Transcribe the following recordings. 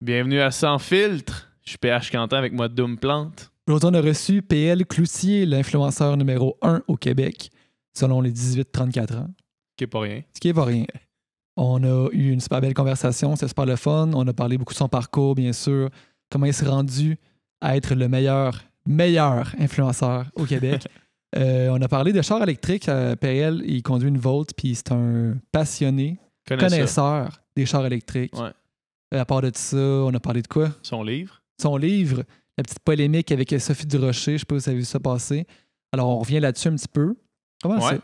Bienvenue à Sans Filtre. Je suis PH Quentin avec moi Doom Plante. Aujourd'hui, on a reçu PL Cloutier, l'influenceur numéro 1 au Québec, selon les 18-34 ans. Qui est pas rien. Ce qui est pas rien. On a eu une super belle conversation, c'est super le fun. On a parlé beaucoup de son parcours, bien sûr, comment il s'est rendu à être le meilleur influenceur au Québec. On a parlé de chars électriques. PL, il conduit une Volt, puis c'est un passionné, connaisseur des chars électriques. Ouais. À part de ça, on a parlé de quoi? Son livre. Son livre, la petite polémique avec Sophie Durocher, je sais pas si vous avez vu ça passer. Alors, on revient là-dessus un petit peu. Comment Ouais.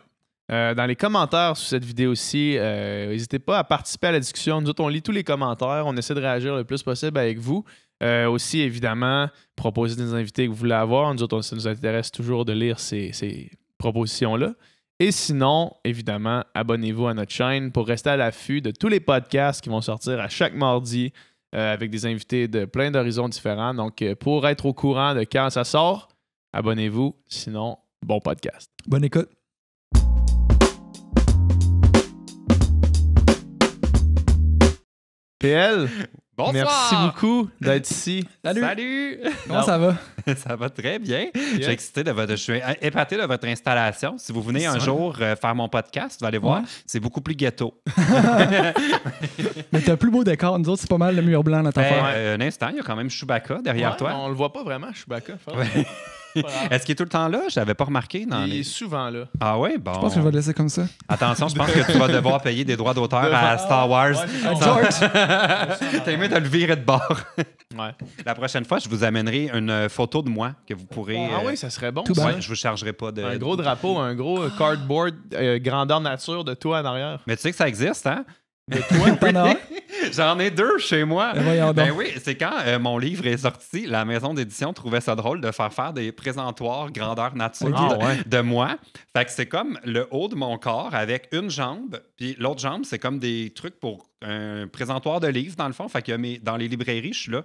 c'est? Dans les commentaires sur cette vidéo-ci, n'hésitez pas à participer à la discussion. Nous autres, on lit tous les commentaires. On essaie de réagir le plus possible avec vous. Aussi, évidemment, proposer des invités que vous voulez avoir. Nous autres, ça nous intéresse toujours de lire ces propositions-là. Et sinon, évidemment, abonnez-vous à notre chaîne pour rester à l'affût de tous les podcasts qui vont sortir à chaque mardi avec des invités de plein d'horizons différents. Donc, pour être au courant de quand ça sort, abonnez-vous. Sinon, bon podcast. Bonne écoute. PL, Bonsoir! merci beaucoup d'être ici. Salut! Comment ça va? Ça va très bien. Yeah. Je suis épaté de votre installation. Si vous venez un jour faire mon podcast, vous allez voir, c'est beaucoup plus ghetto. Mais t'as un plus beau décor. Nous autres, c'est pas mal le mur blanc dans ta affaire. Un instant, il y a quand même Chewbacca derrière Ouais, toi. on le voit pas vraiment, Chewbacca. Ouais. Est-ce qu'il est tout le temps là? Je l'avais pas remarqué. Il est souvent là. Ah oui? Bon. Je pense que je vais le laisser comme ça. Attention, je pense que tu vas devoir payer des droits d'auteur à Star Wars. Ouais, c'est George! T'as aimé de le virer de bord. Ouais. La prochaine fois, je vous amènerai une photo de moi que vous pourrez... Ah oui, ça serait bon. Tout ça. bas. Ouais, je vous chargerai pas de... Un gros drapeau, un gros cardboard grandeur nature de toi en arrière. Mais tu sais que ça existe, hein? De toi? T'en as un? J'en ai deux chez moi. Voyons donc. Ben oui, c'est quand mon livre est sorti, la maison d'édition trouvait ça drôle de faire des présentoirs grandeur nature de moi. Fait que c'est comme le haut de mon corps avec une jambe, puis l'autre jambe, c'est comme des trucs pour un présentoir de livres, dans le fond. Fait que dans les librairies, je suis là.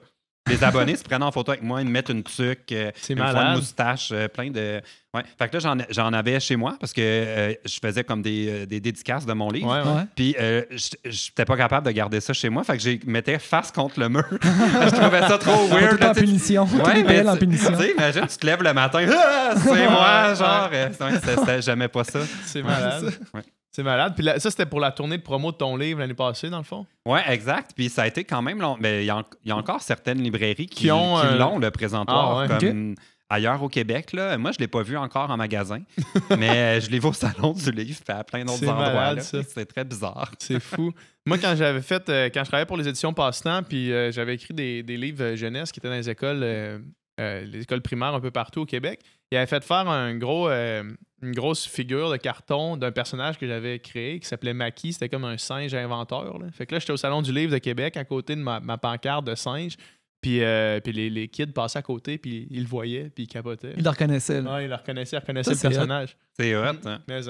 Les abonnés se prennent en photo avec moi, ils me mettent une tuque, C'est une fois malade. une moustache, plein de... Ouais. Fait que là, j'en avais chez moi parce que je faisais comme des dédicaces de mon livre. Ouais, ouais. Ouais. Puis, je n'étais pas capable de garder ça chez moi. Fait que je mettais face contre le mur. Je trouvais ça trop On va weird. tout en punition. Tous les mais PL en punition. Tu sais, imagine, tu te lèves le matin. Ah, c'est moi, genre. J'aimais pas ça. C'est malade. Ouais. C'est malade. Puis là, ça, c'était pour la tournée de promo de ton livre l'année passée, dans le fond? Ouais, exact. Puis ça a été quand même long. Mais il y a encore certaines librairies qui ont, l'ont, le présentoir, Ah ouais. comme ailleurs au Québec. Là. Moi, je ne l'ai pas vu encore en magasin, mais je l'ai vu au Salon du Livre et à plein d'autres C'est endroits. malade, Là. ça. C'est très bizarre. C'est fou. Moi, quand je travaillais pour les éditions Passe-Temps, puis j'avais écrit des livres jeunesse qui étaient dans les écoles primaires un peu partout au Québec, il avait fait faire une grosse figure de carton d'un personnage que j'avais créé qui s'appelait Maki. C'était comme un singe inventeur. Là. Fait que là, j'étais au Salon du Livre de Québec à côté de ma pancarte de singe. Puis les kids passaient à côté, puis ils le voyaient, puis ils capotaient. Il le reconnaissait. Là. Ouais, ils le reconnaissaient Ça, le c'est personnage. C'est hot, hein? Mais.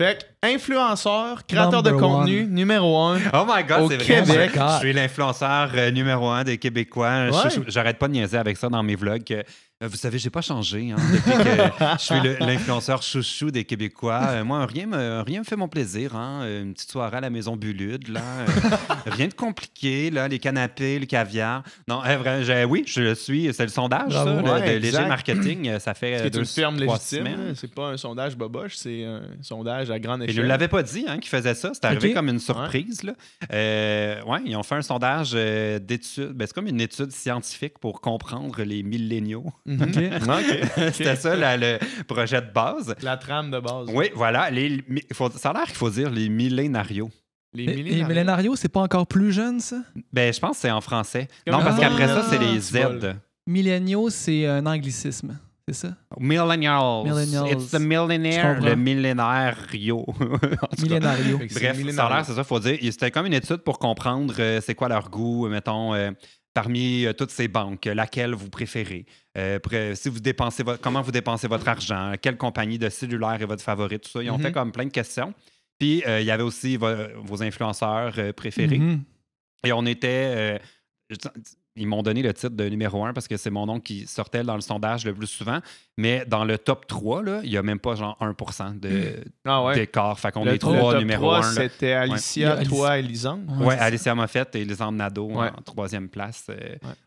Fait que, influenceur, créateur de Number contenu, one. numéro 1. Oh my God, Au c'est vrai. Québec. Je suis l'influenceur numéro 1 des Québécois. Ouais. J'arrête pas de niaiser avec ça dans mes vlogs. Vous savez, j'ai pas changé hein, depuis que je suis l'influenceur chouchou des Québécois. Moi, rien me fait mon plaisir. Hein. Une petite soirée à la maison Bulude. Là, rien de compliqué. Là, les canapés, le caviar. Non, oui, je le suis. C'est le sondage, Bravo. ça, Ouais, de exact. Léger Marketing. Ça fait C'est une firme 3 légitime. semaines. Là. C'est pas un sondage boboche, c'est un sondage à grande Et échelle. je ne l'avais pas dit hein, qu'ils faisaient ça. C'est arrivé Ok. comme une surprise. Là. Ouais, ils ont fait un sondage d'études. Ben, c'est comme une étude scientifique pour comprendre les milléniaux. Mhm. OK. C'était ça le projet de base. La trame de base. Oui, voilà. Ça a l'air qu'il faut dire les millénarios. Les Et millénaires. Millénario, c'est pas encore plus jeune, ça? Ben, je pense que c'est en français. Comme Non, parce un- qu'après ça, c'est les c'est bon. Z. Milléniaux, c'est un anglicisme. C'est ça? Millennials. Millennials. It's the Je millénaire. comprends. Le millénario. En tout cas. Millénario. Fait que c'est Bref, ça a millénaire. l'air, c'est ça, il faut dire. C'était comme une étude pour comprendre c'est quoi leur goût, mettons, parmi toutes ces banques, laquelle vous préférez. Si vous dépensez comment vous dépensez votre argent, quelle compagnie de cellulaire est votre favorite, tout ça. Ils ont fait comme plein de questions. Puis, il y avait aussi vos influenceurs préférés. Mhm. Et on était... ils m'ont donné le titre de numéro 1 parce que c'est mon nom qui sortait dans le sondage le plus souvent. Mais dans le top 3, là, il n'y a même pas genre 1% d'écart. Fait qu'on est 3 numéro 1. C'était Alicia, toi et Lisande. Oui, Alicia Moffett et Lisande Nadeau en 3e place.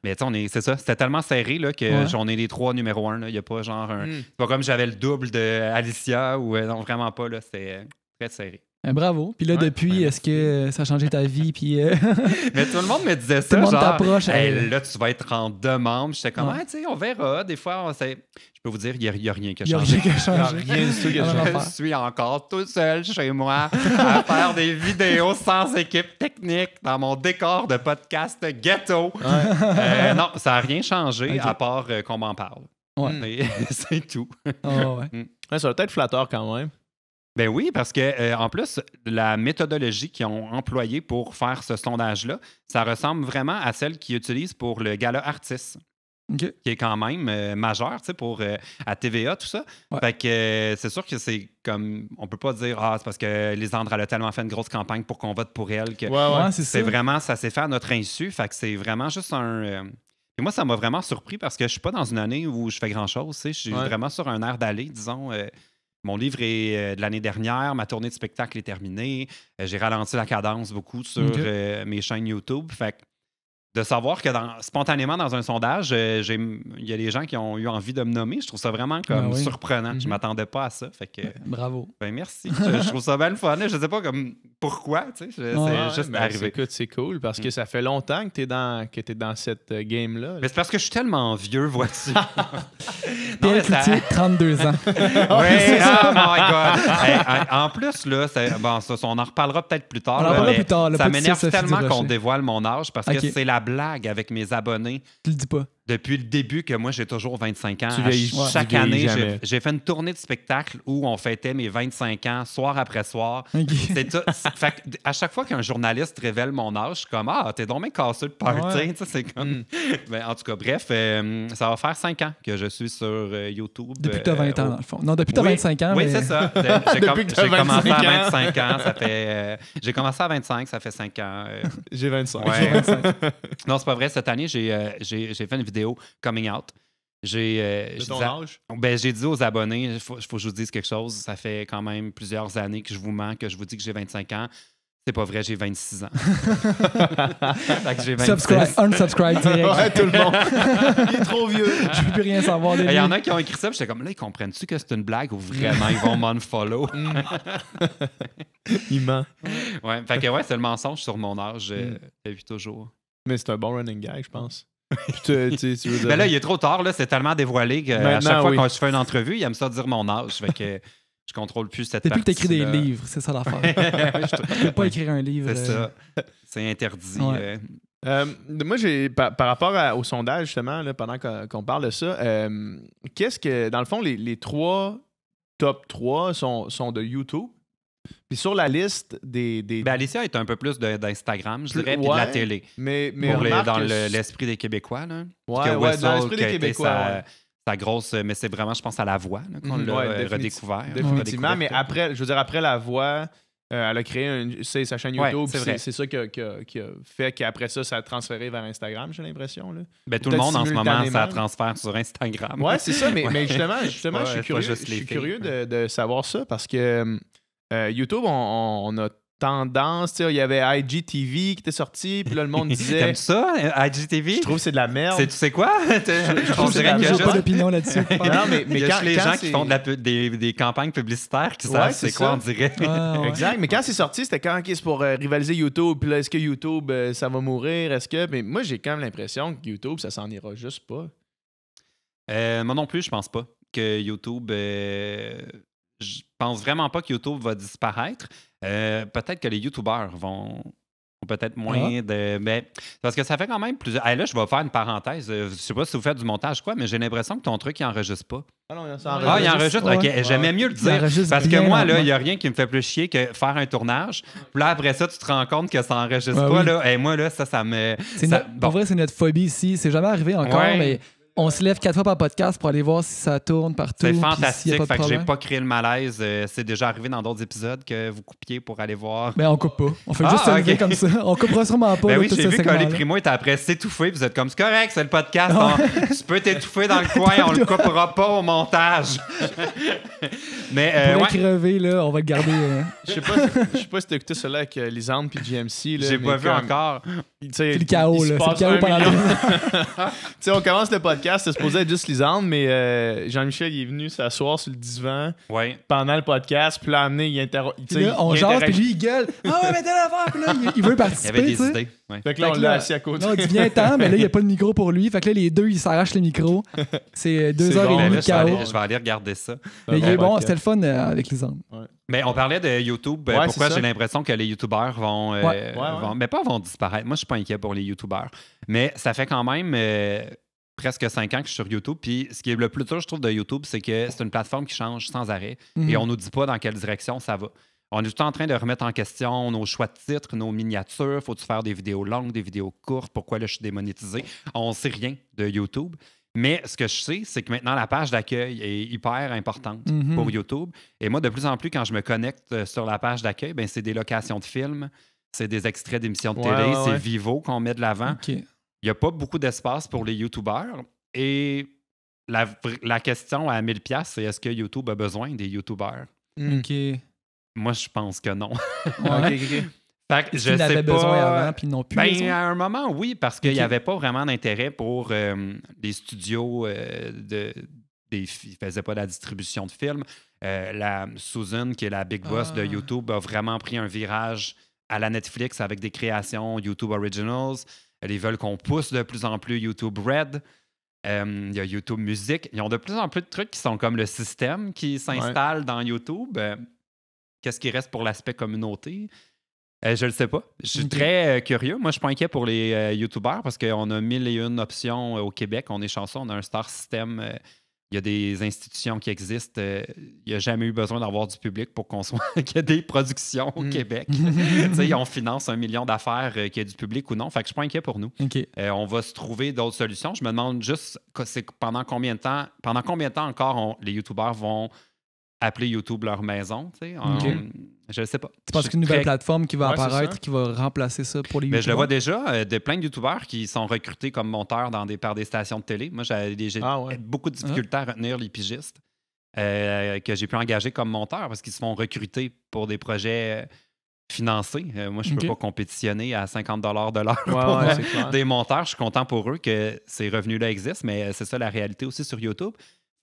Mais tu sais, c'est ça. C'était tellement serré là, que j'en ai les 3 numéro 1. Il n'y a pas genre c'est pas comme j'avais le double de Alicia ou non, vraiment pas. C'était très serré. Bravo. Puis là, depuis, est-ce que ça a changé ta vie? Puis, Mais tout le monde me disait ça. Tout le monde genre, t'approche. Là, tu vas être en demande. J'étais comme, tu sais, on verra. Des fois, je peux vous dire, il n'y a rien qui a changé. Il n'y a rien du tout qui a changé. Je suis encore tout seul chez moi à faire des vidéos sans équipe technique dans mon décor de podcast ghetto. Non, ça n'a rien changé à part qu'on m'en parle. C'est tout. Ça doit être flatteur quand même. Ben oui, parce que en plus, la méthodologie qu'ils ont employée pour faire ce sondage-là, ça ressemble vraiment à celle qu'ils utilisent pour le gala Artis, qui est quand même majeur, tu sais, pour à TVA, tout ça. Fait que c'est sûr que c'est comme, on peut pas dire, c'est parce que Lisandre, elle a tellement fait une grosse campagne pour qu'on vote pour elle que c'est vraiment, ça s'est fait à notre insu. Fait que c'est vraiment juste un... Et moi, ça m'a vraiment surpris parce que je suis pas dans une année où je fais grand-chose, tu sais. Je suis vraiment sur un air d'aller, disons... Mon livre est de l'année dernière, ma tournée de spectacle est terminée. J'ai ralenti la cadence beaucoup sur mes chaînes YouTube. Fait que de savoir que spontanément, dans un sondage, il y a des gens qui ont eu envie de me nommer. Je trouve ça vraiment comme surprenant. Je ne m'attendais pas à ça. Fait que, bravo. Ben merci. Je trouve ça bien le fun. Je ne sais pas comme pourquoi. C'est juste arrivé. Écoute, c'est cool parce que ça fait longtemps que tu es dans cette game-là. Mais c'est parce que je suis tellement vieux, vois-tu. Pierre Cloutier, 32 ans. Oui, oh my God. En plus, là, on en reparlera peut-être plus tard. Ça m'énerve tellement qu'on dévoile mon âge parce que c'est la blague avec mes abonnés. Tu le dis pas. Depuis le début que moi, j'ai toujours 25 ans. Chaque année, j'ai fait une tournée de spectacle où on fêtait mes 25 ans, soir après soir. C'est tout. Fait que à chaque fois qu'un journaliste révèle mon âge, je suis comme « t'es donc bien casseux de party. C'est comme... Ben, en tout cas, bref, ça va faire 5 ans que je suis sur YouTube. Depuis que tu as 20 ans, dans le fond. Non, depuis que tu as 25 ans. Oui, c'est ça. J'ai commencé à 25 ans. Ça fait... j'ai commencé à 25, ça fait 5 ans. J'ai 25. Non, c'est pas vrai. Cette année, j'ai fait une vidéo coming out. De ton âge? J'ai dit aux abonnés, il faut que je vous dise quelque chose. Ça fait quand même plusieurs années que je vous mens, que je vous dis que j'ai 25 ans. C'est pas vrai, j'ai 26 ans. Fait que j'ai 26. Unsubscribe direct. Ouais, tout le monde. Il est trop vieux. Je veux plus rien savoir de lui. Il y en a qui ont écrit ça, j'étais comme là, ils comprennent-tu que c'est une blague ou vraiment ils vont m'unfollow? Il ment. Ouais, fait que c'est le mensonge sur mon âge depuis toujours. Mais c'est un bon running gag, je pense. Tu veux dire... Mais là, il est trop tard, là, c'est tellement dévoilé qu'à chaque fois quand je fais une entrevue, il aime ça dire mon âge. Fait que je contrôle plus cette partie. Depuis que tu écris des livres, c'est ça l'affaire. Tu peux pas écrire un livre. C'est ça. C'est interdit. Moi, par rapport au sondage, justement, là, pendant qu'on parle de ça, qu'est-ce que, dans le fond, les top 3 sont de YouTube? Puis sur la liste des... Ben Alicia est un peu plus d'Instagram, je dirais, puis de la télé. Mais dans l'esprit des Québécois, là. Dans l'esprit des Québécois, sa grosse... Mais c'est vraiment, je pense, à La Voix qu'on l'a redécouvert. Définitivement, mais après, je veux dire, après La Voix, elle a créé sa chaîne YouTube. C'est ça qui a fait qu'après ça a transféré vers Instagram, j'ai l'impression. Là. Ben, tout le monde, en ce moment, ça transfère sur Instagram. Oui, c'est ça, mais justement je suis curieux de savoir ça parce que... YouTube, on a tendance, tu sais, il y avait IGTV qui était sorti, puis là, le monde disait... T'aimes ça, IGTV? Je trouve que c'est de la merde. Tu sais quoi? On dirait qu'il n'y a pas d'opinion là-dessus. Non, mais il y a les gens qui font des campagnes publicitaires qui savent c'est quoi, on dirait. Exact, mais quand c'est sorti, c'était quand c'est pour rivaliser YouTube, puis là, est-ce que YouTube, ça va mourir? Est-ce que... Mais moi, j'ai quand même l'impression que YouTube, ça s'en ira juste pas. Moi non plus, je pense pas que YouTube... Je pense vraiment pas que YouTube va disparaître. Peut-être que les YouTubeurs vont peut-être moins de... Mais, parce que ça fait quand même plusieurs... là, je vais faire une parenthèse. Je sais pas si vous faites du montage quoi, mais j'ai l'impression que ton truc, il enregistre pas. Ah non, ça enregistre. Il enregistre? OK, j'aimais mieux le dire. Parce que moi, là, il n'y a rien qui me fait plus chier que faire un tournage. Puis là, après ça, tu te rends compte que ça enregistre pas. Là. Et moi, là, ça me... En vrai, c'est notre phobie ici. C'est jamais arrivé encore, mais... On se lève 4 fois par podcast pour aller voir si ça tourne partout. C'est puis s'il y a fantastique. pas de Fait que j'ai problème. pas créé le malaise. C'est déjà arrivé dans d'autres épisodes que vous coupiez pour aller voir. Mais on coupe pas. On fait juste se lever ok. comme ça. On coupera sûrement pas. Ben là, oui, tout j'ai ce vu que segment-là. Oli Primo était après s'étouffer. Vous êtes comme, c'est correct, c'est le podcast. Tu peux t'étouffer dans le coin, on le coupera pas au montage. Mais Pour ouais, crever, là, on va le garder. Je sais pas si t'as écouté cela avec Lisande puis GMC. Là, j'ai mais pas vu comme, encore. C'est le chaos, là. C'est le chaos pendant Tu sais, on commence le podcast, c'est supposé être juste Lisande, mais Jean-Michel, il est venu s'asseoir sur le divan Ouais. pendant le podcast, puis là, amené, il Puis là, on jase, puis lui, il gueule. Ah ouais, mais t'as l'affaire. Puis là, il veut Il y participer. avait tu sais. des idées. Ouais. Fait que là, on Fait que l'a là- assis à côté. Non, il dit viens-t'en, mais là, il n'y a pas le micro pour lui. Fait que là, les deux, ils s'arrachent le micro. C'est 2 C'est heures bon, et Ben demie là, de chaos. je vais aller regarder ça. Mais il est bon, podcast. c'était le fun avec les hommes. Mais on parlait de YouTube. Ouais, Pourquoi c'est ça. j'ai l'impression que les YouTubeurs vont, Ouais. mais pas vont disparaître. Moi, je suis pas inquiet pour les YouTubeurs. Mais ça fait quand même presque 5 ans que je suis sur YouTube. Puis ce qui est le plus dur, je trouve, de YouTube, c'est que c'est une plateforme qui change sans arrêt. Mhm. Et on nous dit pas dans quelle direction ça va. On est tout le temps en train de remettre en question nos choix de titres, nos miniatures. Faut-tu faire des vidéos longues, des vidéos courtes? Pourquoi là, je suis démonétisé? On sait rien de YouTube. Mais ce que je sais, c'est que maintenant, la page d'accueil est hyper importante Mhm. pour YouTube. Et moi, de plus en plus, quand je me connecte sur la page d'accueil, ben, c'est des locations de films, c'est des extraits d'émissions de Ouais, télé, ouais, c'est ouais. Vivo qu'on met de l'avant. OK. Il n'y a pas beaucoup d'espace pour les YouTubeurs. Et la question à 1000$, c'est est-ce que YouTube a besoin des YouTubeurs? Mm. OK. Ouais. Moi, je pense que non. Ok. Fait que Ils en avaient besoin avant, puis ils n'ont plus Ben, besoin. à un moment, oui, parce qu'il n'y Ok. avait pas vraiment d'intérêt pour des studios ils faisaient pas la distribution de films. La Susan, qui est la big boss de Ah. YouTube, a vraiment pris un virage à la Netflix avec des créations YouTube Originals. Ils veulent qu'on pousse de plus en plus YouTube Red. Il y a YouTube Music. Ils ont de plus en plus de trucs qui sont comme le système qui s'installe dans YouTube. Qu'est-ce qui reste pour l'aspect communauté? Je le sais pas. Je suis Ok. très curieux. Moi, je suis pas inquiet pour les YouTubeurs parce qu'on a 1001 options au Québec. On est chanceux, on a un star system. Il y a des institutions qui existent. Il n'y a jamais eu besoin d'avoir du public pour qu'on soit qu'il y ait des productions au Québec. Tu sais, on finance 1 million d'affaires qu'il y ait du public ou non. Fait que je suis pas inquiet pour nous. OK. On va se trouver d'autres solutions. Je me demande juste pendant combien de temps encore les YouTubeurs vont appeler YouTube leur maison. Tu sais. Je ne sais pas. Tu penses Je qu'une suis nouvelle très- plateforme qui va Ouais, c'est apparaître, ça. qui va remplacer ça pour les Mais je le vois YouTubeurs? déjà, plein de YouTubeurs qui sont recrutés comme monteurs par des stations de télé. Moi, j'ai Ah ouais. beaucoup de difficultés à retenir les pigistes que j'ai pu engager comme monteurs parce qu'ils se font recruter pour des projets financés. Moi, je ne peux Ok. pas compétitionner à 50$ de l'heure Ouais, pour ouais, c'est clair. des monteurs. Je suis content pour eux que ces revenus-là existent, mais c'est ça la réalité aussi sur YouTube.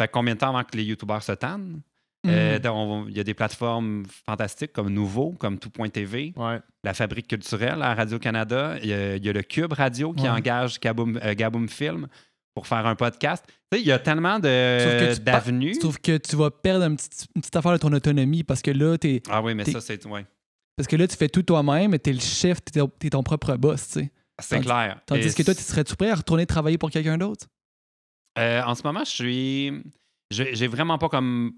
Fait que combien de temps avant que les YouTubeurs se tannent? Mhm. Il y a des plateformes fantastiques comme Nouveau, comme Tout.tv, Ouais. la Fabrique culturelle à Radio-Canada. Il y a le Cube Radio qui Ouais. engage Gaboom Film pour faire un podcast. Tu sais, il y a tellement Sauf que d'avenues. Je trouve que tu vas perdre une petite affaire de ton autonomie parce que là, Ah oui, mais t'es- ça, c'est ouais. parce que là, tu fais tout toi-même, t'es le chef, t'es ton propre boss, tu sais. C'est Tandis- clair. Tandis Et que toi, tu serais-tu prêt à retourner travailler pour quelqu'un d'autre? En ce moment, j'ai vraiment pas comme,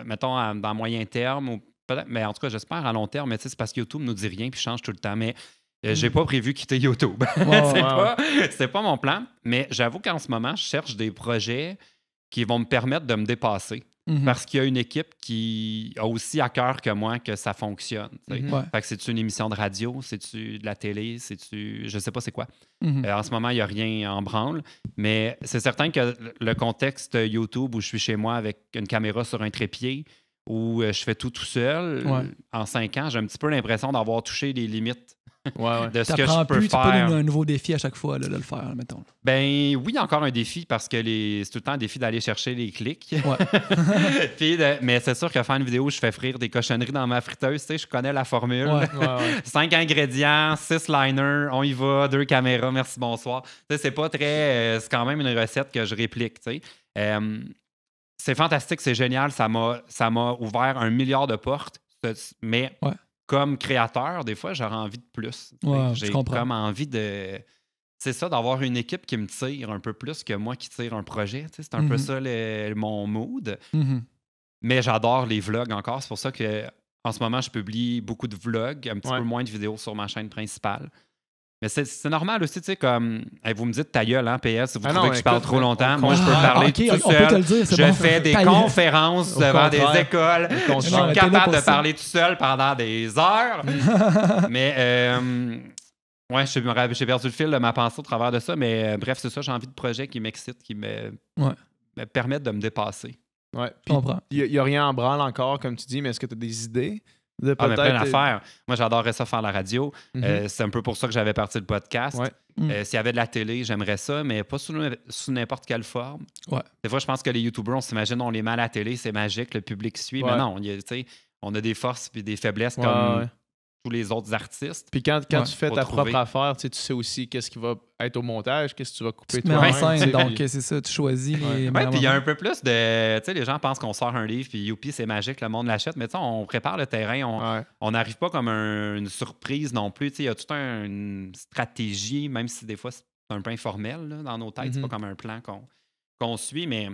mettons, dans moyen terme, ou peut-être, mais en tout cas, j'espère à long terme, mais tu sais, c'est parce que YouTube nous dit rien puis change tout le temps. Mais j'ai pas prévu quitter YouTube. Ouais, c'est pas mon plan. Mais j'avoue qu'en ce moment, je cherche des projets qui vont me permettre de me dépasser. Mhm. Parce qu'il y a une équipe qui a aussi à cœur que moi que ça fonctionne. Tu sais. Ouais. Fait que c'est-tu une émission de radio, c'est-tu de la télé, c'est-tu. Je sais pas c'est quoi. Mhm. En ce moment, il n'y a rien en branle. Mais c'est certain que le contexte YouTube où je suis chez moi avec une caméra sur un trépied, où je fais tout seul, Ouais. en 5 ans, j'ai un petit peu l'impression d'avoir touché les limites Ouais. de ce que je T'apprends peux plus, c'est pas faire. un nouveau défi à chaque fois là, de le faire, mettons. Ben oui, il y a encore un défi parce que c'est tout le temps un défi d'aller chercher les clics. Ouais. Puis mais c'est sûr que faire une vidéo où je fais frire des cochonneries dans ma friteuse, tu sais, je connais la formule. Ouais. Ouais. 5 ingrédients, 6 liners, on y va, 2 caméras, merci, bonsoir. Tu sais, c'est pas très. C'est quand même une recette que je réplique, tu sais. C'est fantastique, c'est génial, ça m'a ouvert 1 milliard de portes. Mais Ouais. comme créateur, des fois, j'aurais envie de plus. Tu sais. Ouais, je J'ai comprends. comme envie de. C'est ça, d'avoir une équipe qui me tire un peu plus que moi qui tire un projet. Tu sais, c'est un peu Mhm. ça mon mood. Mhm. Mais j'adore les vlogs encore. C'est pour ça que en ce moment, je publie beaucoup de vlogs, un petit Ouais. peu moins de vidéos sur ma chaîne principale. Mais c'est normal aussi, tu sais, comme vous me dites ta gueule, hein, PS, si vous Ah trouvez non, que je parle écoute, trop longtemps. on Moi, je peux parler tout on peut te le seul. dire, c'est Je bon. fais des Ta gueule. conférences Au devant des contraire. écoles. Je contraire. suis Non, mais t'es là capable pour de ça. parler tout seul pendant des heures. Mais, ouais, j'ai perdu le fil de ma pensée au travers de ça. Mais bref, c'est ça, j'ai envie de projets qui m'excitent, qui me permettent de me dépasser. Ouais. Je comprends. Il n'y a rien en branle encore, comme tu dis, mais est-ce que tu as des idées de Ah, mais plein peut-être. d'affaires. Moi, j'adorerais ça faire la radio. Mhm. C'est un peu pour ça que j'avais parti le podcast. Ouais. S'il y avait de la télé, j'aimerais ça, mais pas sous n'importe quelle forme. Ouais. Des fois, je pense que les YouTubers, on s'imagine, on les met à la télé, c'est magique, le public suit. Ouais. Mais non, tu sais, on a des forces et des faiblesses Ouais, comme ouais. tous les autres artistes. Puis quand Ouais, tu fais faut ta trouver. propre affaire, tu sais aussi qu'est-ce qui va être au montage, qu'est-ce que tu vas couper Tu te mets en toi-même, tu scène, sais, donc puis- c'est ça, tu choisis les Ouais. meilleurs Ouais, puis il y a moments. un peu plus de. Tu sais, les gens pensent qu'on sort un livre, puis youpi, c'est magique, le monde l'achète. Mais tu sais, on prépare le terrain, Ouais. on n'arrive pas comme une surprise non plus. Tu sais, il y a toute une stratégie, même si des fois c'est un peu informel là, dans nos têtes. C'est pas comme un plan qu'on suit. Mais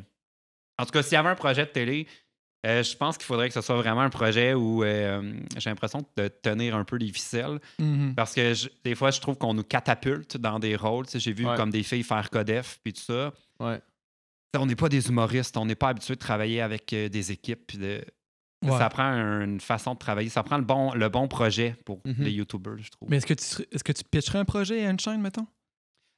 en tout cas, s'il y avait un projet de télé, je pense qu'il faudrait que ce soit vraiment un projet où j'ai l'impression de tenir un peu les ficelles. Mhm. Parce que des fois, je trouve qu'on nous catapulte dans des rôles. Tu sais, j'ai vu Ouais. comme des filles faire Codef, puis tout ça. Ouais. On n'est pas des humoristes, on n'est pas habitué de travailler avec des équipes. Puis Ouais. Ça prend une façon de travailler. Ça prend le bon projet pour Mhm. les YouTubers, je trouve. Mais est-ce que tu pitcherais un projet à une chaîne, mettons?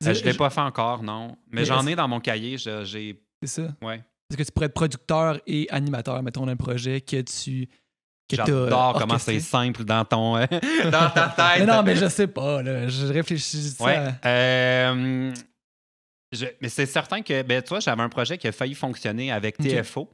Je ne l'ai pas fait encore, non. Mais Mais j'en est-ce- ai dans mon cahier. J'ai. C'est ça. Ouais. Est-ce que tu pourrais être producteur et animateur, mettons, d'un projet que t'as J'adore comment orchestré? c'est simple dans ton dans ta tête. Mais non, mais je sais pas, là. Je réfléchis Ouais. ça. Mais c'est certain que, ben, tu vois, j'avais un projet qui a failli fonctionner avec Ok. TFO,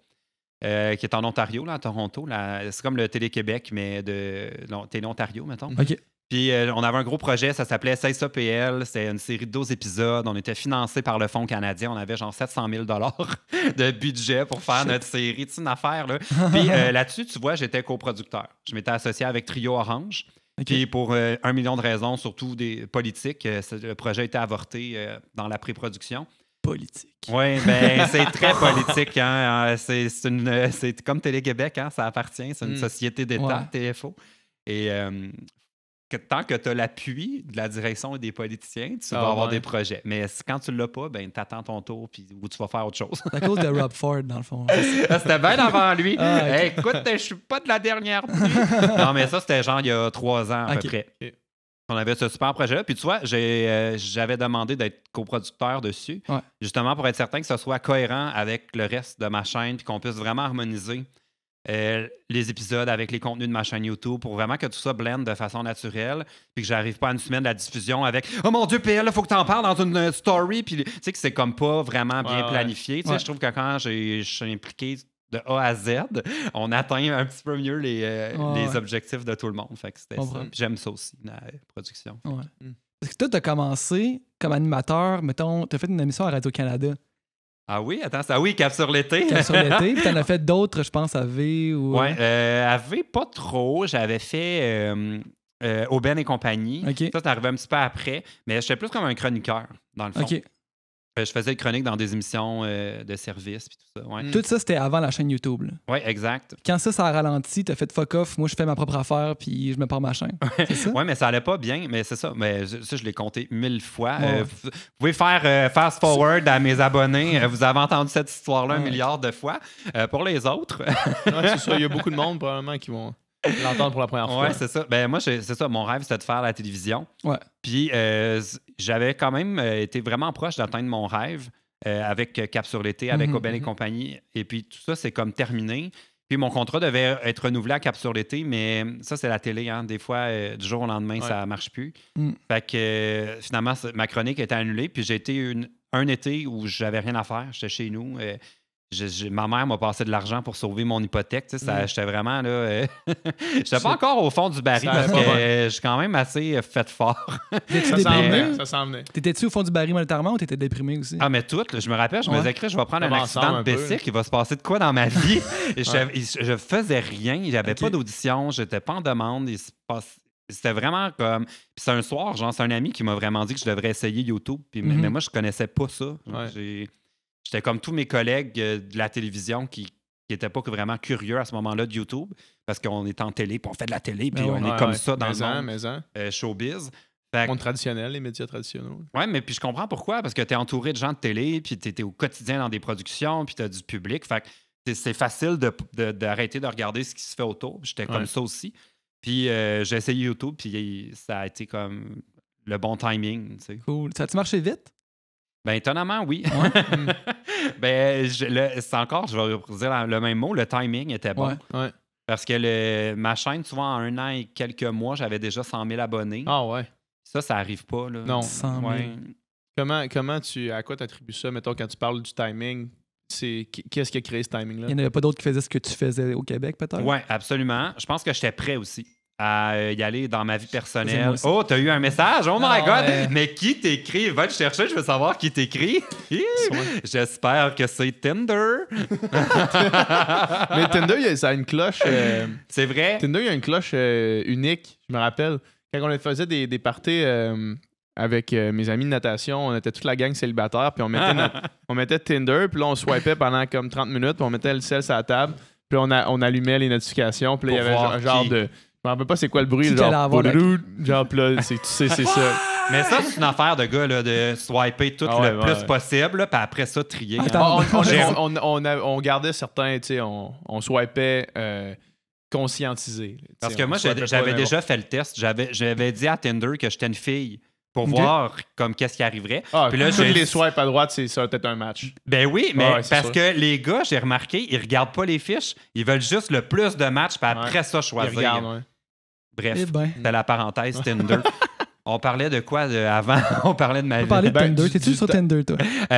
qui est en Ontario, là, à Toronto. C'est comme le Télé-Québec, mais de Télé-Ontario, mettons. OK. Puis on avait un gros projet, ça s'appelait SAPL. C'était une série de 12 épisodes. On était financé par le Fonds canadien. On avait genre 700 000 de budget pour faire notre série. Tu sais, une affaire, là. Puis là-dessus, tu vois, j'étais coproducteur. Je m'étais associé avec Trio Orange. OK. Puis pour 1 million de raisons, surtout des politiques, le projet a été avorté dans la pré-production. Politique. Oui, ben c'est très politique. Hein? C'est comme Télé-Québec, hein? Ça appartient. C'est une société d'État, Ouais. TFO. Et tant que tu as l'appui de la direction et des politiciens, tu vas avoir des projets. Mais quand tu ne l'as pas, ben, tu attends ton tour ou tu vas faire autre chose. C'est à cause de Rob Ford, dans le fond. C'était bien avant lui. Ah, ok. Hey, écoute, je suis pas de la dernière pluie. Non, mais ça, c'était genre il y a 3 ans à Ok. peu près. Ok. On avait ce super projet-là. Puis tu vois, j'avais demandé d'être coproducteur dessus, Ouais. justement pour être certain que ce soit cohérent avec le reste de ma chaîne, puis qu'on puisse vraiment harmoniser les épisodes avec les contenus de ma chaîne YouTube pour vraiment que tout ça blende de façon naturelle, puis que j'arrive pas à une semaine de la diffusion avec « Oh mon Dieu, PL, il faut que tu en parles dans une story », puis tu sais que c'est comme pas vraiment bien Ouais. planifié. Tu sais, Ouais. je trouve que quand je suis impliqué de A à Z, on atteint un petit peu mieux les Ouais. objectifs de tout le monde. Fait que c'était ça. Comprends. Puis j'aime ça aussi, la production. Ouais. Mm. Parce que toi, t'as commencé comme animateur, mettons, t'as fait une émission à Radio-Canada. Ah oui, attends, ça oui, Cap sur l'été. Sur l'été, puis t'en as fait d'autres, je pense, à V ou... Ouais, avait pas trop. J'avais fait Aubaine et compagnie. OK. Ça, c'est arrivé un petit peu après, mais j'étais plus comme un chroniqueur, dans le fond. OK. Je faisais des chroniques dans des émissions de service puis tout ça. Ouais, Tout ça, c'était avant la chaîne YouTube. Là. ouais exact. Quand ça a ralenti, t'as fait fuck off, moi je fais ma propre affaire, puis je me pars ma chaîne. C'est ça? Ouais, mais ça allait pas bien, mais c'est ça. Mais ça, je l'ai compté 1000 fois. Ouais. Vous pouvez faire fast forward à mes abonnés. Vous avez entendu cette histoire-là 1 Ouais. milliard de fois. Pour les autres, Ouais, c'est ça. Il y a beaucoup de monde probablement qui vont l'entendre pour la première fois. ouais, c'est ça. Ben moi, c'est ça. Mon rêve, c'était de faire la télévision. Ouais. Puis j'avais quand même été vraiment proche d'atteindre mon rêve avec Cap sur l'été, avec Mhm, Aubaine et compagnie. Et puis tout ça, c'est comme terminé. Puis mon contrat devait être renouvelé à Cap sur l'été, mais ça, c'est la télé. Hein. Des fois, du jour au lendemain, Ouais. ça marche plus. Mm. Fait que finalement, ma chronique a été annulée. Puis j'ai été un été où j'avais rien à faire. J'étais chez nous. Ma mère m'a passé de l'argent pour sauver mon hypothèque. Tu sais, j'étais vraiment là. J'étais pas encore au fond du baril Ça parce allait que pas je suis quand même assez fait fort. T'étais-tu Ça s'en déprimé? venait. Ça s'en venait. T'étais-tu au fond du baril monétairement ou t'étais déprimé aussi? Ah, mais tout, là, je me rappelle, je me Ouais. disais, Chris, je vais prendre Ça un va accident ensemble de un peu, bicycle, il va se passer de quoi dans ma vie? Et je faisais rien, j'avais Ok. pas d'audition, j'étais pas en demande, c'était vraiment comme. Puis c'est un soir, genre, c'est un ami qui m'a vraiment dit que je devrais essayer YouTube, puis, mais moi, je connaissais pas ça. Ouais. J'étais comme tous mes collègues de la télévision qui n'étaient pas vraiment curieux à ce moment-là de YouTube, parce qu'on est en télé, puis on fait de la télé, puis Ben on ouais. est comme ça dans le monde mais showbiz. Monde traditionnel, les médias traditionnels. Oui, mais puis je comprends pourquoi, parce que tu es entouré de gens de télé, puis tu es au quotidien dans des productions, puis tu as du public. Fait que c'est facile d'arrêter de regarder ce qui se fait autour. J'étais comme ça aussi. Puis j'ai essayé YouTube, puis ça a été comme le bon timing. Tu sais. Cool. Ça a-tu marché vite? Ben étonnamment, oui. Ouais. Ben, c'est encore, je vais dire le même mot, le timing était bon. Ouais. Parce que ma chaîne, souvent, en 1 an et quelques mois, j'avais déjà 100 000 abonnés. Ah ouais. Ça arrive pas. Là. Non. 100 000. Ouais. À quoi tu attribues ça, mettons, quand tu parles du timing? Qu'est-ce qui a créé ce timing-là? Il n'y en avait pas d'autres qui faisaient ce que tu faisais au Québec, peut-être? Oui, absolument. Je pense que j'étais prêt aussi à y aller dans ma vie personnelle. Oh, t'as eu un message? Oh my God! Ouais. Mais qui t'écrit? Va te chercher, je veux savoir qui t'écrit. J'espère que c'est Tinder. Mais Tinder, ça a une cloche... c'est vrai? Tinder, il y a une cloche unique, je me rappelle. Quand on faisait des parties avec mes amis de natation, on était toute la gang célibataire, puis on mettait Tinder, puis là, on swipait pendant comme 30 minutes, puis on mettait le sel sur la table, puis on allumait les notifications, puis là, il y avait un genre de... Je me rappelle pas c'est quoi le bruit, genre puis là, tu sais, c'est ça. Mais ça, c'est une affaire de gars, là, de swiper tout le plus possible, puis après ça, trier. On gardait certains, tu sais, on swipait conscientisé. Parce que moi, j'avais déjà fait le test. J'avais dit à Tinder que j'étais une fille pour voir comme qu'est-ce qui arriverait. Puis là, les swipes à droite, ça va être un match. Ben oui, mais parce que les gars, j'ai remarqué, ils regardent pas les fiches, ils veulent juste le plus de matchs, puis après ça, choisir. Ils regardent, bref, c'était la parenthèse Tinder. On parlait de quoi avant? On parlait de ma vie. On parlait de Tinder. T'es-tu sur Tinder, toi?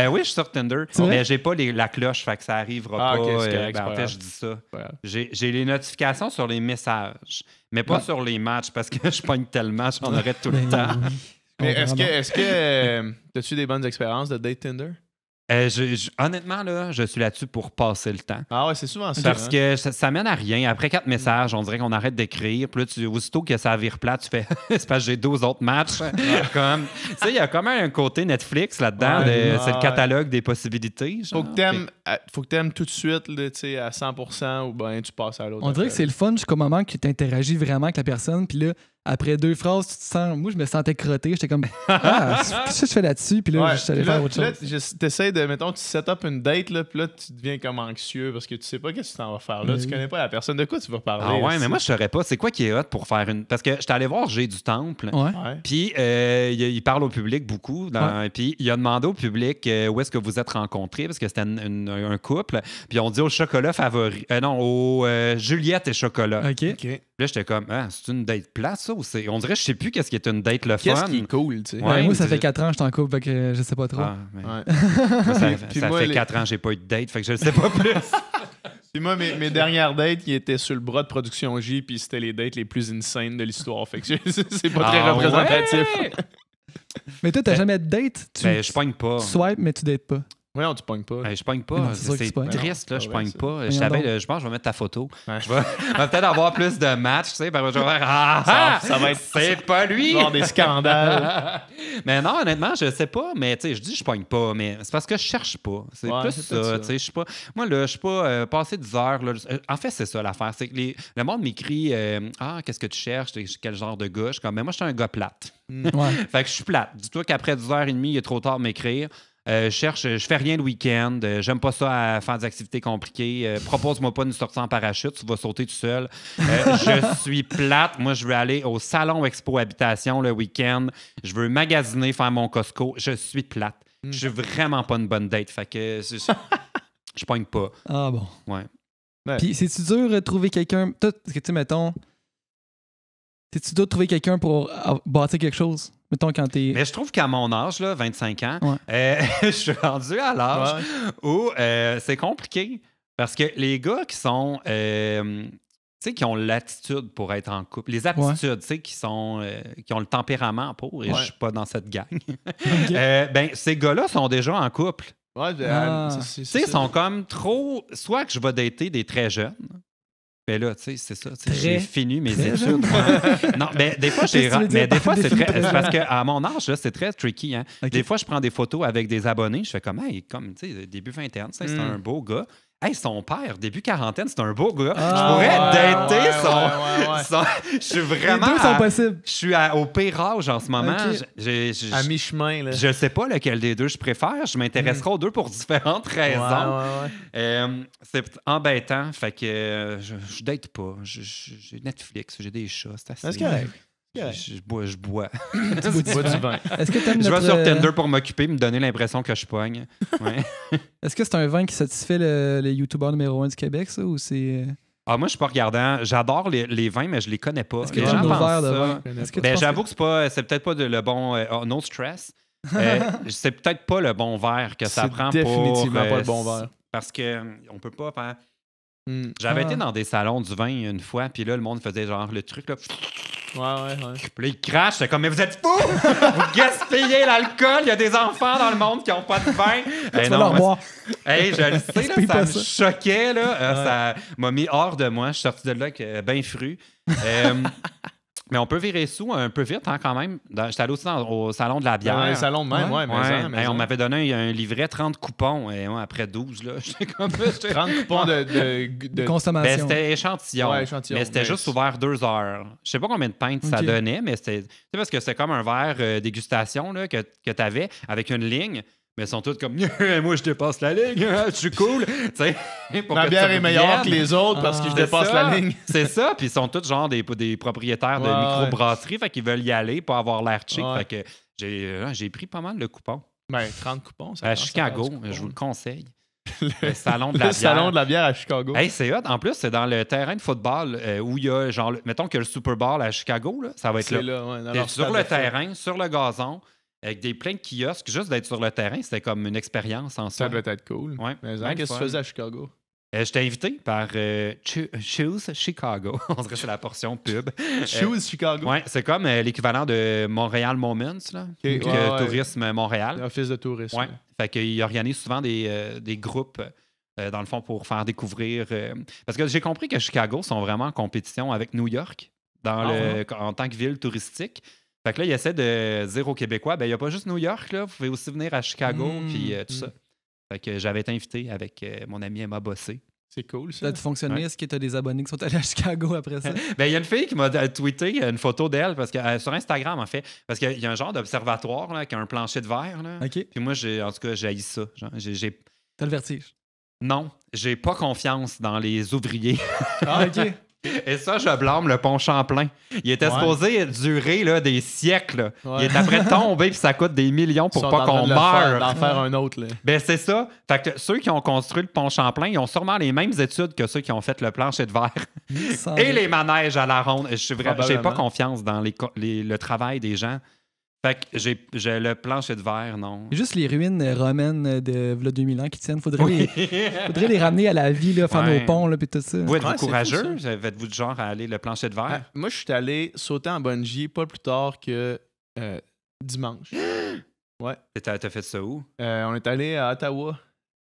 Oui, je suis sur Tinder. Mais j'ai pas la cloche, fait que ça arrivera pas. Okay, en fait, je dis ça. J'ai les notifications sur les messages, mais pas sur les matchs, parce que je pogne tellement, j'en aurais tout le temps. Mais est-ce que as-tu des bonnes expériences de date Tinder? Honnêtement, là, je suis là-dessus pour passer le temps. Ah ouais, c'est souvent ça. Parce que ça mène à rien. Après 4 messages, on dirait qu'on arrête d'écrire. Puis là, aussitôt que ça vire plat, tu fais c'est parce que j'ai 12 autres matchs. Comme, tu sais, il y a quand même un côté Netflix là-dedans. C'est le catalogue des possibilités. Genre. Faut que t'aimes tout de suite là, à 100% ou bien tu passes à l'autre. On dirait que c'est le fun jusqu'au moment que tu interagis vraiment avec la personne. Puis là, après 2 phrases, tu te sens... Moi, je me sentais crotté. J'étais comme, qu'est-ce que je fais là-dessus? Puis là, je suis allé faire autre chose. Là, t'essayes de, mettons, tu set up une date, là, puis là, tu deviens comme anxieux parce que tu sais pas qu'est-ce que tu t'en vas faire. Là, tu connais pas la personne. De quoi tu vas parler? Ah ouais, mais moi, je saurais pas. C'est quoi qui est hot pour faire une... Parce que j'étais allé voir J'ai du Temple. Puis, il parle au public beaucoup. Puis, il a demandé au public où est-ce que vous êtes rencontrés, parce que c'était un couple. Puis, on dit au chocolat favori. Non, au Juliette et chocolat. OK. Là, j'étais comme, c'est une date plate, ça? Ou on dirait, je sais plus qu'est-ce qui est une date le fun. Qu'est-ce qui est cool, tu sais. Moi, ça fait 4 ans que je t'en couple, fait que je sais pas trop. Ça fait 4 ans que j'ai pas eu de date, fait que je le sais pas plus. Puis moi, mes dernières dates, ils étaient sur le bras de Production J, puis c'était les dates les plus insane de l'histoire. Fait que c'est pas très représentatif. Ouais? Mais toi, t'as jamais de date? Je pogne pas. Tu swipes, mais tu dates pas. Oui, on tu pognes pas. Je pogne pas. C'est triste, là, je pogne pas. Je pense que je vais mettre ta photo. Ouais. Je vais peut-être avoir plus de matchs, tu sais, parce que je vais faire ça va être c'est pas lui! Il va y avoir des scandales. Mais non, honnêtement, je sais pas, mais tu sais, je dis je pogne pas, mais c'est parce que je cherche pas. C'est plus ça, tu sais, je suis pas... Moi, là, je suis pas passé 10 heures, là, en fait, c'est ça l'affaire, c'est que le monde m'écrit qu'est-ce que tu cherches? Quel genre de gars? Je suis comme, mais moi, je suis un gars plate. Fait que je suis plate. Dis-toi qu'après 10h30, il est trop tard de m'écrire. Je fais rien le week-end. J'aime pas ça à faire des activités compliquées. Propose-moi pas une sortie en parachute, tu vas sauter tout seul. Je suis plate. Moi, je veux aller au Salon Expo Habitation le week-end. Je veux magasiner, faire mon Costco. Je suis plate. Je suis vraiment pas une bonne date. Fait que je pogne pas. Ah bon. Ouais. Puis, c'est-tu dur de trouver quelqu'un... Parce que, tu sais, mettons... C'est-tu dur de trouver quelqu'un pour bâtir quelque chose? Mettons quand t'es... Mais je trouve qu'à mon âge, là, 25 ans, je suis rendu à l'âge où c'est compliqué. Parce que les gars qui sont... tu sais, qui ont l'attitude pour être en couple, les aptitudes, tu sais, qui ont le tempérament pour, et je suis pas dans cette gang, ces gars-là sont déjà en couple. Tu sais, ils sont comme trop... Soit que je vais dater des très jeunes. Mais là, tu sais, c'est ça. J'ai fini mes études. Non, mais des fois, c'est très... parce qu'à mon âge, là, c'est très tricky. Hein? Okay. Des fois, je prends des photos avec des abonnés. Je fais comme, hey, comme, tu sais, début vingtaine, c'est un beau gars. Hey, son père, début quarantaine, c'est un beau gars. Ah, Je pourrais dater ouais. son... Je suis Les vraiment... deux sont possibles. Je suis au pire âge en ce moment. Ok. À mi-chemin, là. Je sais pas lequel des deux je préfère. Je m'intéresserai aux deux pour différentes raisons. C'est embêtant. Fait que je date pas. J'ai Netflix, j'ai des chats. C'est assez. C'est correct. Je bois. Tu bois du vin. Est-ce que t'aimes Je vais notre... sur Tinder pour m'occuper, me donner l'impression que je pogne. Ouais. Est-ce que c'est un vin qui satisfait le YouTuber numéro 1 du Québec, ça, ou c'est... Ah, moi, je suis pas regardant. J'adore les vins, mais je les connais pas. Est-ce que Les tu gens aimes nos pensent verres de ça. vin? Est-ce que tu Ben, penses j'avoue que c'est peut-être pas le bon no stress. C'est peut-être pas le bon verre que ça prend pour. C'est définitivement pas le bon verre. Parce que on peut pas faire. Mm. J'avais été dans des salons du vin une fois, puis là, le monde faisait genre le truc, là. Ouais. Puis là, ils crachent. C'est comme, mais vous êtes fous! Vous gaspillez l'alcool! Il y a des enfants dans le monde qui n'ont pas de vin! Tu vas leur boire. Hey, je le sais, Gaspille là, pas ça me ça. choquait. Là. Ça m'a mis hors de moi. Je suis sorti de là avec bien fru. Mais on peut virer sous un peu vite, hein, quand même. J'étais allé aussi au salon de la bière. Dans un salon de même, ouais, mais Hey, on m'avait donné un livret 30 coupons. Et moi, après 12, là, j'étais comme... 30 coupons de De Ben, consommation. c'était échantillon. Ouais, échantillon. Mais c'était Mais juste ouvert 2 heures. Je sais pas combien de pintes ça Ok. donnait, mais c'était... Tu sais, parce que c'est comme un verre dégustation là, que tu avais avec une ligne. Mais ils sont tous comme moi, je dépasse la ligne, je suis cool. Tu sais, pour Ma que bière tu est meilleure que reviennes. les autres parce que je C'est dépasse ça. la ligne. C'est ça, puis ils sont tous genre des propriétaires de Ouais, microbrasseries, fait qu'ils veulent y aller pour avoir l'air chic. Ouais. Fait que j'ai pris pas mal de coupons. Ben, 30 coupons, ça À commence Chicago, faire du coupon. je vous le conseille. Le salon de la Le bière. salon de la bière à Chicago. Hey, c'est hot. En plus, c'est dans le terrain de football où il y a, genre, mettons que le Super Bowl à Chicago, là, ça va être C'est là. là, ouais. dans T'es leur sur stade le de foot. terrain, sur le gazon, avec des pleins de kiosques. Juste d'être sur le terrain, c'était comme une expérience en Ça soi. doit être cool. Ouais, Mais bien qu'est-ce que fun. tu faisais à Chicago? J'étais invité par Choose Chicago. On dirait que c'est la portion pub. Choose Chicago. Ouais, c'est comme l'équivalent de Montréal Moments, là. ouais. Tourisme Montréal. Office de tourisme. Ouais. Fait qu'il organise souvent des groupes, dans le fond, pour faire découvrir. Parce que j'ai compris que Chicago sont vraiment en compétition avec New York en tant que ville touristique. Fait que là, il essaie de dire aux Québécois, ben il n'y a pas juste New York, là, vous pouvez aussi venir à Chicago, puis tout ça. Fait que j'avais été invité avec mon ami Emma Bossé. C'est cool, ça. Ça a fonctionné? Ouais. Est-ce que tu as des abonnés qui sont allés à Chicago après ça? Ben, il y a une fille qui m'a tweeté une photo d'elle parce que sur Instagram, en fait, parce qu'il y a un genre d'observatoire là, qui a un plancher de verre. Là. OK. Puis moi, en tout cas, j'ai haï ça. Genre, T'as le vertige. Non, j'ai pas confiance dans les ouvriers. Ah, OK. Et ça, je blâme le pont Champlain. Il était Ouais. supposé durer là, des siècles. Ouais. Il est après tomber puis ça coûte des millions pour Ils sont pas en train qu'on de le faire, meure. d'en faire un autre, là. Ben c'est ça. Fait que ceux qui ont construit le pont Champlain, ils ont sûrement les mêmes études que ceux qui ont fait le plancher de verre Sans et doute. les manèges à la ronde. J'ai pas Probablement. confiance dans le travail des gens. Fait que j'ai le plancher de verre, non. C'est juste les ruines romaines de v'là 2000 ans qui tiennent. Faudrait les ramener à la vie, là, faire Ouais. nos ponts, là, puis tout ça. Vous êtes-vous Ouais, c'est courageux? fou, Êtes-vous du genre à aller le plancher de verre? Moi, je suis allé sauter en bungee pas plus tard que dimanche. Ouais. T'as fait ça où? On est allé à Ottawa.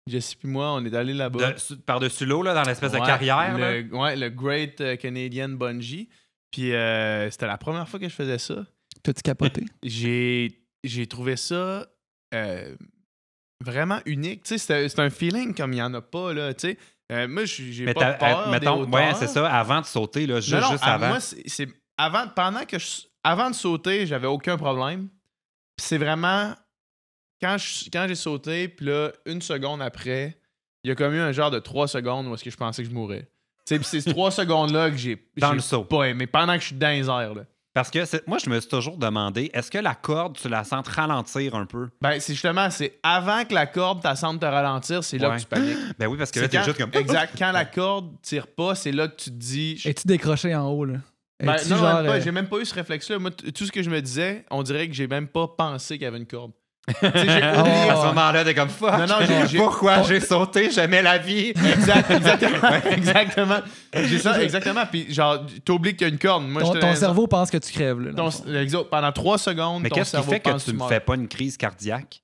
Jessie puis moi, on est allé là-bas. Par-dessus l'eau, là, dans l'espèce de Ouais, carrière? là? le Great Canadian Bungee. Puis c'était la première fois que je faisais ça. T'as-tu capoté? J'ai trouvé ça vraiment unique. Tu sais, c'est un feeling comme il n'y en a pas, là, tu sais. Moi, j'ai pas peur des mettons, hauteurs. ouais, c'est ça, avant de sauter, là, juste avant. Moi, c'est avant de sauter, j'avais aucun problème. Puis c'est vraiment quand j'ai sauté, puis là, une seconde après, il y a comme eu un genre de 3 secondes où est-ce que je pensais que je mourrais. Tu sais, puis c'est ces 3 secondes-là que j'ai Dans le saut. pas aimé, pendant que je suis dans les airs, là. Parce que moi, je me suis toujours demandé, est-ce que la corde, tu la sens ralentir un peu? Ben, c'est avant que la corde t'assente te ralentir, c'est là Ouais. que tu paniques. Ben oui, parce que là, C'est t'es quand- juste comme... Exact. Quand la corde tire pas, c'est là que tu te dis. Es-tu décroché en haut, là? Ben, Es-tu non, genre, même pas, j'ai même pas eu ce réflexe-là. Moi, tout ce que je me disais, on dirait que j'ai même pas pensé qu'il y avait une corde. Tu sais, j'ai À oublié. ce moment-là, t'es comme fuck. Non, non, j'ai- Pourquoi j'ai sauté? J'aimais la vie. Exactement. J'ai ça, exactement. Puis, genre, t'oublies qu'il y a une corde. Moi, ton j'étais ton dans- cerveau pense que tu crèves, là. dans le fond. Pendant 3 secondes, Mais ton qu'est-ce qui cerveau fait que pense tu ne meurs. fais pas une crise cardiaque?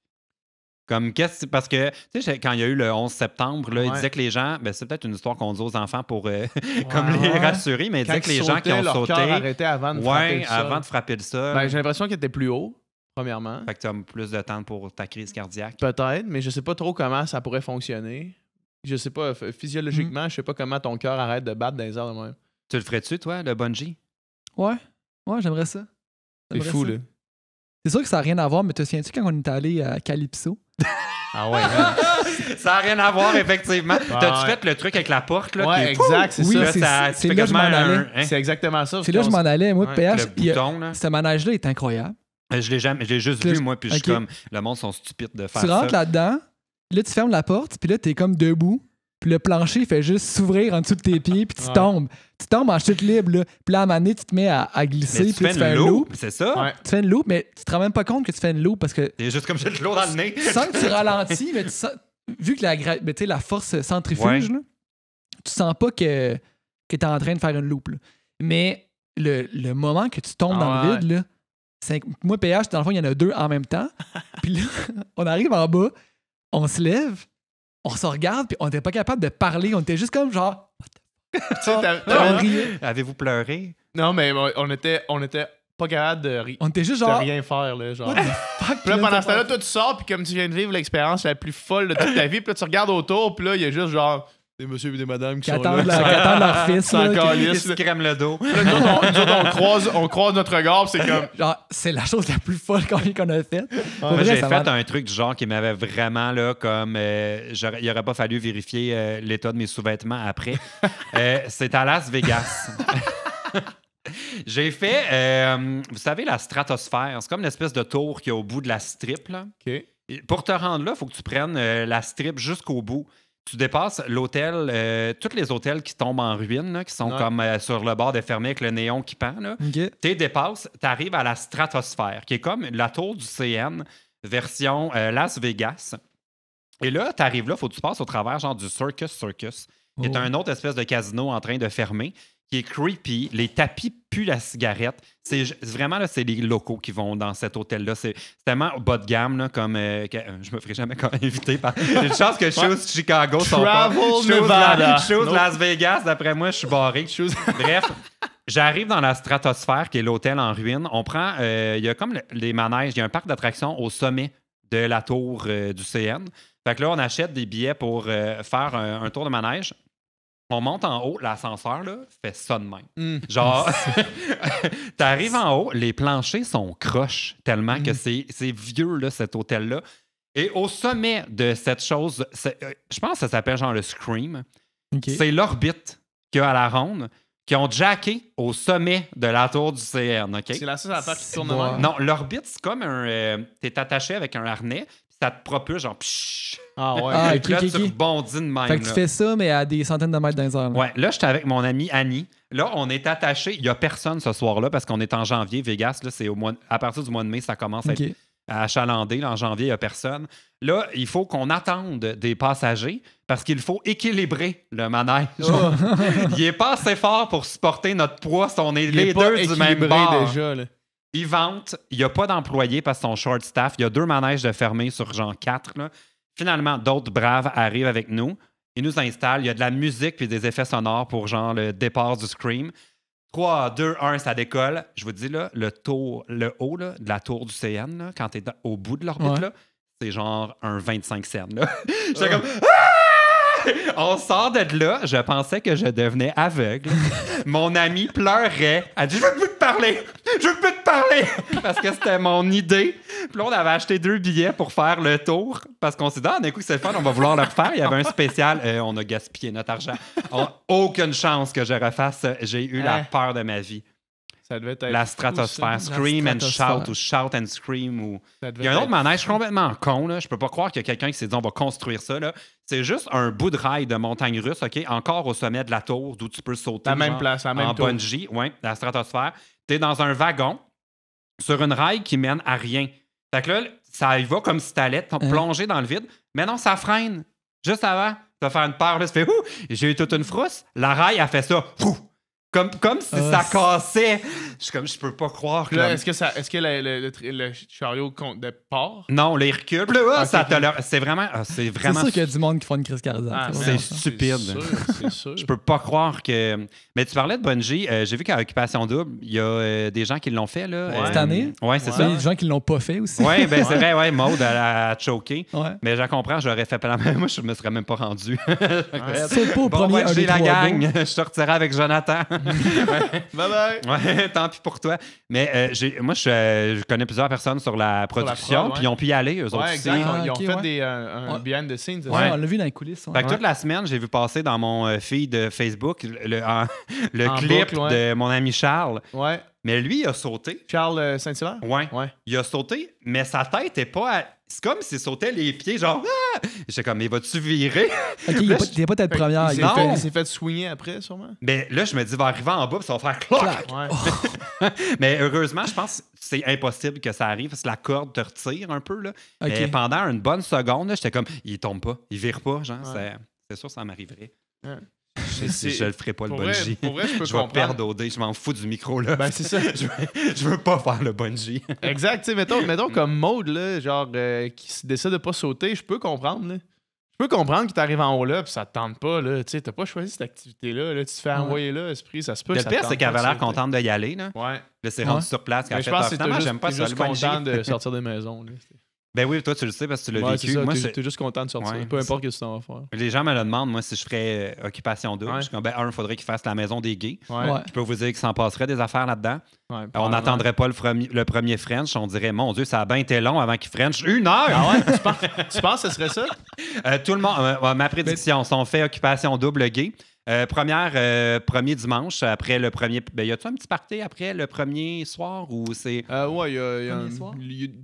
Parce que, tu sais, quand il y a eu le 11 septembre, là, il Ouais. disait que les gens, ben, c'est peut-être une histoire qu'on dit aux enfants pour comme Ouais. les rassurer, mais il Quand disait que les ils gens qui sautaient, ont leur sauté, cœur arrêtait avant de frapper le sol. avant de frapper le sol, Ben, j'ai l'impression qu'il était plus haut, premièrement. fait que tu as plus de temps pour ta crise cardiaque. Peut-être, mais je sais pas trop comment ça pourrait fonctionner. je sais pas, physiologiquement, je sais pas comment ton cœur arrête de battre dans les airs de même. Tu le ferais-tu, toi, le bungee? Ouais, j'aimerais ça. C'est fou, là. C'est sûr que ça n'a rien à voir, mais te souviens-tu quand on est allé à Calypso? Ah ouais, ça n'a rien à voir, effectivement. T'as-tu fait le truc avec la porte? Là, ouais, exact, c'est oui, ça. C'est là que je m'en allais. C'est exactement ça. C'est là que je m'en allais. Moi, PH, le bouton, là. ce manège-là est incroyable. Je l'ai juste vu, moi, puis je suis comme, le monde sont stupides de faire ça. Tu rentres là-dedans, là, tu fermes la porte, puis là, t'es comme debout, puis le plancher fait juste s'ouvrir en dessous de tes pieds, puis tu tombes. Tu tombes en chute libre, là. Puis là, à un moment donné, tu te mets à glisser, puis tu fais un loop. C'est ça? Ouais. Tu fais une loop, mais tu te rends même pas compte que tu fais une loop parce que. C'est juste comme j'ai de l'eau dans le nez. Tu sens que tu ralentis, mais vu que la force centrifuge, là, tu sens pas que tu es en train de faire une loop. Là. Mais le moment que tu tombes dans le vide, là, moi, PH, dans le fond, il y en a deux en même temps. Puis là, on arrive en bas, on se lève, on se regarde, puis on n'était pas capable de parler. On était juste comme genre. Avez-vous pleuré? Non, mais on était pas capable de, on était juste genre, de rien faire. Là, genre. Fuck, puis là, pendant ce temps-là, toi, tu sors, puis comme tu viens de vivre l'expérience la plus folle de toute ta vie, puis là, tu regardes autour, puis là, il y a juste genre des messieurs et des madames qui attendent leur fils. Ils se crèment le dos. Là, nous autres, on croise notre regard, puis c'est comme. Genre, c'est la chose la plus folle qu'on a faite. J'ai fait un truc du genre qui m'avait vraiment, là, comme. Il n'aurait pas fallu vérifier l'état de mes sous-vêtements après. C'est à Las Vegas. J'ai fait, vous savez, la stratosphère. C'est comme une espèce de tour qui est au bout de la strip. Là. OK. Pour te rendre là, il faut que tu prennes la strip jusqu'au bout. Tu dépasses l'hôtel, tous les hôtels qui tombent en ruine, là, qui sont comme sur le bord de fermé avec le néon qui pend. Okay. Tu dépasses, tu arrives à la stratosphère, qui est comme la tour du CN, version Las Vegas. Et là, tu arrives là, il faut que tu passes au travers genre du Circus, qui est un autre espèce de casino en train de fermer, qui est creepy. Les tapis puent la cigarette. C'est vraiment, là, c'est les locaux qui vont dans cet hôtel-là. C'est tellement bas de gamme, là, comme... je me ferai jamais inviter par... J'ai une chance que Shoes Chicago sont pas... Shoes Las Vegas, d'après moi, je suis barré. Bref, j'arrive dans la stratosphère, qui est l'hôtel en ruine. On prend... Il y a comme les manèges. Il y a un parc d'attractions au sommet de la tour du CN. Fait que là, on achète des billets pour faire un tour de manège. On monte en haut, l'ascenseur, là, fait ça de même. Genre, t'arrives en haut, les planchers sont croches tellement que c'est vieux, là, cet hôtel-là. Et au sommet de cette chose, je pense que ça s'appelle genre le Scream. Okay. C'est l'orbite qu'il y a à la ronde qui ont jacké au sommet de la tour du CN. Okay? C'est la seule affaire qui tourne de même. Non, l'orbite, c'est comme un... t'es attaché avec un harnais, ça te propulse genre... Pshh, ah ouais. Et puis là, tu rebondis de même. Fait que tu fais ça, mais à des centaines de mètres dans les airs. Ouais, là, j'étais avec mon amie Annie. Là, on est attachés. Il n'y a personne ce soir-là parce qu'on est en janvier. Vegas, là, c'est à partir du mois de mai, ça commence à être achalander. Là, en janvier, il n'y a personne. Là, il faut qu'on attende des passagers parce qu'il faut équilibrer le manège. Oh. Il n'est pas assez fort pour supporter notre poids si on est les deux du même bord. Déjà, là. Ils vantent. Il n'y a pas d'employés parce qu'ils sont short staff. Il y a 2 manèges de fermés sur genre 4. Là. Finalement, d'autres braves arrivent avec nous. Ils nous installent. Il y a de la musique puis des effets sonores pour genre le départ du Scream. 3, 2, 1, ça décolle. Je vous dis, là, le haut là, de la tour du CN, là, quand tu es au bout de l'orbite, là, c'est genre un 25 cents. J'étais comme... On sort de là, je pensais que je devenais aveugle. Mon ami pleurait. Elle dit « Je veux plus te parler! Je veux plus te parler! » Parce que c'était mon idée. Puis là, on avait acheté 2 billets pour faire le tour. Parce qu'on s'est dit « Ah, d'un coup, c'est le fun, on va vouloir le refaire. » Il y avait un spécial. On a gaspillé notre argent. Aucune chance que je refasse. J'ai eu la peur de ma vie. Ça devait être la stratosphère. Scream and shout ou shout and scream. Ou... Il y a un autre manège complètement con. Là. Je peux pas croire qu'il y a quelqu'un qui s'est dit on va construire ça. Là. C'est juste un bout de rail de montagne russe, OK? Encore au sommet de la tour d'où tu peux sauter. La même place, la même en tour. bungee, oui, la stratosphère. Tu es dans un wagon sur une rail qui mène à rien. Fait que là, ça y va comme si tu allais plonger dans le vide. Mais non, ça freine. Juste avant, tu vas faire une peur. Là, tu fais ouh! J'ai eu toute une frousse. La rail a fait ça. Ouh! Comme si ça cassait. Je peux pas croire que... Là, est-ce que le chariot compte de part? Non, les reculs. C'est vraiment... C'est sûr qu'il y a du monde qui font une crise cardiaque. c'est stupide. C'est sûr. Je peux pas croire que... Mais tu parlais de Bungie. J'ai vu qu'à Occupation Double, il y a des gens qui l'ont fait. Là. Ouais. Cette année? Oui, c'est Il y ça. a des gens qui l'ont pas fait aussi. Oui, ben c'est vrai, ouais, Maud, elle a choqué. Ouais. Mais je comprends, j'aurais fait plein. Moi, je me serais même pas rendu. Saute pas au premier Bungie, 1, 2, 3, la gang. go. Je sortirai avec Jonathan. Bye-bye! Ouais, tant pis pour toi. Mais moi, je connais plusieurs personnes sur la production, prod, puis ils ont pu y aller, eux autres aussi. Exact. Ils ont ok, fait un Ouais. behind the scenes. Ouais, on l'a vu dans les coulisses. Fait que toute la semaine, j'ai vu passer dans mon feed Facebook le clip boucle, ouais. de mon ami Charles. Ouais. Mais lui, il a sauté. Charles Saint-Hilaire? Ouais. Ouais. Il a sauté, mais sa tête est pas... C'est comme s'il sautait les pieds, genre... Ah! J'étais comme, mais vas-tu virer? Ok, il n'y a pas tête première. Non. Il s'est fait swinger après, sûrement. Mais là, je me dis, il va arriver en bas, puis ça va faire clac! Ouais. Mais heureusement, je pense que c'est impossible que ça arrive, parce que la corde te retire un peu, là. Ok. Mais pendant une bonne seconde, là, j'étais comme, il tombe pas, il vire pas, genre. Ouais. C'est sûr que ça m'arriverait. Ouais. Je le ferai pas, le bungee. Pour vrai, je peux Je vais comprendre. perdre au dé, je m'en fous du micro, là. Ben, c'est ça. je veux pas faire le bungee. Exact. Tu sais, mettons comme Maud, là, genre, qui décide de pas sauter, je peux comprendre, là. Je peux comprendre qu'il t'arrive en haut là, puis ça te tente pas, là. Tu sais, t'as pas choisi cette activité-là. Là. Tu te fais envoyer là, esprit, ça se peut. Le que ça pire, te c'est tente qu'elle avait pas de l'air sauter. contente d'y aller, là. Ouais. Là, c'est rendu Ouais. sur place qu'elle Mais a je fait, pense que finalement, t'es j'aime pas ça, juste le bungee. content de sortir des maisons. Là. Ben oui, toi, tu le sais parce que tu l'as Ouais, vécu. c'est ça. Moi, T'es juste content de sortir. Ouais. Peu importe ce que tu t'en vas faire. les gens me le demandent, moi, si je ferais Occupation double. Ouais. Je suis comme, ben, il faudrait qu'ils fassent la maison des gays. Ouais. Ouais. Je peux vous dire qu'il s'en passerait des affaires là-dedans. Ouais, On probablement. n'attendrait pas le premier French. On dirait, mon Dieu, ça a bien été long avant qu'il French. 1 heure! Ah ouais? Tu penses que ce serait ça? Tout le monde, ma prédiction, si on fait Occupation double gay, premier dimanche, après le premier... Ben, y a-tu un petit party après le premier soir ou c'est... Ouais, il y a Premier soir?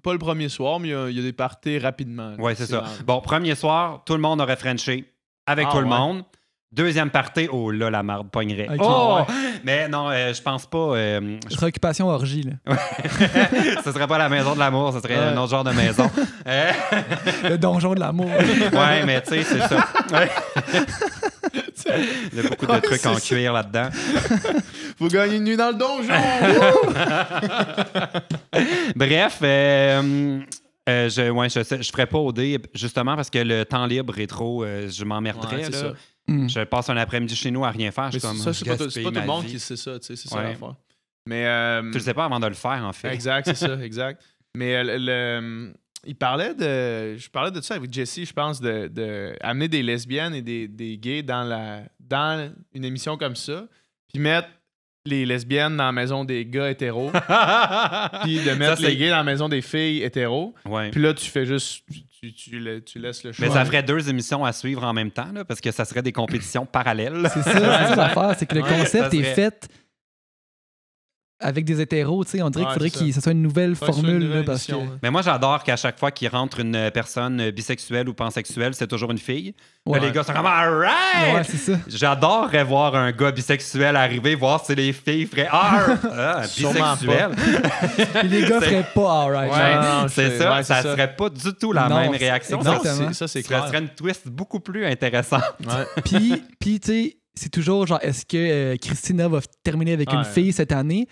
pas le premier soir, mais il y a des parties rapidement. là. Oui, c'est ça. dans- Bon, premier soir, tout le monde aurait Frenché avec Ah, tout le ouais. monde. Deuxième party, oh là, la marde pognerait. Ok, Oh! ouais. Mais non, je pense pas... Préoccupation orgie, là. ce serait pas la maison de l'amour, ce serait Ouais. un autre genre de maison. Le donjon de l'amour. Ouais, mais tu sais, c'est ça. Ouais. Il y a beaucoup de Ouais, trucs c'est en ça. cuir là-dedans. Faut gagner une nuit dans le donjon! Bref, je ferais pas au dé, justement parce que le temps libre est trop... je m'emmerderais, Ouais, c'est là. ça. Hmm. Je passe un après-midi chez nous à rien faire. Je Mais suis comme, ça, c'est je pas gaspille tout le ma monde vie. qui sait ça, tu sais, c'est ça Ouais. l'affaire. Mais... Tu le sais pas avant de le faire, en fait. Exact, c'est ça, exact. Mais je parlais de ça avec Jessie, je pense, de amener des lesbiennes et des gays dans une émission comme ça, puis mettre les lesbiennes dans la maison des gars hétéros, puis de mettre c'est- les gays dans la maison des filles hétéros. Ouais. Puis là, tu fais juste... Tu laisses le choix. Mais ça ferait 2 émissions à suivre en même temps, là, parce que ça serait des compétitions parallèles. C'est ça l'affaire, c'est que le Ouais, concept ça est serait- fait avec des hétéros, tu sais. On dirait Ouais, qu'il faudrait c'est ça. que ce soit une nouvelle Faudrait que ce soit formule, une nouvelle là, parce que... émission, là. Mais moi, j'adore qu'à chaque fois qu'il rentre une personne bisexuelle ou pansexuelle, c'est toujours une fille. Ouais. Là, les gars sont comme « Alright! Ouais, c'est ça. J'adorerais voir un gars bisexuel arriver, voir si les filles feraient Sûrement bisexuel. Puis les gars C'est- feraient pas alright. Ouais, genre. non, C'est ça, ouais, ça c'est serait pas du tout la Non, même c'est- réaction. Non, Exactement. ça, c'est Ça clair. serait une twist beaucoup plus intéressante. Ouais. Puis tu sais, c'est toujours genre, est-ce que Christina va terminer avec une Ouais. fille cette année?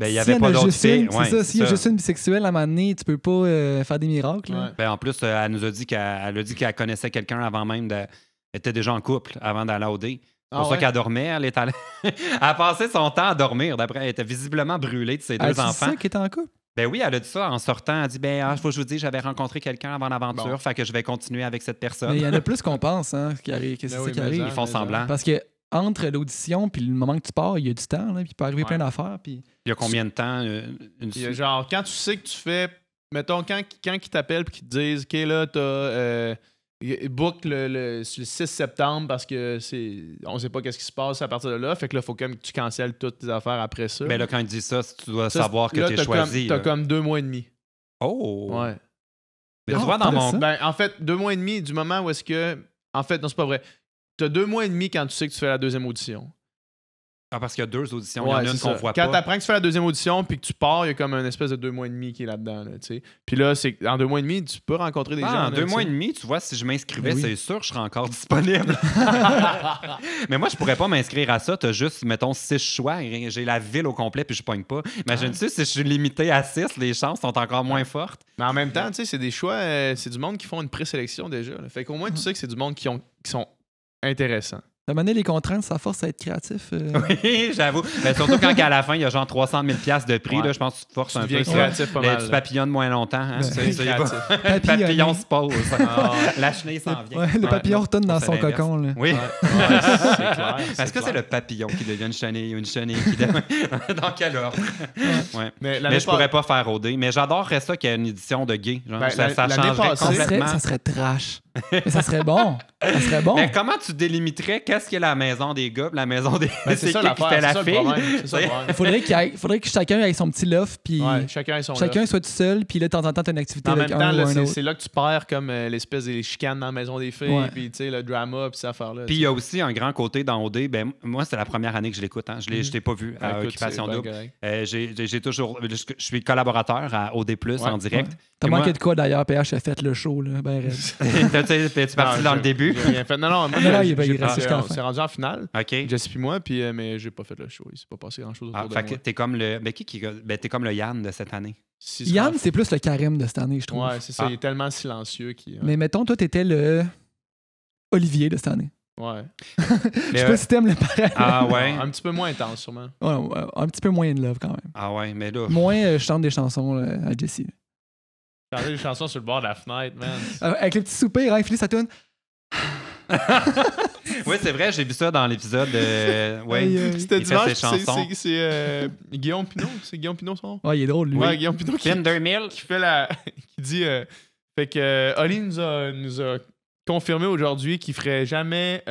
Ben, il n'y Si avait elle pas a d'autres juste filles. une, Ouais, c'est ça. S'il y a ça. juste une bisexuelle, à un moment donné, tu peux pas faire des miracles. là. Ouais. Ben, en plus, elle nous a dit qu'elle connaissait quelqu'un avant même Elle était déjà en couple avant d'aller au dé. C'est pour Ah ça ouais? qu'elle dormait. Elle est allée... elle a passé son temps à dormir. D'après, elle était visiblement brûlée de ses Ah, deux c'est enfants. ça qui est en couple? Ben oui, elle a dit ça en sortant. Elle a dit, ben, faut que je vous dise, j'avais rencontré quelqu'un avant l'aventure, Bon. fait que je vais continuer avec cette personne. Mais il y en a plus qu'on pense, hein, qui arrive, que c'est Ben ça oui, qui mais arrive. Ils font mais semblant. Parce que entre l'audition puis le moment que tu pars, il y a du temps, là, puis il peut arriver Ouais. plein d'affaires. Puis... Il y a combien de temps? Une Puis, suite? genre, quand tu sais que tu fais. Mettons, quand ils t'appellent et qu'ils te disent, OK, là, t'as. Book le 6 septembre parce que on sait pas qu'est-ce qui se passe à partir de là. Fait que là, il faut quand même que tu cancelles toutes tes affaires après ça. Ben là, quand il dit ça, tu dois Ça, savoir que là, tu es t'as choisi. T'as là. comme 2 mois et demi. Oh! Ouais. Mais Ah, tu vois, dans pas de mon... ça. Ben, en fait, 2 mois et demi du moment où est-ce que. En fait, non, c'est pas vrai. T'as 2 mois et demi quand tu sais que tu fais la deuxième audition. Ah, parce qu'il y a 2 auditions. Il y en a Ouais, une c'est qu'on ça. voit Quand pas. t'apprends que tu fais la deuxième audition puis que tu pars, il y a comme une espèce de 2 mois et demi qui est là-dedans. Là, tu sais. Puis là, en 2 mois et demi, tu peux rencontrer des gens. En 2 là, mois et tu sais. demi, tu vois, si je m'inscrivais, Oui. c'est sûr que je serais encore disponible. Mais moi, je pourrais pas m'inscrire à ça. T'as juste, mettons, 6 choix. J'ai la ville au complet puis je pogne pas. Imagine-tu, si je suis limité à 6, les chances sont encore moins fortes. Mais en même temps, tu sais, c'est des choix, c'est du monde qui font une présélection déjà. Là. Fait qu'au moins, tu sais que c'est du monde qui sont intéressants. De manière, les contraintes, ça force à être créatif. Oui, j'avoue. Mais surtout quand à la fin, il y a genre 300 000 $ de prix. Ouais. Là, je pense que tu te forces Tu un deviens peu. créatif pas mal. Tu là. papillonnes moins longtemps. Hein? Ouais. C'est Créatif. papillon se pose. Ah, La chenille s'en vient. Ouais, le papillon retourne dans C'est son l'inverse. cocon. Là. Oui. ouais, c'est clair. Est-ce que c'est le papillon qui devient une chenille ou une chenille qui devient... Dans quel ordre? Ouais. Mais je pourrais pas faire OD. Mais j'adorerais ça qu'il y ait une édition de gay. Genre, Ben, ça l'année changerait passée- complètement. Ça serait trash. Mais ça serait bon. Ça serait bon. Mais comment tu délimiterais qu'est-ce qu'est la maison des gars, la maison des... Ben, c'est ça qui l'affaire, fait la c'est ça le fille? problème, c'est ça le problème. Faudrait que chacun ait son petit loft, puis Ouais, chacun a son chacun loft. soit tout seul, puis là, de temps en temps, t'as une activité En avec même temps, un là, ou un autre. c'est là que tu perds comme l'espèce des chicanes dans la maison des filles, Ouais. puis tu sais, le drama, puis cette affaire-là. Puis il y a aussi un grand côté dans OD. Ben, moi, c'est la première année que je l'écoute. Hein. Je t'ai pas vu à Écoute, Occupation c'est bien Double. correct. J'ai toujours... Je suis collaborateur à OD+, en direct. T'as Et manqué moi- de quoi d'ailleurs? PH a fait le show, là. Ben, raide. T'es-tu parti Non, dans le j'ai- début? j'ai rien fait. Non, moi, non, il est j'ai resté pas- jusqu'à la on fin. s'est rendu en finale, OK. Jesse puis moi, puis, mais j'ai pas fait le show. Il s'est pas passé grand-chose autour Ah, de fait que moi. t'es comme le... Ben, t'es comme le Yann de cette année. Si Yann, sera- c'est plus le Karim de cette année, je trouve. Ouais, c'est ça. Ah. Il est tellement silencieux qu'il... Mais mettons, toi, t'étais le Olivier de cette année. Ouais. Je sais pas si t'aimes le pareil. Ah ouais? Un petit peu moins intense, sûrement. Ouais, ouais, un petit peu moins de love quand même. Ah ouais, mais là... Moins, je chante des chansons à Jessie. Chanter des chansons sur le bord de la fenêtre, man. Avec les petits soupirs, hein, il finit sa tune. Oui, c'est vrai, j'ai vu ça dans l'épisode. Ouais. Aïe, aïe. C'était Il fait dimanche, ses chansons. c'est Guillaume Pinot. C'est Guillaume Pinot, son nom? Ouais, il est drôle, lui. Ouais, Guillaume Pinot qui Kinder Milk. fait qui dit fait que Oli nous a confirmé aujourd'hui qu'il ferait jamais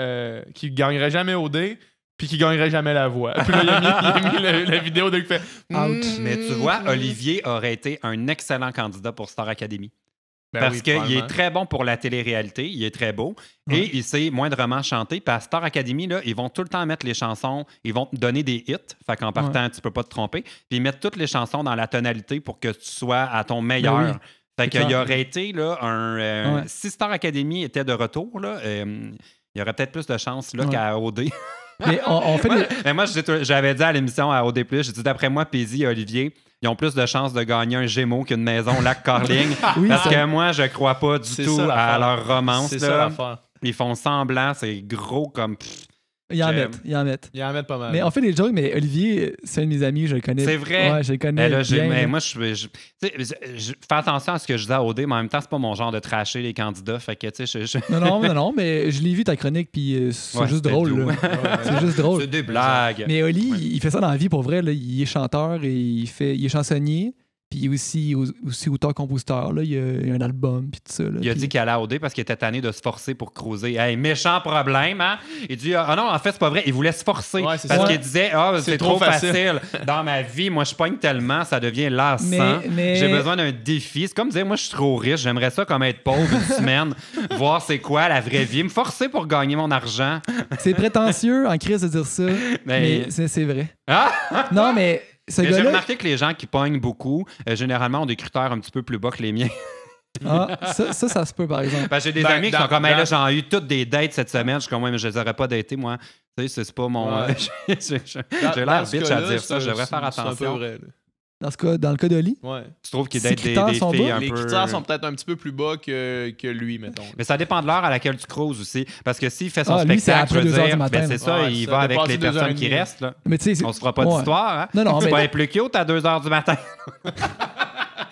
qu'il gagnerait jamais au dé puis qu'il gagnerait jamais la voix. Puis là, il a mis la vidéo de lui qui fait Ouch. Mais tu vois, Olivier aurait été un excellent candidat pour Star Academy. Ben Parce oui, qu'il probablement. est très bon pour la télé-réalité, il est très beau, Ouais. et il sait moindrement chanter. Puis à Star Academy, là, ils vont tout le temps mettre les chansons, ils vont te donner des hits, fait qu'en partant, tu peux pas te tromper. Puis ils mettent toutes les chansons dans la tonalité pour que tu sois à ton meilleur. Ben oui. Fait C'est qu'il clair. aurait été là, Ouais. si Star Academy était de retour, là, il y aurait peut-être plus de chances là, Ouais. qu'à OD. Mais on fait des... Mais moi, j'avais dit à l'émission à OD+, j'ai dit d'après moi, Pézy et Olivier, ils ont plus de chances de gagner un Gémeaux qu'une maison Lac Carling. Oui, Parce ça- que moi, je crois pas du C'est tout ça, à l'affaire. leur romance. C'est là. ça l'affaire. Ils font semblant, c'est gros comme... Il en J'aime. met, il en met. Il en met pas mal. Mais on fait des jokes, mais Olivier, c'est un de mes amis, je le connais. C'est vrai? Ouais, je le connais Mais là, bien. mais moi, tu sais, je fais attention à ce que je dis à OD, mais en même temps, c'est pas mon genre de trasher les candidats. Fait que, tu sais, Non, mais je l'ai vu ta chronique, puis c'est Ouais, juste c'était drôle. doux. Là. C'est juste drôle. c'est des blagues. Mais Oli, Ouais. il fait ça dans la vie pour vrai. Là. Il est chanteur et il est chansonnier. Puis il est aussi auteur-compositeur. Là. Il y a un album, puis tout ça. Là. Il a Puis- dit qu'il allait à OD parce qu'il était tanné de se forcer pour cruiser. Hey, méchant problème, hein? Il dit, ah non, en fait, c'est pas vrai. Il voulait se forcer. Ouais, c'est parce ça. qu'il disait, ah, c'est trop facile. facile. Dans ma vie, moi, je pogne tellement, ça devient lassant. Mais- J'ai besoin d'un défi. C'est comme dire, moi, je suis trop riche. J'aimerais ça comme être pauvre une semaine, voir c'est quoi la vraie vie. Me forcer pour gagner mon argent. C'est prétentieux en crise de dire ça, mais c'est vrai. Ah! Non, mais ce Mais j'ai gars-là... remarqué que les gens qui pognent beaucoup, généralement, ont des critères un petit peu plus bas que les miens. Ah, ça se peut, par exemple. Ben, j'ai des Ben, amis qui sont comme, dans- hey, là, j'en ai eu toutes des dates cette semaine. Je suis comme, ouais, mais je les aurais pas datées, moi. Tu sais, c'est pas mon. Ouais. J'ai l'air bitch à dire ça. Je devrais faire C'est un peu attention. vrai. là. Dans le cas d'Oli, Ouais. Tu trouves qu'il Ces date critères des sont filles bas? un Les peu. critères sont peut-être un petit peu plus bas que lui, mettons. Mais ça dépend de l'heure à laquelle tu creuses aussi. Parce que s'il fait son Ah, lui, c'est spectacle, après je veux 2 heures dire, du matin, ben, c'est ça, Ouais, il ça va avec dépasse les 2 heures et personnes qui demie. restent. Là. mais tu sais... On se fera pas Ouais. d'histoire. Hein? Non, non, C'est mais- pas les plus cute à 2 h du matin.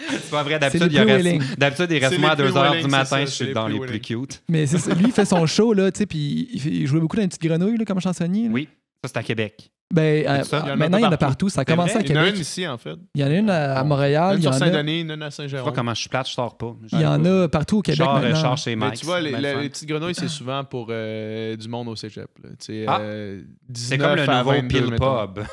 C'est pas vrai. D'habitude, les plus willing. il reste C'est moi à les plus 2 h willing, du matin. c'est ça, Je c'est suis les dans plus les plus willing. cute. Mais c'est ça, lui, il fait son show, là, tu sais, puis il jouait beaucoup dans une petite grenouille, là, comme chansonnier. Là. Oui, ça, c'est à Québec. Ben, C'est ça? Il y en a maintenant, pas il y en a partout. partout. Ça a C'est commencé vrai? à Il y en a une Québec. ici, en fait. Il y en a une à Montréal. Une Il y sur en a... Saint-Denis, une à Tu vois Saint-Jérôme. comment je suis plate, je sors pas. Il y en a partout au Québec maintenant. Char chez Mais Mike. tu vois, c'est bien le fun. les petites grenouilles, c'est souvent pour du monde au cégep. Là. Tu sais, Ah. 19 C'est comme le à nouveau 22, Peel mettons. Pub.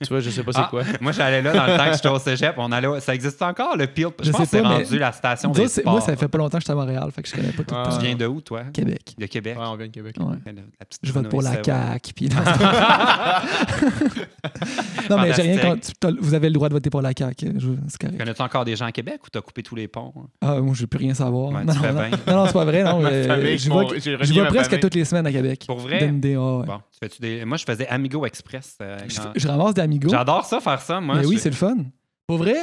Tu vois, je sais pas c'est quoi. Moi, j'allais là dans le temps que j'étais au cégep. Ça existe encore, le Peel? Je pense que c'est rendu la station des sports. Moi, ça fait pas longtemps que j'étais à Montréal, fait que je connais pas tout le temps. Tu viens de où, toi? Québec. De Québec. Ouais, on vient de Québec. Ouais. La petite Je vote pour la Noël, CAQ. Puis... non, mais j'ai rien contre. Vous avez le droit de voter pour la CAQ. C'est correct. Connais-tu encore des gens à Québec ou t'as coupé tous les ponts? Ah, moi, je veux plus rien savoir. Ouais, non, tu fais non, bien. non, c'est pas vrai. Non, je vais presque famille. toutes les semaines à Québec. Pour vrai? Ouais. Bon, tu fais-tu des... Moi, je faisais Amigo Express. Je ramasse des amigos. J'adore ça, faire ça. Moi, mais oui, c'est le fun. Pour vrai,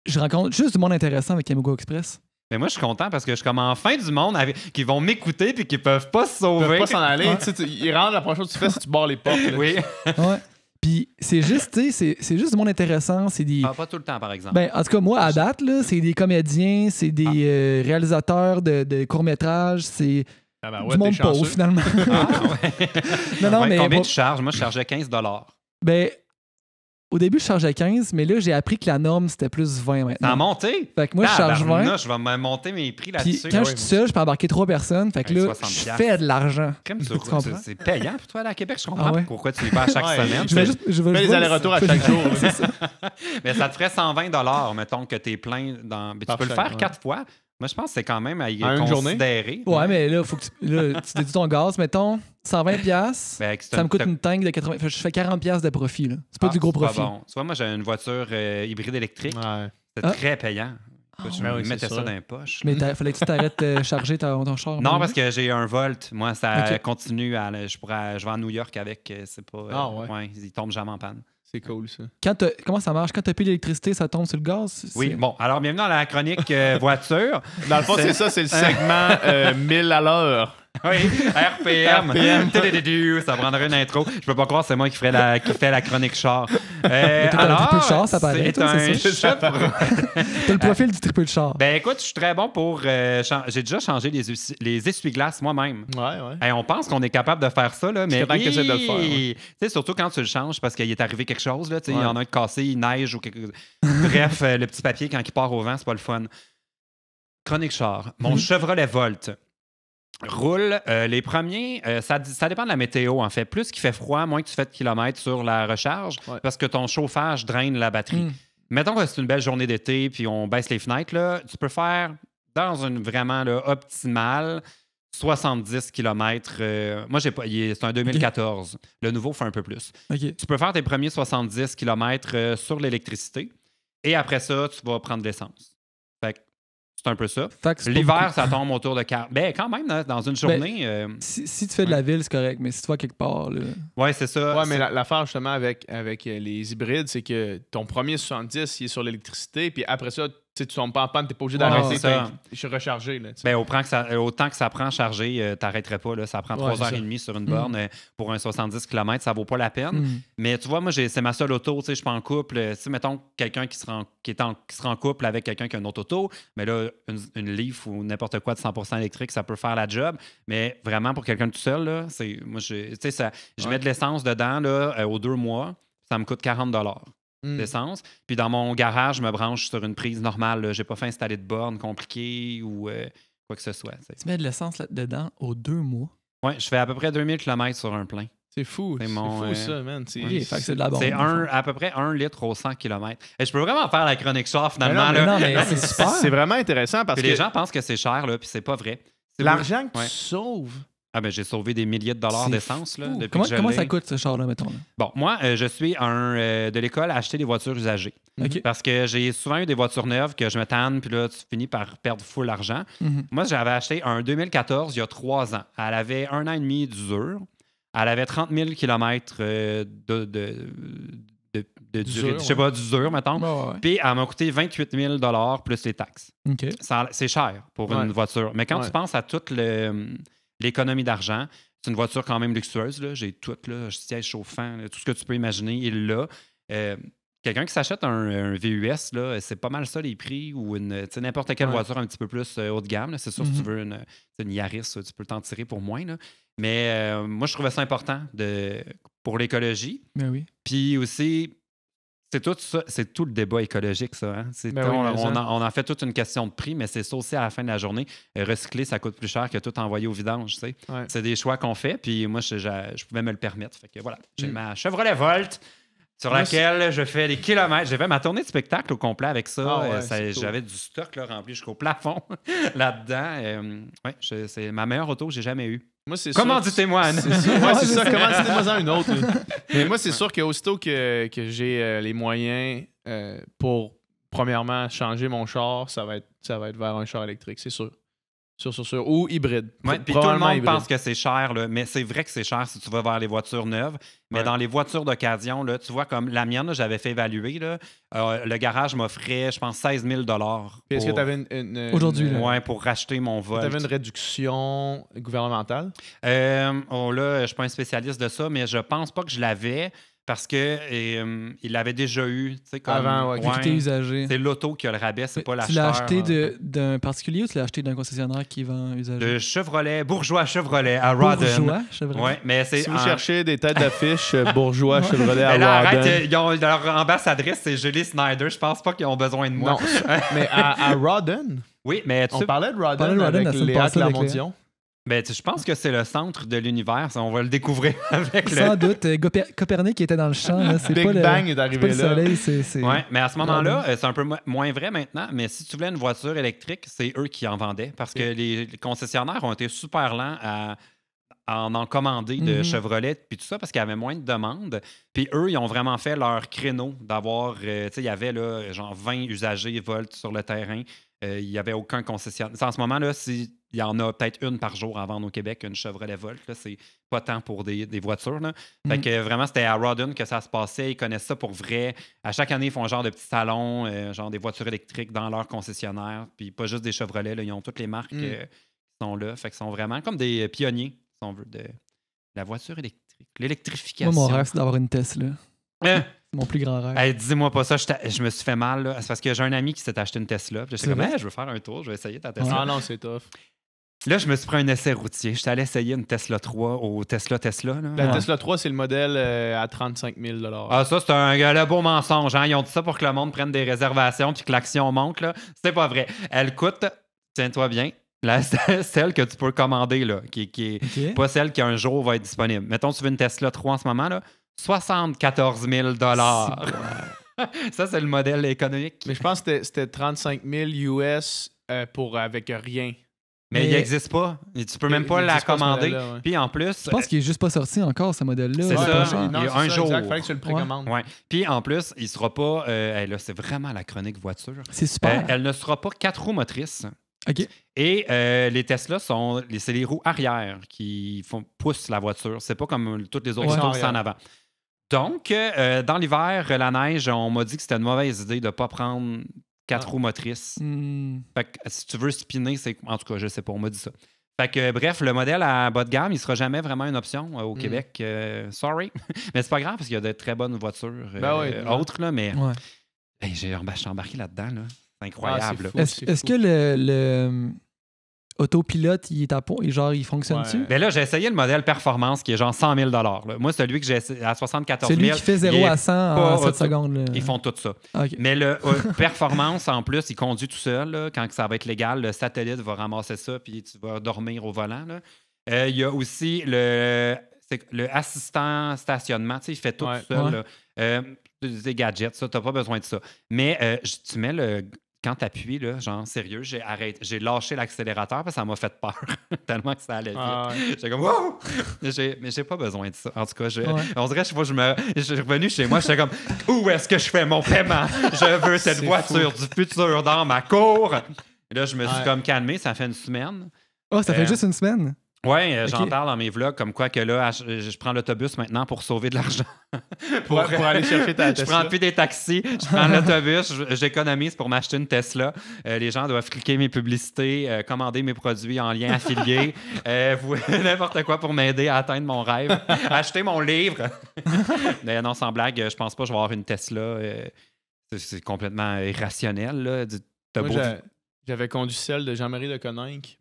je rencontre juste du monde intéressant avec Amigo Express. Mais moi, je suis content parce que je suis comme enfin du monde qui vont m'écouter puis qui peuvent pas se sauver. Ils peuvent pas s'en aller. Ils rentrent, la prochaine chose que tu fais, c'est que tu barres les portes. Là. Oui. Ouais. Puis c'est juste, tu sais, c'est juste du monde intéressant. C'est des... pas tout le temps, par exemple. Ben, en tout cas, moi, à date, là, c'est des comédiens, c'est des réalisateurs de courts-métrages, c'est du monde pauvre, finalement. Ouais. non, mais combien tu charges? Moi, je chargeais 15 $. Ben, au début, je chargeais 15, mais là, j'ai appris que la norme, c'était plus 20 maintenant. T'as monté? Fait que moi, je charge 20. Je vais monter mes prix là-dessus. Puis quand je suis seul, je peux embarquer 3 personnes. Fait que là, je fais de l'argent. C'est payant pour toi aller à Québec. Je comprends pourquoi tu y vas à chaque semaine. Je fais des allers-retours à chaque jour. Mais ça te ferait 120 $, mettons que t'es plein dans. Tu peux le faire 4 fois. Moi, je pense que c'est quand même à y considérer. Ouais, mais là, faut que tu déduis ton gaz, mettons, 120$. Ben, ça me coûte une tank de 80$. Je fais 40$ de profit. Là. C'est pas du gros profit. Bon. Tu vois, moi, j'ai une voiture hybride électrique. Ouais. C'est très payant. Je mettais ça dans les poches. Mais fallait que tu t'arrêtes de charger ton char? Non, parce que j'ai un Volt. Moi, ça continue. Je vais à New York avec. C'est pas. Ouais, il tombe jamais en panne. C'est cool, ça. Comment ça marche? Quand tu n'as plus d'électricité, ça tombe sur le gaz? Oui, bon. Alors, bienvenue dans la chronique voiture. Dans le fond, c'est ça, c'est le segment 1000 à l'heure. Oui, RPM. Ça prendrait une intro. Je peux pas croire que c'est moi qui fais la chronique char. Alors, un triple char, ça paraît. C'est ça. T'as le profil du triple char. Ben écoute, je suis très bon pour... j'ai déjà changé les essuie-glaces moi-même. Ouais. On pense qu'on est capable de faire ça, là, mais... C'est que de le faire. Tu sais, surtout quand tu le changes parce qu'il est arrivé quelque chose, là, il y en a un de cassé, il neige ou quelque... Bref, le petit papier, quand il part au vent, c'est pas le fun. Chronique char. Mon Chevrolet Volt roule. Les premiers, ça dépend de la météo, en fait. Plus qu'il fait froid, moins que tu fais de kilomètres sur la recharge parce que ton chauffage draine la batterie. Mettons que c'est une belle journée d'été puis on baisse les fenêtres, là, tu peux faire dans une vraiment là, optimale 70 km. Moi, j'ai pas. C'est un 2014. Le nouveau fait un peu plus. Tu peux faire tes premiers 70 km sur l'électricité et après ça, tu vas prendre de l'essence. Fait que c'est un peu ça. L'hiver, ça tombe autour de 40. Ben, quand même, dans une journée. Si tu fais de la ville, c'est correct, mais si tu vas quelque part. Là... Ouais, c'est ça. Ouais, mais l'affaire, justement, avec les hybrides, c'est que ton premier 70, il est sur l'électricité, puis après ça, tu tombes pas en panne, t'es pas obligé d'arrêter. Je suis rechargé. Là, ben, autant que ça prend à charger, t'arrêterais pas. Là, ça prend 3h30 sur une borne. Pour un 70 km, ça vaut pas la peine. Mais tu vois, moi, c'est ma seule auto. Je suis pas en couple. Si, mettons, quelqu'un qui sera en couple avec quelqu'un qui a une autre auto, mais là, une Leaf ou n'importe quoi de 100% électrique, ça peut faire la job. Mais vraiment, pour quelqu'un tout seul, là, je mets de l'essence dedans là, aux 2 mois. Ça me coûte 40 $ d'essence. Puis dans mon garage, je me branche sur une prise normale. J'ai pas fait installer de borne compliquée ou quoi que ce soit. Tu mets de l'essence là-dedans aux 2 mois? Oui, je fais à peu près 2000 km sur un plein. C'est fou. C'est fou ça, man. C'est de la bombe. C'est à peu près 1 litre au 100 km. Et je peux vraiment faire la chronique char finalement. Mais c'est super. C'est vraiment intéressant parce que les gens pensent que c'est cher, là, puis c'est pas vrai. L'argent que tu sauves... Ah ben j'ai sauvé des milliers de dollars d'essence. Là, depuis comment ça coûte ce char-là, mettons? Là? Bon, moi, je suis de l'école à acheter des voitures usagées. Parce que j'ai souvent eu des voitures neuves que je me tanne, puis là, tu finis par perdre full l'argent. Moi, j'avais acheté un 2014 il y a 3 ans. Elle avait 1 an et demi d'usure. Elle avait 30 000 km d'usure, mettons. Puis elle m'a coûté 28 000 $ plus les taxes. C'est cher pour une voiture. Mais quand tu penses à toute l'économie d'argent, c'est une voiture quand même luxueuse. Là. J'ai tout, là, siège chauffant, là, tout ce que tu peux imaginer, il l'a. Quelqu'un qui s'achète un VUS, là, c'est pas mal ça les prix, ou n'importe quelle voiture un petit peu plus haut de gamme. Là. C'est sûr, si tu veux une Yaris, tu peux t'en tirer pour moins. Là. Mais moi, je trouvais ça important pour l'écologie. Ben oui. Puis aussi, c'est tout ça, c'est tout le débat écologique, ça. Hein? On en fait toute une question de prix, mais c'est ça aussi à la fin de la journée. Recycler, ça coûte plus cher que tout envoyer au vidange. Tu sais. C'est des choix qu'on fait, puis moi, je pouvais me le permettre. Fait que voilà, j'ai ma Chevrolet Volt sur laquelle je fais des kilomètres. J'ai fait ma tournée de spectacle au complet avec ça. Ah ouais, J'avais du stock là, rempli jusqu'au plafond là-dedans. C'est ma meilleure auto que j'ai jamais eue. Moi, c'est Comment sûr. dites-moi, Anne? C'est sûr. Ouais, c'est ça. Comment dites-moi une autre. Là. Mais moi, c'est sûr qu'aussitôt que j'ai les moyens pour, premièrement, changer mon char, ça va être vers un char électrique, c'est sûr. Sûr. Ou hybride. Ouais, puis tout le monde pense que c'est cher, là, mais c'est vrai que c'est cher si tu vas vers les voitures neuves. Mais dans les voitures d'occasion, là, tu vois, comme la mienne, j'avais fait évaluer. Là, le garage m'offrait, je pense, 16 000 Est-ce que tu avais aujourd'hui, ouais, pour racheter mon Volt. Tu avais une réduction gouvernementale? Là, je ne suis pas un spécialiste de ça, mais je pense pas que je l'avais. Parce qu'il l'avait déjà eu. Comme, avant, vu qu'il était usagé. C'est l'auto qui a le rabais, c'est pas l'acheteur. Tu l'as acheté d'un particulier ou tu l'as acheté d'un concessionnaire qui vend usagé? De Chevrolet, Bourgeois Chevrolet à Rawdon. Bourgeois Chevrolet? Ouais, mais c'est si vous cherchez des têtes d'affiche, Bourgeois Chevrolet à Rawdon. Arrête, leur ambassadrice, c'est Julie Snyder. Je pense pas qu'ils ont besoin de moi. Non, mais à Rawdon? Oui, mais on parlait de Rawdon avec Léa Clermont-Dion. Ben, je pense que c'est le centre de l'univers. On va le découvrir avec Sans doute. Copernic était dans le champ. Là. Big pas Bang est arrivé là. Le soleil, Oui, mais à ce moment-là, c'est un peu moins vrai maintenant. Mais si tu voulais une voiture électrique, c'est eux qui en vendaient. Parce que les concessionnaires ont été super lents à en commander de Chevrolet puis tout ça parce qu'il y avait moins de demandes. Puis eux, ils ont vraiment fait leur créneau d'avoir... tu sais, il y avait là, genre 20 usagers Volt sur le terrain. Il n'y avait aucun concessionnaire. En ce moment, là, il y en a peut-être une par jour à vendre au Québec, une Chevrolet Volt. Là, c'est pas tant pour des voitures. Là. Fait que vraiment, c'était à Rawdon que ça se passait. Ils connaissent ça pour vrai. À chaque année, ils font un genre de petits salons, genre des voitures électriques dans leur concessionnaire. Puis pas juste des Chevrolet. Là, ils ont toutes les marques qui sont là. Fait qu'ils sont vraiment comme des pionniers, si on veut, de la voiture électrique. L'électrification. Moi, mon rêve, c'est d'avoir une Tesla. C'est mon plus grand rêve. Hey, dis-moi pas ça, je me suis fait mal. Là. C'est parce que j'ai un ami qui s'est acheté une Tesla. Puis j'étais comme, je veux faire un tour, je vais essayer ta Tesla. Ah non, c'est tough. Là, je me suis pris un essai routier. J'étais allé essayer une Tesla 3 au Tesla. Là. La Tesla 3, c'est le modèle à 35 000 $. Ah, ça, c'est un beau mensonge. Hein? Ils ont dit ça pour que le monde prenne des réservations puis que l'action monte. Là. C'est pas vrai. Elle coûte, tiens-toi bien, celle que tu peux commander, là, qui est pas celle qui un jour va être disponible. Mettons, tu veux une Tesla 3 en ce moment, là, 74 000 $. Ça, c'est le modèle économique. Mais je pense que c'était 35 000 US avec rien. Mais il n'existe pas. Tu peux même pas la commander. Ouais. Puis en plus... Je pense qu'il n'est juste pas sorti encore, ce modèle-là. C'est ça. Il y a un jour. Il fallait que tu le précommandes. Ouais. Puis en plus, il sera pas... là, c'est vraiment la chronique voiture. C'est super. Elle ne sera pas 4 roues motrices. OK. Et les Tesla, c'est les roues arrière qui poussent la voiture. C'est pas comme toutes les autres autos qui sont en avant. Donc, dans l'hiver, la neige, on m'a dit que c'était une mauvaise idée de ne pas prendre 4 roues motrices. Fait que si tu veux spinner, en tout cas, je sais pas, on m'a dit ça. Fait que, bref, le modèle à bas de gamme, il sera jamais vraiment une option au Québec. Sorry. Mais c'est pas grave parce qu'il y a de très bonnes voitures autres, là, mais hey, je suis embarqué là-dedans. Là. C'est incroyable. Est-ce que le autopilote, il est à pont et genre, il fonctionne-tu? Ben là, j'ai essayé le modèle performance qui est genre 100 000 $. Moi, celui que j'ai essayé à 74 000 celui qui fait 0 à 100 en 7 secondes. Là. Ils font tout ça. Okay. Mais le performance, en plus, il conduit tout seul. Là, quand ça va être légal, le satellite va ramasser ça puis tu vas dormir au volant. Il y a aussi le assistant stationnement. Il fait tout seul. Des gadgets, ça, t'as pas besoin de ça. Mais tu mets le... Quand t'appuies, là, genre, sérieux, j'ai lâché l'accélérateur parce que ça m'a fait peur tellement que ça allait vite. J'étais comme, wow! Mais j'ai pas besoin de ça. En tout cas, on dirait que je suis revenu chez moi, j'étais comme, où est-ce que je fais mon paiement? Je veux cette voiture du futur dans ma cour. Et là, je me suis comme calmé, ça fait une semaine. Oh, ça fait juste une semaine? Oui, j'en parle dans mes vlogs, comme quoi que là, je prends l'autobus maintenant pour sauver de l'argent. pour aller chercher ta Tesla. Je prends plus des taxis, je prends l'autobus, j'économise pour m'acheter une Tesla. Les gens doivent cliquer mes publicités, commander mes produits en lien affilié, n'importe quoi pour m'aider à atteindre mon rêve. Acheter mon livre. Mais non, sans blague, je pense pas que je vais avoir une Tesla. C'est complètement irrationnel. Là. Moi, j'avais conduit celle de Jean-Marie de Coninck.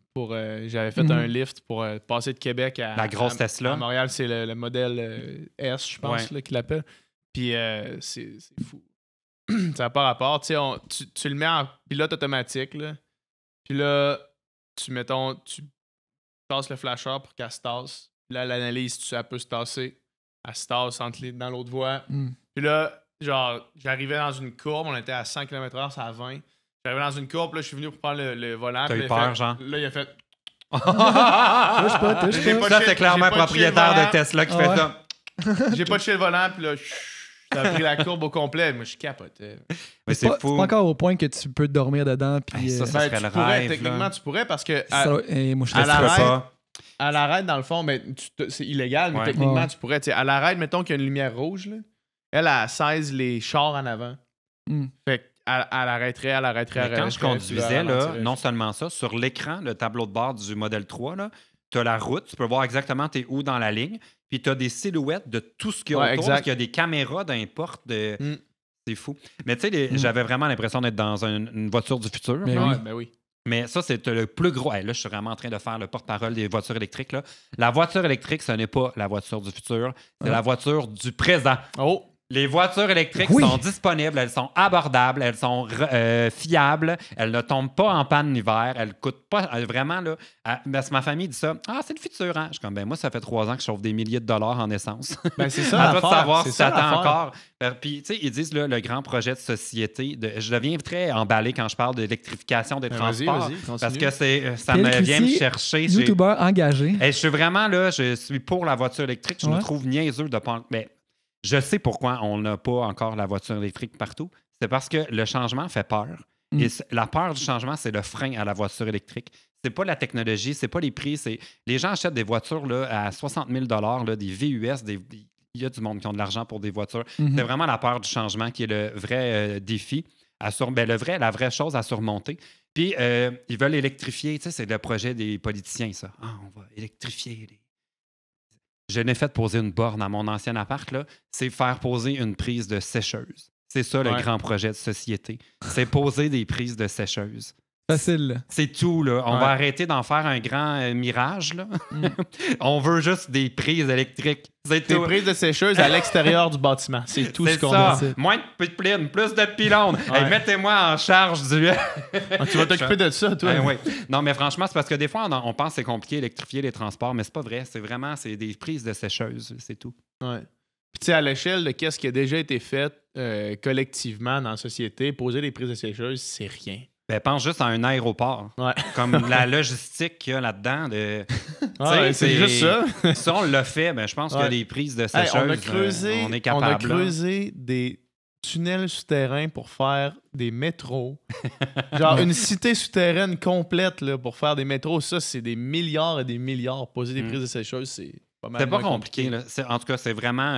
J'avais fait un lift pour passer de Québec à... La grosse Tesla. À Montréal, c'est le modèle S, je pense, là, qu'il l'appelle. Puis c'est fou. Ça n'a pas rapport. Tu le mets en pilote automatique, là. Puis là, tu tasses le flasheur pour qu'elle se tasse. Puis là, l'analyse, elle peut se tasser. Elle se tasse dans l'autre voie. Puis Puis là, genre, j'arrivais dans une courbe, on était à 100 km/h, c'est à 20. J'arrivais dans une courbe, là, je suis venu pour prendre le volant. T'as puis eu là, peur, genre? Là, il a fait... Touche pas. Ça, c'est clairement un propriétaire de Tesla qui fait ça. J'ai pas touché le volant, puis là, ça a pris la courbe au complet. Moi, je capotais. Mais C'est c'est fou. pas encore au point que tu peux dormir dedans. Puis, Ça Ben, serait le tu pourrais, rêve. techniquement, Là. tu pourrais, parce que et moi, je à serais la stressé. reine, à l'arrêt, dans le fond, ben, c'est illégal, mais Ouais. techniquement, Ouais. tu pourrais. À l'arrêt, mettons qu'il y a une lumière rouge, là, elle 16 les chars en avant. Fait qu'elle arrêterait. Mais quand je conduisais, là, ralentirait. non seulement ça, sur l'écran, le tableau de bord du Model 3, tu as la route, tu peux voir exactement t'es où dans la ligne, puis tu as des silhouettes de tout ce qu'il y a autour, exact. parce qu'il y a des caméras dans les portes. C'est fou. Mais tu sais, Mm. j'avais vraiment l'impression d'être dans une voiture du futur. Mais là. oui. Ouais, ben oui. Mais ça, c'est le plus gros. Hey, là, je suis vraiment en train de faire le porte-parole des voitures électriques. Là. La voiture électrique, ce n'est pas la voiture du futur, c'est Ouais. la voiture du présent. Oh! Les voitures électriques Oui. sont disponibles, elles sont abordables, elles sont fiables, elles ne tombent pas en panne l'hiver, elles ne coûtent pas vraiment. Là, parce que ma famille dit ça. Ah, c'est le futur, hein? Je suis comme, ben moi, ça fait 3 ans que je chauffe des milliers de dollars en essence. Ben, c'est ça. À toi de l'affaire. savoir C'est si ça, t'attends l'affaire. encore. Puis, tu sais, ils disent là, le grand projet de société. Je deviens très emballé quand je parle d'électrification des Ben, vas-y, transports. continue. Parce que ça Quel me vient me critique, chercher. YouTuber engagé. Je suis vraiment là, je suis pour la voiture électrique. Je me Ouais. trouve niaiseux de pas. Mais je sais pourquoi on n'a pas encore la voiture électrique partout. C'est parce que le changement fait peur. Mm. Et la peur du changement, c'est le frein à la voiture électrique. C'est pas la technologie, c'est pas les prix. Les gens achètent des voitures là, à 60 000 là, des VUS, il y a du monde qui ont de l'argent pour des voitures. Mhm. C'est vraiment la peur du changement qui est le vrai défi, la vraie chose à surmonter. Puis, ils veulent électrifier. Tu sais, c'est le projet des politiciens, ça. Ah, on va électrifier Je n'ai fait poser une borne à mon ancien appart, là. C'est faire poser une prise de sécheuse. C'est ça, le Ouais. grand projet de société. C'est poser des prises de sécheuse. Facile. là. C'est tout, là. On Ouais. va arrêter d'en faire un grand mirage, là. Mm. On veut juste des prises électriques. C'est Des tout. prises de sécheuse à l'extérieur du bâtiment. C'est tout C'est ce qu'on ça. a. Moins de pipelines, plus de pylônes. Ouais. Hey, mettez-moi en charge du... Ah, tu vas t'occuper de ça, toi. Oui. Non, mais franchement, c'est parce que des fois, on pense que c'est compliqué d'électrifier les transports, mais c'est pas vrai. C'est des prises de sécheuse, c'est tout. Ouais. Puis, tu sais, à l'échelle de qu'est-ce qui a déjà été fait collectivement dans la société, poser des prises de sécheuse, c'est rien. Ben, pense juste à un aéroport. Ouais. Comme la logistique qu'il y a là-dedans. Ouais, c'est juste ça. Si on l'a fait, ben, je pense que Ouais. les prises de Hey, sécheuse, on est capable. on a creusé des tunnels souterrains pour faire des métros. Genre une cité souterraine complète là, pour faire des métros. Ça, c'est des milliards et des milliards. Poser des prises de sécheuse, c'est pas mal C'est pas moins compliqué. Là. En tout cas, c'est vraiment.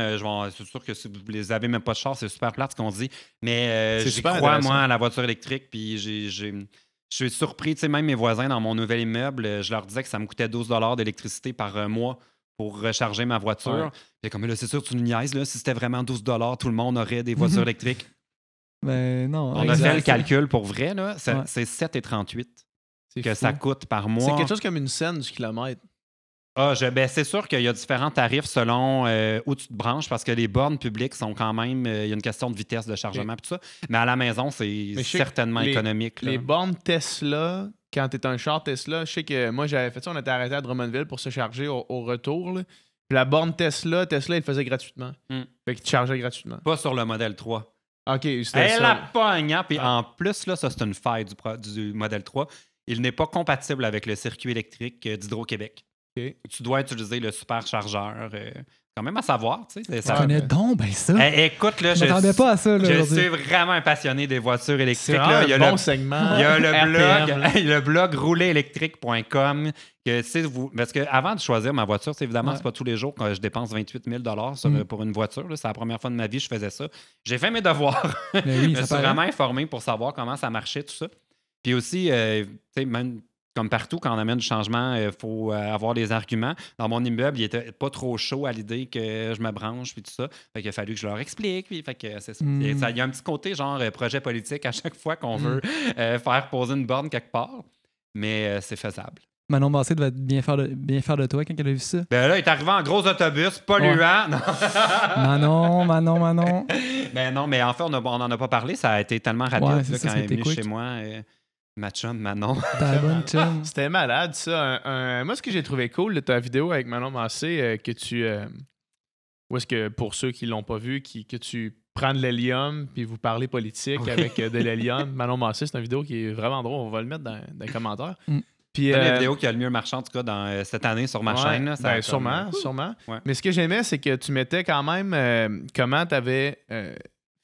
C'est sûr que si vous les avez même pas de char, c'est super plate ce qu'on dit. Mais C'est j'y super crois, intéressant. moi, à la voiture électrique. Puis je suis surpris. Tu sais, même mes voisins dans mon nouvel immeuble, je leur disais que ça me coûtait 12 d'électricité par mois pour recharger ma voiture. Ouais. Puis comme là, c'est sûr, tu nous niaises. Là, si c'était vraiment 12 tout le monde aurait des voitures électriques. Ben non. On a exact. fait le calcul pour vrai. Là, c'est Ouais. 7,38 C'est que fou. ça coûte par mois. C'est quelque chose comme une scène du kilomètre. C'est sûr qu'il y a différents tarifs selon où tu te branches parce que les bornes publiques sont quand même. Il y a une question de vitesse de chargement et tout ça. Mais à la maison, c'est Mais je sais certainement que économique. là. Les bornes Tesla, quand tu es un char Tesla, je sais que moi, j'avais fait ça. On était arrêté à Drummondville pour se charger au retour. Là. Puis la borne Tesla, il le faisait gratuitement. Mm. Fait qu'il te chargeait gratuitement. Pas sur le modèle 3. OK, c'était Elle la ça. pogne, hein? Puis en plus, là, ça, c'est une faille du modèle 3. Il n'est pas compatible avec le circuit électrique d'Hydro-Québec. OK. Tu dois utiliser le superchargeur. Quand même à savoir, tu sais. Tu connais donc ben ça. Écoute, là, Je m'attendais pas à ça. Là, je aujourd'hui. suis vraiment un passionné des voitures C'est électriques. vraiment Là. Il y a un bon le segment. Il y a RPM, le blog roulerélectrique.com. Parce qu'avant de choisir ma voiture, évidemment, Ouais. c'est pas tous les jours que je dépense 28 000 pour une voiture. là. C'est la première fois de ma vie que je faisais ça. J'ai fait mes devoirs. Ben oui, Je me ça suis paraît. vraiment informé pour savoir comment ça marchait, tout ça. Puis aussi, tu sais, même comme partout, quand on amène du changement, il faut avoir des arguments. Dans mon immeuble, il était pas trop chaud à l'idée que je me branche, puis tout ça. Fait qu'il a fallu que je leur explique. Puis, fait que c'est ça. Mm. Et il y a un petit côté genre projet politique à chaque fois qu'on veut faire poser une borne quelque part. Mais c'est faisable. Manon Massé devait bien faire de toi quand elle a vu ça. Ben là, il est arrivé en gros autobus, polluant. Manon. Ben non, mais en fait, on n'en a pas parlé. Ça a été tellement rapide Ouais, là, c'est ça, quand ça a elle est été venue quick. chez moi. Ma chum, Manon. T'as la bonne chum. C'était malade, ça. Moi, ce que j'ai trouvé cool de ta vidéo avec Manon Massé, que tu... où est-ce que, pour ceux qui l'ont pas vu, que tu prendre l'hélium puis vous parler politique avec de l'hélium. Manon Massé, c'est une vidéo qui est vraiment drôle. On va le mettre dans les commentaires. Puis, c'est la vidéo qui a le mieux marché, en tout cas, dans, cette année sur ma chaîne. Là, ça sûrement. Ouais. Mais ce que j'aimais, c'est que tu mettais quand même comment tu avais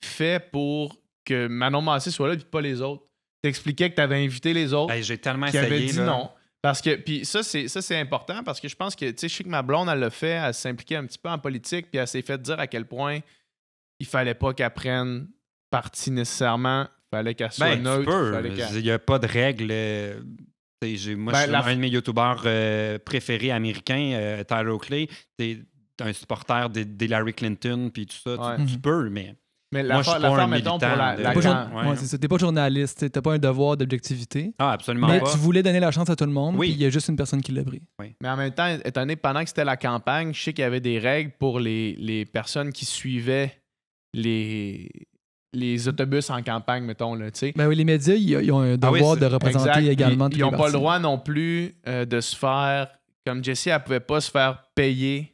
fait pour que Manon Massé soit là et pas les autres. Tu expliquais que tu avais invité les autres. J'ai tellement qui essayé. avaient dit là. non. Parce que, puis ça, c'est important parce que je pense que, tu sais, je sais que ma blonde, elle l'a fait, elle s'est impliquée un petit peu en politique, puis elle s'est fait dire à quel point il fallait pas qu'elle prenne parti nécessairement, il fallait qu'elle soit neutre. Il n'y a pas de règles. Je suis un de mes youtubeurs préférés américains, Tyler Oakley. T'es un supporter d'Hillary Clinton, puis tout ça. Tu peux, mais. Mais moi, je suis pas un mettons, pour militant. c'est ça. T'es pas journaliste, t'as pas un devoir d'objectivité. Ah, absolument mais pas. tu voulais donner la chance à tout le monde, Oui. puis il y a juste une personne qui l'a pris. Oui. Mais en même temps, étant donné, pendant que c'était la campagne, je sais qu'il y avait des règles pour les personnes qui suivaient les autobus en campagne, mettons. Là, ben oui, les médias, ils ont un devoir de représenter également tous les Ils n'ont pas partis. le droit non plus de se faire... Comme Jessie, elle pouvait pas se faire payer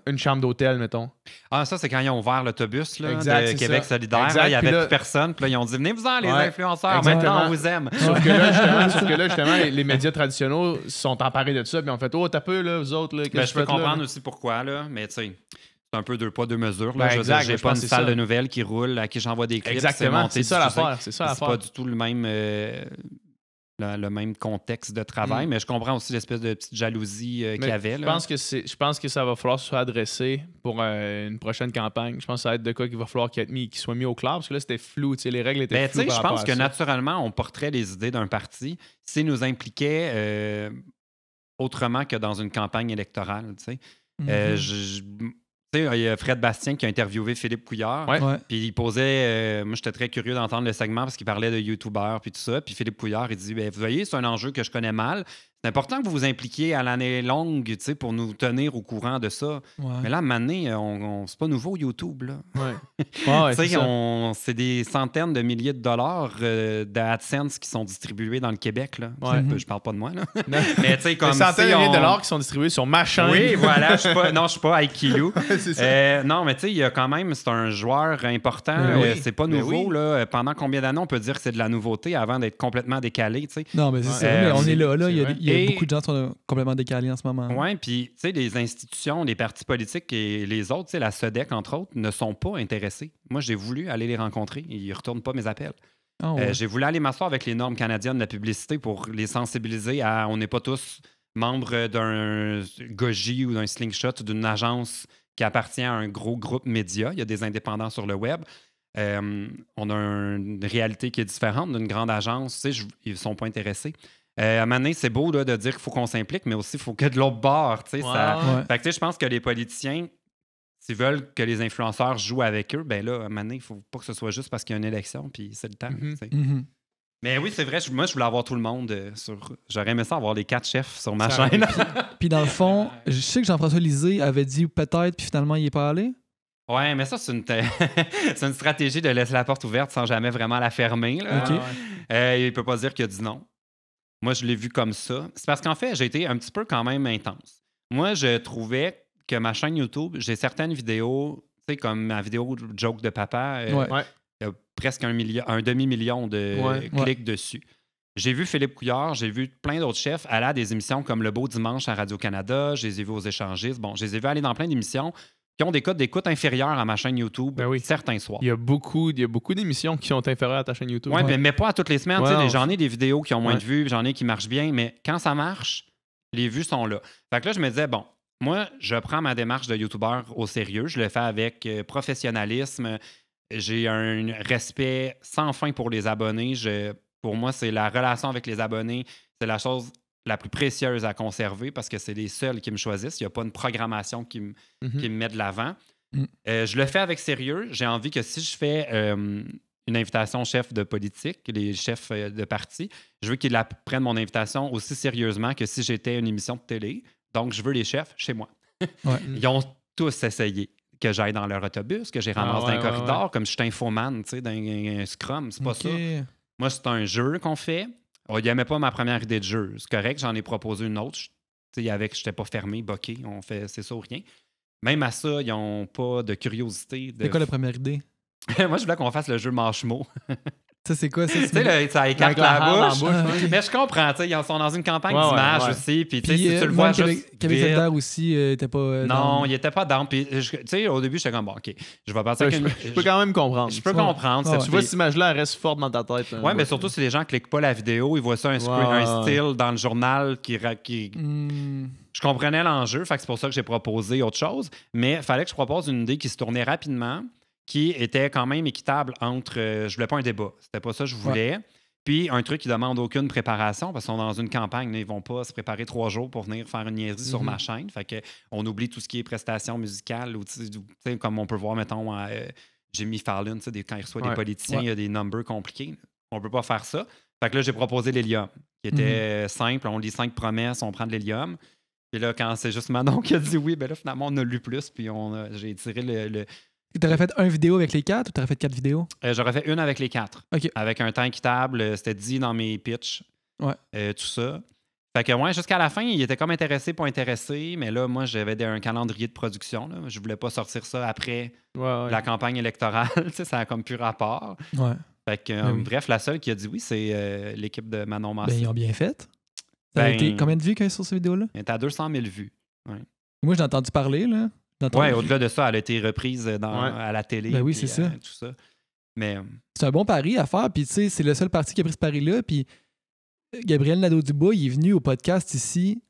une chambre d'hôtel, mettons. Ah, ça, c'est quand ils ont ouvert l'autobus là, exact, de Québec solidaire. Là, il n'y avait plus personne. Puis là, ils ont dit, venez-vous-en, les influenceurs. Maintenant, on vous aime. Sauf que là, justement, les médias traditionnels sont emparés de ça. Puis on fait, oh, t'as peu, là, vous autres. Là, je peux comprendre aussi pourquoi, là, mais tu sais... C'est un peu deux pois, deux mesures. Là. J'ai pas une salle de nouvelles qui roule, à qui j'envoie des clips. Exactement, c'est ça l'affaire. C'est pas du tout le même contexte de travail, mais je comprends aussi l'espèce de petite jalousie qu'il y avait. Là. Je pense que ça va falloir se faire adresser pour une prochaine campagne. Je pense que ça va être de quoi qu'il va falloir qu'il soit mis au clair, parce que là, c'était flou. Les règles étaient floues. Je pense que naturellement, on porterait les idées d'un parti s'il nous impliquait autrement que dans une campagne électorale. Il y a Fred Bastien qui a interviewé Philippe Couillard. Puis il posait. moi, j'étais très curieux d'entendre le segment parce qu'il parlait de YouTubeurs puis tout ça. Puis Philippe Couillard, il dit vous voyez, c'est un enjeu que je connais mal. C'est important que vous vous impliquiez à l'année longue pour nous tenir au courant de ça. Mais là, à un moment donné, c'est pas nouveau YouTube. Là. C'est des centaines de milliers de dollars d'AdSense qui sont distribués dans le Québec. Là. Je parle pas de moi. Là. Mais comme des centaines de milliers de dollars qui sont distribués sur ma chaîne. Oui, voilà. Je suis pas IQ. non, mais tu sais, il y a quand même, c'est un joueur important. C'est pas nouveau. Là. Pendant combien d'années on peut dire que c'est de la nouveauté avant d'être complètement décalé? T'sais? Non, mais c'est mais on est là. Il y a beaucoup de gens qui sont complètement décalés en ce moment. Oui, puis tu sais, les institutions, les partis politiques et les autres, la SODEC, entre autres, ne sont pas intéressés. Moi, j'ai voulu aller les rencontrer. Ils ne retournent pas mes appels. J'ai voulu aller m'asseoir avec les normes canadiennes de la publicité pour les sensibiliser à... On n'est pas tous membres d'un Goji ou d'un Slingshot ou d'une agence qui appartient à un gros groupe média. Il y a des indépendants sur le web. On a une réalité qui est différente d'une grande agence. Ils ne sont pas intéressés. À un moment donné, c'est beau là, de dire qu'il faut qu'on s'implique, mais aussi il faut que de l'autre bord. Fait que, je pense que les politiciens, s'ils veulent que les influenceurs jouent avec eux, ben là, à un moment donné, il ne faut pas que ce soit juste parce qu'il y a une élection, puis c'est le temps. Mais oui, c'est vrai, moi, je voulais avoir tout le monde J'aurais aimé ça avoir les 4 chefs sur ma chaîne. Puis dans le fond, je sais que Jean-François Lisée avait dit peut-être, puis finalement, il n'est pas allé. Ouais, mais ça, c'est une stratégie de laisser la porte ouverte sans jamais vraiment la fermer. Là. Il ne peut pas dire qu'il a dit non. Moi, je l'ai vu comme ça. C'est parce qu'en fait, j'ai été un petit peu quand même intense. Moi, je trouvais que ma chaîne YouTube, j'ai certaines vidéos, tu sais, comme ma vidéo Joke de papa, il y a presque un demi-million de clics dessus. J'ai vu Philippe Couillard, j'ai vu plein d'autres chefs aller à des émissions comme Le Beau Dimanche à Radio-Canada, je les ai vus aux échangistes. Bon, je les ai vus aller dans plein d'émissions qui ont des codes d'écoute inférieurs à ma chaîne YouTube certains soirs. Il y a beaucoup d'émissions qui sont inférieures à ta chaîne YouTube. Oui, mais pas à toutes les semaines. J'en ai des vidéos qui ont moins de vues, j'en ai qui marchent bien, mais quand ça marche, les vues sont là. Fait que là, je me disais, bon, moi, je prends ma démarche de YouTuber au sérieux. Je le fais avec professionnalisme. J'ai un respect sans fin pour les abonnés. Pour moi, c'est la relation avec les abonnés. C'est la chose la plus précieuse à conserver parce que c'est les seuls qui me choisissent. Il n'y a pas une programmation qui me met de l'avant. Je le fais avec sérieux. J'ai envie que si je fais une invitation chef de politique, les chefs de parti, je veux qu'ils prennent mon invitation aussi sérieusement que si j'étais une émission de télé. Donc, je veux les chefs chez moi. Ils ont tous essayé que j'aille dans leur autobus, que j'ai ramassé dans un corridor, comme je suis infoman, tu sais, dans un scrum. C'est pas ça. Moi, c'est un jeu qu'on fait. Ils n'aimaient pas ma première idée de jeu. C'est correct, j'en ai proposé une autre. Je n'étais pas fermé, boqué. On fait c'est ça ou rien. Même à ça, ils n'ont pas de curiosité. C'est quoi la première idée? Moi, je voulais qu'on fasse le jeu Marshmallow. Ça, c'est quoi, ça? Tu sais, ça écarte Avec la la halle bouche. en bouche, Mais je comprends, tu sais, ils sont dans une campagne Ouais, d'image ouais. aussi. Puis, tu sais, si tu le même vois juste. Québec vite- solidaire aussi, t'es pas. Non, il était pas down. Puis, tu sais, au début, j'étais comme, bon, OK, je vais partir avec Je peux quand même comprendre. Je peux Ouais. comprendre. Ouais. cette Tu vois, fille- cette image-là, elle reste forte dans ta tête. Ouais, mais surtout si les gens cliquent pas la vidéo, ils voient ça un Ouais. style dans le journal qui Hmm. Je comprenais l'enjeu, fait que c'est pour ça que j'ai proposé autre chose, mais il fallait que je propose une idée qui se tournait rapidement, qui était quand même équitable entre je voulais pas un débat, c'était pas ça que je voulais. Puis un truc qui demande aucune préparation parce qu'ils sont dans une campagne, là, ils vont pas se préparer 3 jours pour venir faire une niaiserie sur ma chaîne, fait que on oublie tout ce qui est prestations musicales ou tu sais, comme on peut voir mettons Jimmy Fallon, tu sais, quand il reçoit des politiciens, il y a des numbers compliqués. On peut pas faire ça. Fait que là, j'ai proposé l'hélium, qui était simple. On lit 5 promesses, on prend de l'hélium. Puis là, quand c'est juste Manon qui a dit oui, ben là, finalement, on a lu plus. Puis j'ai tiré le. T'aurais fait une vidéo avec les 4 ou t'aurais fait 4 vidéos? J'aurais fait une avec les 4. OK. Avec un temps équitable. C'était dit dans mes pitchs. Ouais. Tout ça. Fait que, ouais, jusqu'à la fin, il était comme intéressé, pas intéressé. Mais là, moi, j'avais un calendrier de production. Là. Je voulais pas sortir ça après la campagne électorale. Tu sais, ça a comme plus rapport. Ouais. Fait que, bref, la seule qui a dit oui, c'est l'équipe de Manon Massé. Ben, ils ont bien fait. Ça a été combien de vues qu'il y a sur cette vidéo-là? Elle était à 200 000 vues. Ouais. Moi, j'ai entendu parler, là. Oui, au-delà de ça, elle a été reprise à la télé. Ben oui, c'est ça. Tout ça. Mais, c'est un bon pari à faire. Puis, tu sais, c'est le seul parti qui a pris ce pari-là. Puis, Gabriel Nadeau-Dubois, il est venu au podcast ici.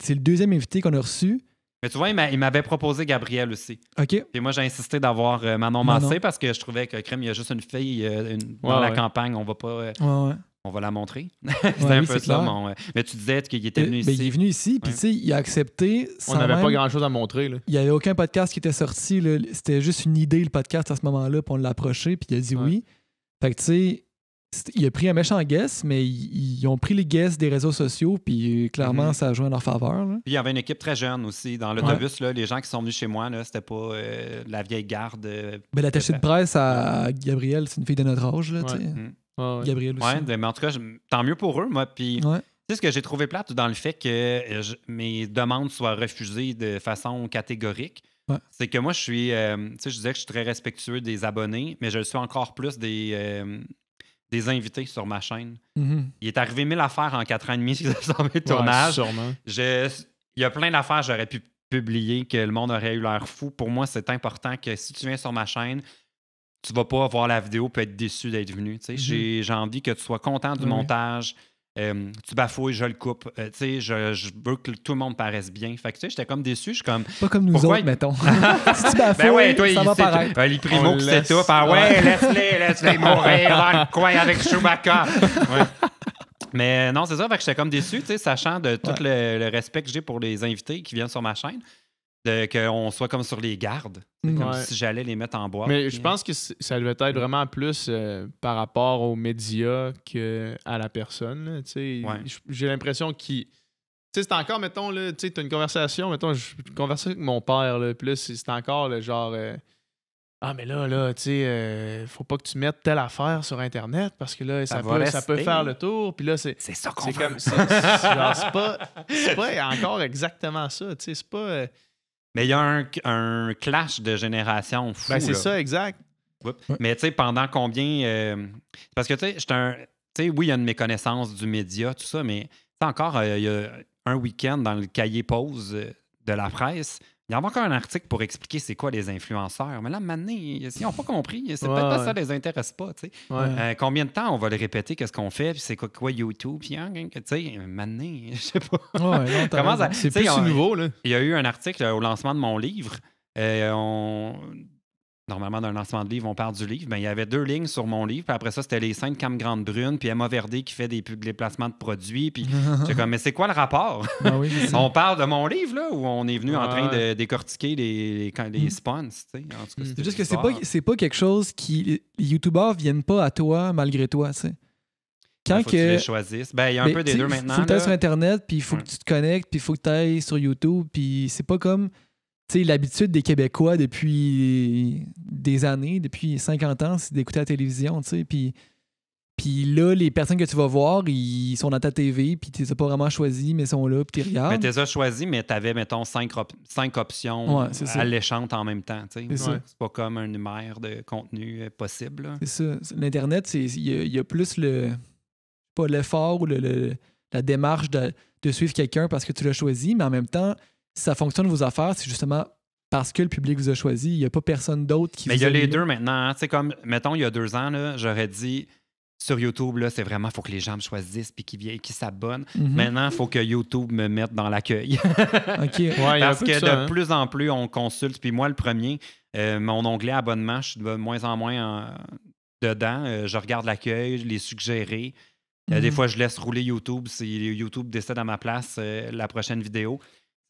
C'est le deuxième invité qu'on a reçu. mais tu vois, il m'avait proposé Gabriel aussi. OK. Et moi, j'ai insisté d'avoir Manon Massé parce que je trouvais que Crème, il y a juste une fille dans la campagne. On va pas. On va la montrer. C'était un peu ça. Mais tu disais qu'il était venu ici. Il est venu ici, puis tu sais, il a accepté. On n'avait pas grand-chose à montrer. Là. Il n'y avait aucun podcast qui était sorti. Là. C'était juste une idée, le podcast, à ce moment-là, puis on l'a approché, puis il a dit oui. Fait que tu sais, il a pris un méchant guest, mais ils ont pris les guests des réseaux sociaux, puis clairement, ça a joué en leur faveur. Là. Puis il y avait une équipe très jeune aussi. Dans l'autobus, là, les gens qui sont venus chez moi, là, c'était pas la vieille garde. Ben, l'attaché de presse à Gabriel, c'est une fille de notre âge. Là, Gabriel aussi. Ouais, mais en tout cas, tant mieux pour eux, moi. Puis, tu sais, ce que j'ai trouvé plate dans le fait que mes demandes soient refusées de façon catégorique, c'est que moi, je suis. Tu sais, je disais que je suis très respectueux des abonnés, mais je le suis encore plus des invités sur ma chaîne. Il est arrivé 1000 affaires en 4 ans et demi sur mes tournages. Sûrement. Il y a plein d'affaires que j'aurais pu publier que le monde aurait eu l'air fou. Pour moi, c'est important que si tu viens sur ma chaîne, tu vas pas voir la vidéo et être déçu d'être venu. J'ai envie que tu sois content du montage. Tu bafouilles, je le coupe. Je veux que tout le monde paraisse bien. Fait que j'étais comme déçu. Je suis comme. Pas comme nous autres, mettons. Si tu bafouilles, toi, ça va paraître. Les primo qui c'est tout. Laisse-les mourir dans le coin avec Chewbacca. Mais non, c'est ça. Fait que j'étais comme déçu, sachant de tout le respect que j'ai pour les invités qui viennent sur ma chaîne. Qu'on soit comme sur les gardes. C'est comme si j'allais les mettre en boîte. Mais je pense que ça devait être vraiment plus par rapport aux médias qu'à la personne. J'ai l'impression qu'il. C'est encore, mettons, tu as une conversation, mettons, je conversais avec mon père, là, puis là, c'est encore le genre. Ah, mais là, tu sais, faut pas que tu mettes telle affaire sur Internet parce que là, ça peut faire le tour. Puis là, c'est ça qu'on veut. Comme, c'est pas encore exactement ça. Tu sais, c'est pas. Mais il y a un clash de génération fou. Ben, c'est là. ça, exact. Mais tu sais, pendant combien. Parce que tu sais, oui, il y a une méconnaissance du média, tout ça, mais encore, il y a un week-end dans le cahier pause de la presse. Il y a encore un article pour expliquer c'est quoi les influenceurs. Mais là, maintenant, ils n'ont pas compris. C'est peut-être pas ça, les intéresse pas. Combien de temps on va le répéter, qu'est-ce qu'on fait, puis c'est quoi YouTube, puis tu sais, maintenant, je sais pas. C'est plus nouveau, là. Il y a eu un article au lancement de mon livre. Normalement, d'un lancement de livre, on parle du livre. Ben, il y avait 2 lignes sur mon livre. Puis après ça, c'était les 5 Cam Grande Brune, puis Emma Verdé qui fait des placements de produits. Puis j'étais comme, mais c'est quoi le rapport? On parle de mon livre, là, où on est venu en train de décortiquer les spawns. C'est juste que c'est pas quelque chose qui. Les YouTubers viennent pas à toi malgré toi, tu sais. Quand faut que tu les choisisses. Ben, il y a un peu des deux maintenant. Il faut que tu ailles sur Internet, puis il faut que tu te connectes, puis il faut que tu ailles sur YouTube. Puis c'est pas comme. Tu sais, l'habitude des Québécois depuis des années, depuis 50 ans, c'est d'écouter la télévision, tu sais. Puis Puis là, les personnes que tu vas voir, ils sont dans ta TV, puis tu les as pas vraiment choisis, mais ils sont là, puis tu les regardes. Mais tu les as choisis, mais tu avais, mettons, 5 options alléchantes en même temps. C'est pas comme un numéro de contenu possible. Là. C'est ça. L'Internet, il y a plus pas l'effort ou la démarche de suivre quelqu'un parce que tu l'as choisi, mais en même temps, si ça fonctionne vos affaires, c'est justement parce que le public vous a choisi. Il n'y a pas personne d'autre qui mais il y a les deux maintenant. Hein. Comme, mettons, il y a 2 ans, là, j'aurais dit sur YouTube, là, c'est vraiment, il faut que les gens me choisissent puis qu'ils s'abonnent. Maintenant, il faut que YouTube me mette dans l'accueil. Parce que de plus en plus, on consulte. Puis moi, le premier, mon onglet abonnement, je suis de moins en moins dedans. Je regarde l'accueil, les suggérés. Des fois, je laisse rouler YouTube si YouTube décide à ma place la prochaine vidéo.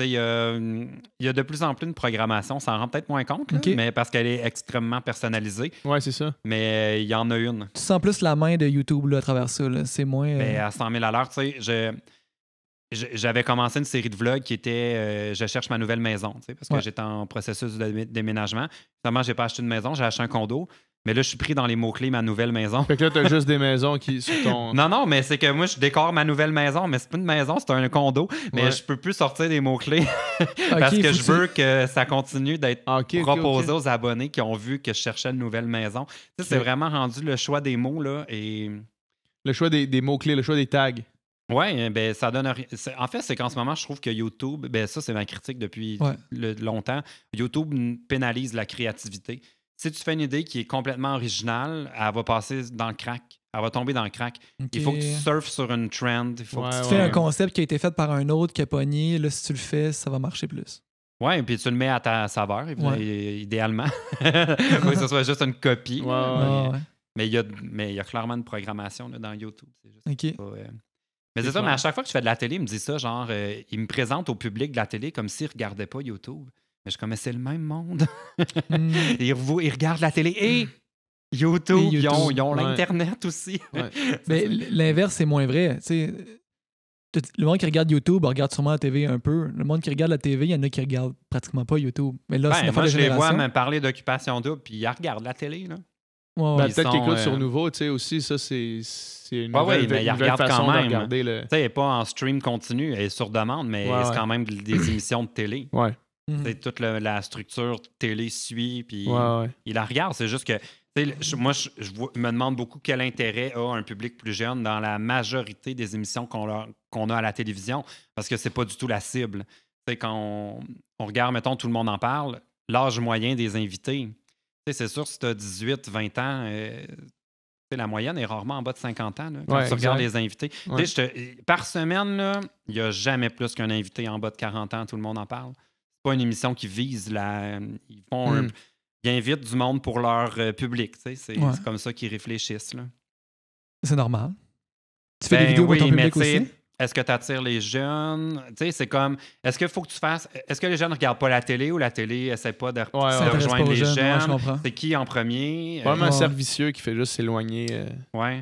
Il y a de plus en plus de programmation. Ça en rend peut-être moins compte, là, mais parce qu'elle est extrêmement personnalisée. Oui, c'est ça. Mais il y en a une. Tu sens plus la main de YouTube là, à travers ça. Là. C'est moins... À 100 000 à l'heure, tu sais, j'avais commencé une série de vlogs qui était Je cherche ma nouvelle maison, parce que j'étais en processus de déménagement. Finalement, j'ai pas acheté une maison, j'ai acheté un condo. Mais là, je suis pris dans les mots-clés ma nouvelle maison. Fait que là, t'as juste des maisons qui sur ton... Non, mais c'est que moi, je décore ma nouvelle maison, mais c'est pas une maison, c'est un condo. Mais je peux plus sortir des mots-clés parce que je veux que ça continue d'être proposé aux abonnés qui ont vu que je cherchais une nouvelle maison. C'est vraiment rendu le choix des mots, là, et... Le choix des mots-clés, le choix des tags. Oui, ben ça donne... En fait, c'est qu'en ce moment, je trouve que YouTube... Ben ça, c'est ma critique depuis longtemps. YouTube pénalise la créativité. Si tu fais une idée qui est complètement originale, elle va passer dans le crack. Elle va tomber dans le crack. Il faut que tu surfes sur une trend. Il faut que tu fais un concept qui a été fait par un autre qui a pogné. Là, si tu le fais, ça va marcher plus. Oui, et puis tu le mets à ta saveur, idéalement. Il faut que ce soit juste une copie. Mais il y a clairement une programmation là, dans YouTube. C'est juste pas, mais c'est ça, mais à chaque fois que je fais de la télé, il me dit ça, genre, il me présente au public de la télé comme s'il ne regardait pas YouTube. Mais je connaissais le même monde. Ils regardent la télé et YouTube. Ils ont l'Internet aussi. Mais l'inverse, c'est moins vrai. T'sais, le monde qui regarde YouTube regarde sûrement la TV un peu. Le monde qui regarde la TV, il y en a qui regardent pratiquement pas YouTube. Mais là, moi, je les vois me parler d'occupation double, puis ils regardent la télé. Là. Peut-être qu'ils écoutent sur Nouveau, tu sais, aussi, ça, c'est une nouvelle, mais ils regardent façon quand même. De regarder le... Tu sais, pas en stream continu, elle est sur demande, mais c'est quand même des émissions de télé. Toute la structure télé suit, puis il la regarde. C'est juste que, moi, je me demande beaucoup quel intérêt a un public plus jeune dans la majorité des émissions qu'on a à la télévision, parce que c'est pas du tout la cible. T'sais, quand on regarde, mettons, Tout le monde en parle, l'âge moyen des invités, c'est sûr, si tu as 18, 20 ans, la moyenne est rarement en bas de 50 ans là, quand tu regardes les invités. Par semaine, il n'y a jamais plus qu'un invité en bas de 40 ans, Tout le monde en parle. Pas une émission qui vise ils invitent du monde pour leur public. C'est comme ça qu'ils réfléchissent. Là. C'est normal. Tu fais des vidéos pour ton public aussi? Est-ce que tu attires les jeunes? C'est comme, est-ce qu'il faut que tu fasses... Est-ce que les jeunes ne regardent pas la télé ou la télé essaie pas de rejoindre les jeunes? C'est qui en premier? Pas un servicieux qui fait juste s'éloigner.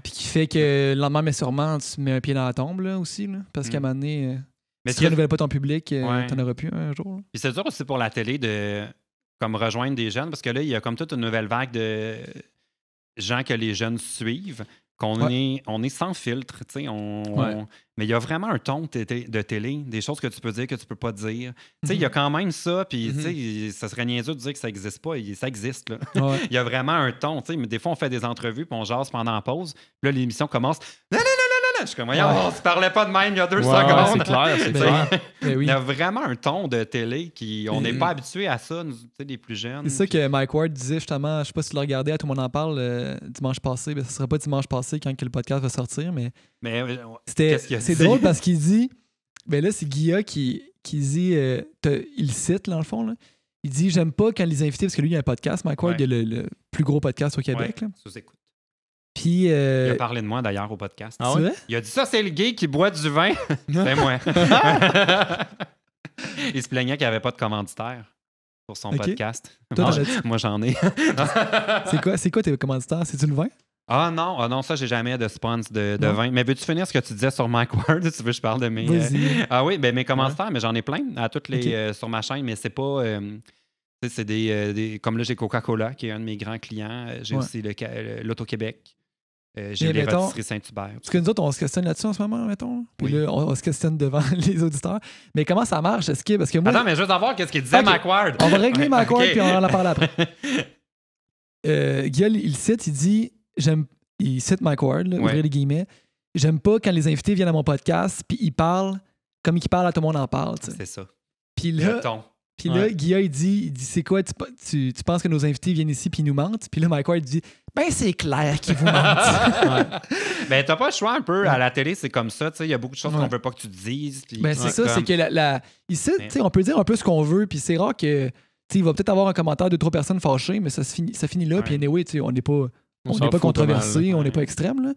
Puis qui fait que le lendemain, mais sûrement, tu mets un pied dans la tombe là, aussi. Là, parce qu'à un moment donné... Mais si tu ne renouvelles pas ton public, tu n'en auras plus un jour. Puis c'est dur aussi pour la télé de comme rejoindre des jeunes, parce que là, il y a comme toute une nouvelle vague de gens que les jeunes suivent, on est sans filtre. Mais il y a vraiment un ton de télé, des choses que tu peux dire, que tu peux pas dire. Il y a quand même ça, puis ça serait niaiseux de dire que ça n'existe pas. Ça existe. Là. Il y a vraiment un ton. Mais des fois, on fait des entrevues, puis on jase pendant la pause. Puis là, l'émission commence... Je suis comme, voyons, on se parlait pas de même il y a 2 secondes. C'est clair, c'est clair. Il y a vraiment un ton de télé on n'est pas habitué à ça, nous, les plus jeunes. C'est ça que Mike Ward disait justement, je sais pas si tu l'as regardé, Tout le monde en parle dimanche passé, mais ce sera pas dimanche passé quand le podcast va sortir, mais c'est drôle parce qu'il dit, ben là c'est Guilla qui dit, il cite dans le fond, là, il dit, j'aime pas quand les invités, parce que lui il y a un podcast, Mike Ward, il y a le plus gros podcast au Québec. Sous-écoute. Puis, il a parlé de moi d'ailleurs au podcast. Ah ouais? Il a dit ça, c'est le gay qui boit du vin. C'est moi. Il se plaignait qu'il n'y avait pas de commanditaire pour son podcast. Moi, j'en ai. C'est quoi tes commanditaires? C'est-tu le vin? Ah non, ça, j'ai jamais de sponsor de vin. Mais veux-tu finir ce que tu disais sur Mike Ward? Tu veux que je parle de mes... Ah oui, ben mes commanditaires, mais j'en ai plein à toutes les sur ma chaîne, mais c'est pas... c'est des comme là, j'ai Coca-Cola, qui est un de mes grands clients. J'ai aussi l'Auto-Québec. j'ai eu Mais les mettons, rôtisseries Saint-Hubert. Parce que nous autres, on se questionne là-dessus en ce moment, mettons. Puis Oui. là, on se questionne devant les auditeurs. Mais comment ça marche? Est-ce que. Parce que moi. Attends, mais je veux savoir qu'est-ce qu'il disait Ok. Mike Ward. On va régler Mike Ward, Ok. puis on en parle après. Guillaume, il cite, il dit il cite Mike Ward, là, Ouais. ouvrir les guillemets. J'aime pas quand les invités viennent à mon podcast, puis ils parlent comme ils parlent à tout le monde en parle. Tu sais. C'est ça. Puis Le là, ton. Guillaume, il dit c'est quoi, tu penses que nos invités viennent ici puis ils nous mentent? Puis là, Mike Ward dit ben c'est clair qu'ils vous mentent. Ben, t'as pas le choix un peu. À la télé, c'est comme ça. Il y a beaucoup de choses Ouais. qu'on veut pas que tu dises. Puis Ben, c'est ça, comme- c'est que ici, Mais- tu sais, on peut dire un peu ce qu'on veut, puis c'est rare que, tu sais, il va peut-être avoir un commentaire de 3 personnes fâchées, mais ça finit là, Ouais. puis anyway, tu sais, on n'est pas, On on s'en n'est pas fout pas mal, controversé, là. on n'est Ouais. pas extrême, là.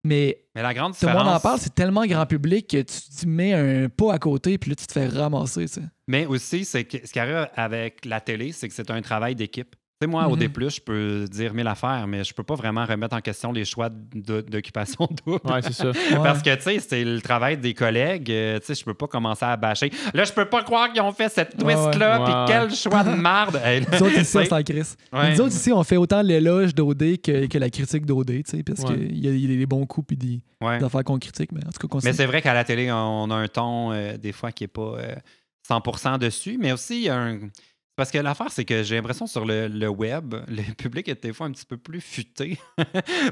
Mais Mais la grande tout le différence. monde en parle, c'est tellement grand public que tu mets un pas à côté, puis là, tu te fais ramasser, tu sais. Mais aussi, c'est que ce qui arrive avec la télé, c'est que c'est un travail d'équipe. Tu sais, moi, au Mhm. D+, je peux dire 1000 affaires, mais je peux pas vraiment remettre en question les choix d'occupation double. Ouais, c'est ça. Parce que, tu sais, c'est le travail des collègues. Tu sais, je peux pas commencer à bâcher. Là, je peux pas croire qu'ils ont fait cette twist-là, Ouais, puis ouais. quel choix de marde. Hey, Nous autres, ici, on tu sais, s'en crisse. ouais. Nous autres, ici, on fait autant l'éloge d'OD que la critique d'OD, tu sais, parce Ouais. qu'il y a des bons coups puis des Ouais. affaires qu'on critique, mais en tout cas, Mais c'est vrai qu'à la télé, on a un ton, des fois, qui est pas 100% dessus, mais aussi, il y a un... Parce que l'affaire, c'est que j'ai l'impression sur le web, le public est des fois un petit peu plus futé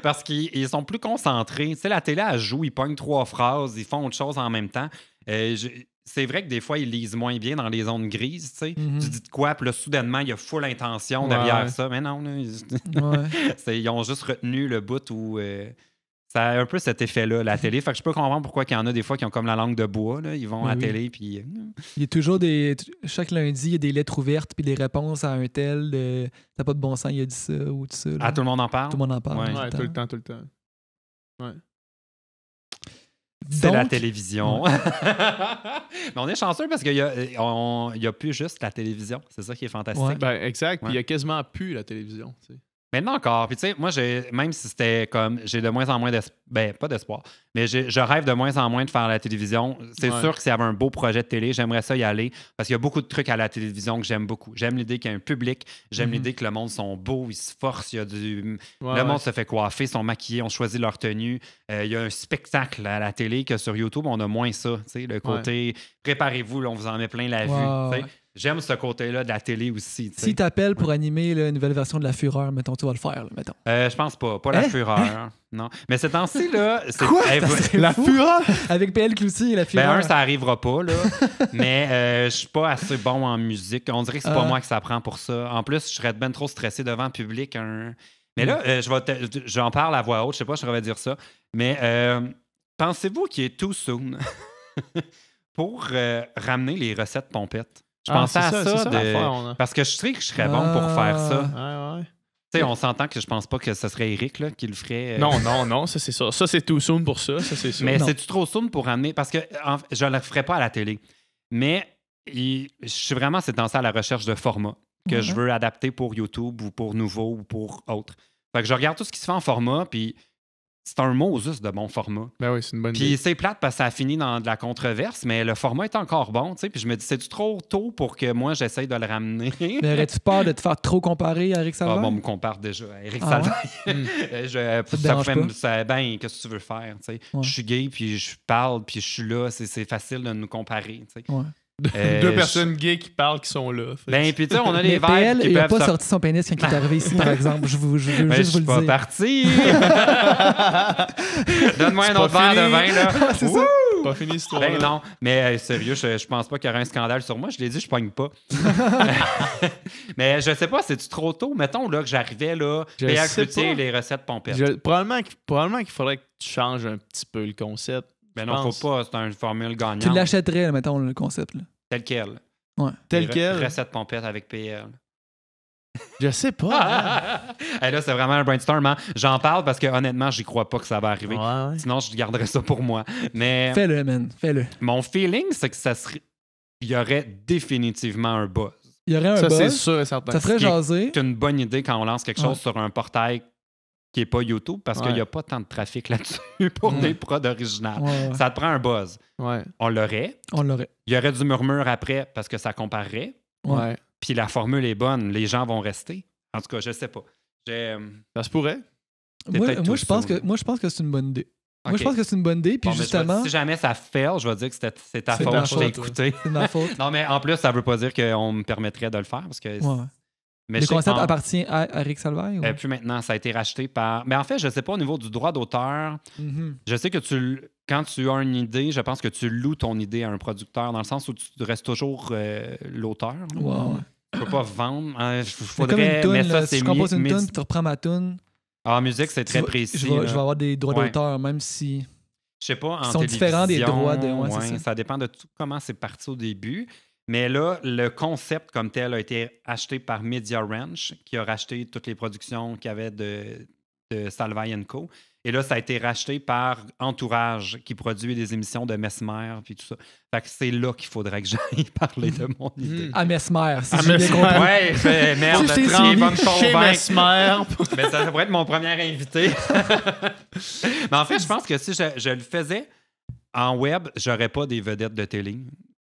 parce qu'ils sont plus concentrés. Tu sais, la télé, elle joue, ils pognent 3 phrases, ils font autre chose en même temps. C'est vrai que des fois, ils lisent moins bien dans les zones grises, tu sais. Mhm. Tu dis de quoi, puis là, soudainement, il y a full intention Ouais. derrière ça. Mais non, là, Ouais. ils ont juste retenu le bout où... ça a un peu cet effet-là, la télé. Fait que je peux comprendre pourquoi il y en a des fois qui ont comme la langue de bois. Là. Ils vont à la Oui. télé, puis... Il y a toujours chaque lundi, il y a des lettres ouvertes puis des réponses à un tel. T'as pas de bon sens, il a dit ça ou tout ça. là. Ah, tout le monde en parle? Tout le monde en parle. Ouais. Ouais, tout le temps, tout le temps. C'est la Donc, télévision. Mais on est chanceux parce qu'il y a plus juste la télévision. C'est ça qui est fantastique. Ouais. Ben, exact. Puis il y Ouais. a quasiment plus la télévision. Tu sais. Maintenant encore. Puis tu sais, moi, même si c'était comme... J'ai de moins en moins d'espoir... Ben, pas d'espoir. Mais je rêve de moins en moins de faire la télévision. C'est Ouais. sûr que s'il y avait un beau projet de télé, j'aimerais ça y aller. Parce qu'il y a beaucoup de trucs à la télévision que j'aime beaucoup. J'aime l'idée qu'il y a un public. J'aime Mhm. l'idée que le monde sont beaux, ils se forcent. Il y a du... Ouais, Le ouais. monde se fait coiffer, sont maquillés, ont choisi leur tenue. Il y a un spectacle à la télé que sur YouTube, on a moins ça. Tu sais, le côté préparez-vous, là, on vous en met plein la vue. Ouais, tu sais. ouais. J'aime ce côté-là de la télé aussi. tu sais. S'il t'appelle pour animer là, une nouvelle version de La Fureur, mettons, tu vas le faire, là, mettons. Je pense pas. Pas la Hein? fureur. Non. Mais ces temps-ci, là. c'est- Quoi? Eh, Ça vous- serait La fou. fureur! Avec PL Cloutier et La Ben, Fureur. ça arrivera pas, là. Mais je suis pas assez bon en musique. On dirait que c'est pas moi que ça prend pour ça. En plus, je serais ben trop stressé devant le public. Mais là, j'en parle à voix haute. Je sais pas, je devrais dire ça. Mais pensez-vous qu'il est too soon pour ramener les recettes pompettes? Je pensais à c'est ça. c'est l'affaire, on a. Parce que je sais que je serais bon pour faire ça. Ouais, ouais. Tu sais, on s'entend que je pense pas que ce serait Eric là, qui le ferait. Non, ça c'est ça. Ça c'est too soon pour ça c'est sûr. Mais Non. c'est-tu trop soon pour ramener... Parce que je ne le ferai pas à la télé. Mais je suis vraiment ces temps-ci à la recherche de formats que Ouais. je veux adapter pour YouTube ou pour Nouveau ou pour autre. Fait que je regarde tout ce qui se fait en format, puis c'est un Moses de bon format. Ben oui, c'est une bonne Puis idée. c'est plate parce que ça a fini dans de la controverse, mais le format est encore bon, tu sais. Puis je me dis, c'est-tu trop tôt pour que moi, j'essaye de le ramener? Mais aurais-tu peur de te faire trop comparer à Eric Ah, Salvaire? bon, on me compare déjà à Eric Ah Salvaire. te dérange pas? Ben, qu'est-ce que tu veux faire? Tu sais? Ouais. Je suis gay, puis je parle, puis je suis là. C'est facile de nous comparer. Tu sais. Ouais. Deux personnes gays qui parlent qui sont là. Fait que- Ben, puis tu sais, on a les Mais vibes PL, qui il a peuvent pas sortir. sorti son pénis quand il est arrivé ici, par exemple. Je veux Ben, juste je vous suis le pas dire. parti. Donne-moi un C'est autre pas verre de fini. vin, là. C'est ça. Pas fini l'histoire. Ben non, mais sérieux, je pense pas qu'il y aurait un scandale sur moi. Je l'ai dit, je pogne pas. Mais je sais pas, c'est-tu trop tôt? Mettons là, que j'arrivais là, Je PL sais Cloutier, pas. les recettes pompettes. Probablement qu'il faudrait que tu changes un petit peu le concept. Ben je non, pense. faut pas, c'est une formule gagnante. Tu l'achèterais, là, mettons, le concept. Là. Tel quel. Ouais. Tel Les quel. Recettes pompettes avec PL. Je sais pas. Hey, là, c'est vraiment un brainstorm. Hein? J'en parle parce que honnêtement, j'y crois pas que ça va arriver. Ouais. Sinon, je garderais ça pour moi. Mais Fais-le, man. Fais-le. mon feeling, c'est que ça serait. Il y aurait définitivement un buzz. Il y aurait un Ça, c'est buzz. sûr et certain. Ça ferait Ce qui est- jaser. C'est une bonne idée quand on lance quelque chose sur un portail qui n'est pas YouTube parce qu'il n'y a pas tant de trafic là-dessus pour des prods originales. Ouais, ouais. Ça te prend un buzz. Ouais. On l'aurait. On l'aurait. Il y aurait du murmure après parce que ça comparerait. Ouais. Puis la formule est bonne. Les gens vont rester. En tout cas, je sais pas. Ça se pourrait. Moi, je pense que c'est une bonne idée. Moi, je pense que c'est une bonne idée. Puis justement. Si jamais ça fail, je vais dire que c'est ta faute. Je t'ai écouté. C'est ma faute. Non, mais en plus, ça veut pas dire qu'on me permettrait de le faire. Parce que le concept appartient à Eric Salvaille? Puis maintenant, ça a été racheté par... Mais en fait, je sais pas, au niveau du droit d'auteur, je sais que quand tu as une idée, je pense que tu loues ton idée à un producteur, dans le sens où tu restes toujours l'auteur. Wow. Tu peux pas vendre. Faudrait... mais ça, si je compose une tune, tu reprends ma tune. En musique, c'est très précis. Je vais avoir des droits d'auteur, même si... Je sais pas, en sont différents des droits de... ça dépend de tout comment c'est parti au début. Mais là, le concept comme tel a été acheté par Media Ranch, qui a racheté toutes les productions qu'il y avait de Salvaille & Co. Et là, ça a été racheté par Entourage, qui produit des émissions de Mesmer, puis tout ça. Fait que c'est là qu'il faudrait que j'aille parler de mon idée. À Mesmer, si j'ai bien compris. Ouais, merde, chez Mesmer. Mais ça pourrait être mon premier invité. Mais en fait, je pense que si je le faisais en web, j'aurais pas des vedettes de télé.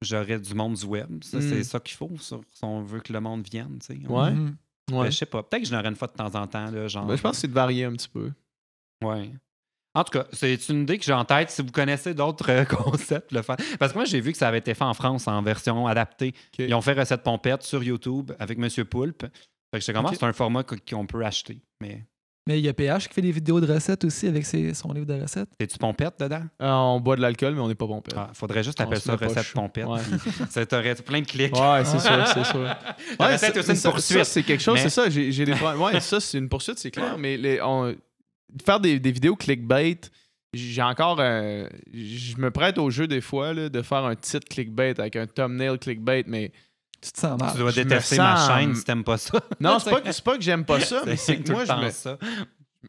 J'aurais du monde du web. Ça, c'est ça qu'il faut, si on veut que le monde vienne. Tu sais. Ouais. Ben, je sais pas. Peut-être que je l'aurais une fois de temps en temps. Là, genre... je pense que c'est de varier un petit peu. Ouais. En tout cas, c'est une idée que j'ai en tête. Si vous connaissez d'autres concepts, le faire. Parce que moi, j'ai vu que ça avait été fait en France en version adaptée. Okay. Ils ont fait Recette Pompette sur YouTube avec Monsieur Poulpe. Fait que j'étais comme, c'est un format qu'on peut acheter. Mais il y a PH qui fait des vidéos de recettes aussi avec son livre de recettes. Es-tu pompette dedans? On boit de l'alcool, mais on n'est pas pompette. Faudrait juste appeler ça recette pompette. Ouais. Ça t'aurait plein de clics. Ouais, c'est sûr, c'est sûr. Ouais, peut-être aussi une poursuite. Ça, c'est quelque chose, c'est ça. J'ai des ouais, ça, c'est une poursuite, c'est clair. Mais faire des vidéos clickbait, j'ai encore... je me prête au jeu des fois là, de faire un titre clickbait avec un thumbnail clickbait, mais... Tu te sens mal. Tu dois détester ma chaîne si t'aimes pas ça. Non, c'est pas que j'aime pas ça, mais c'est que moi,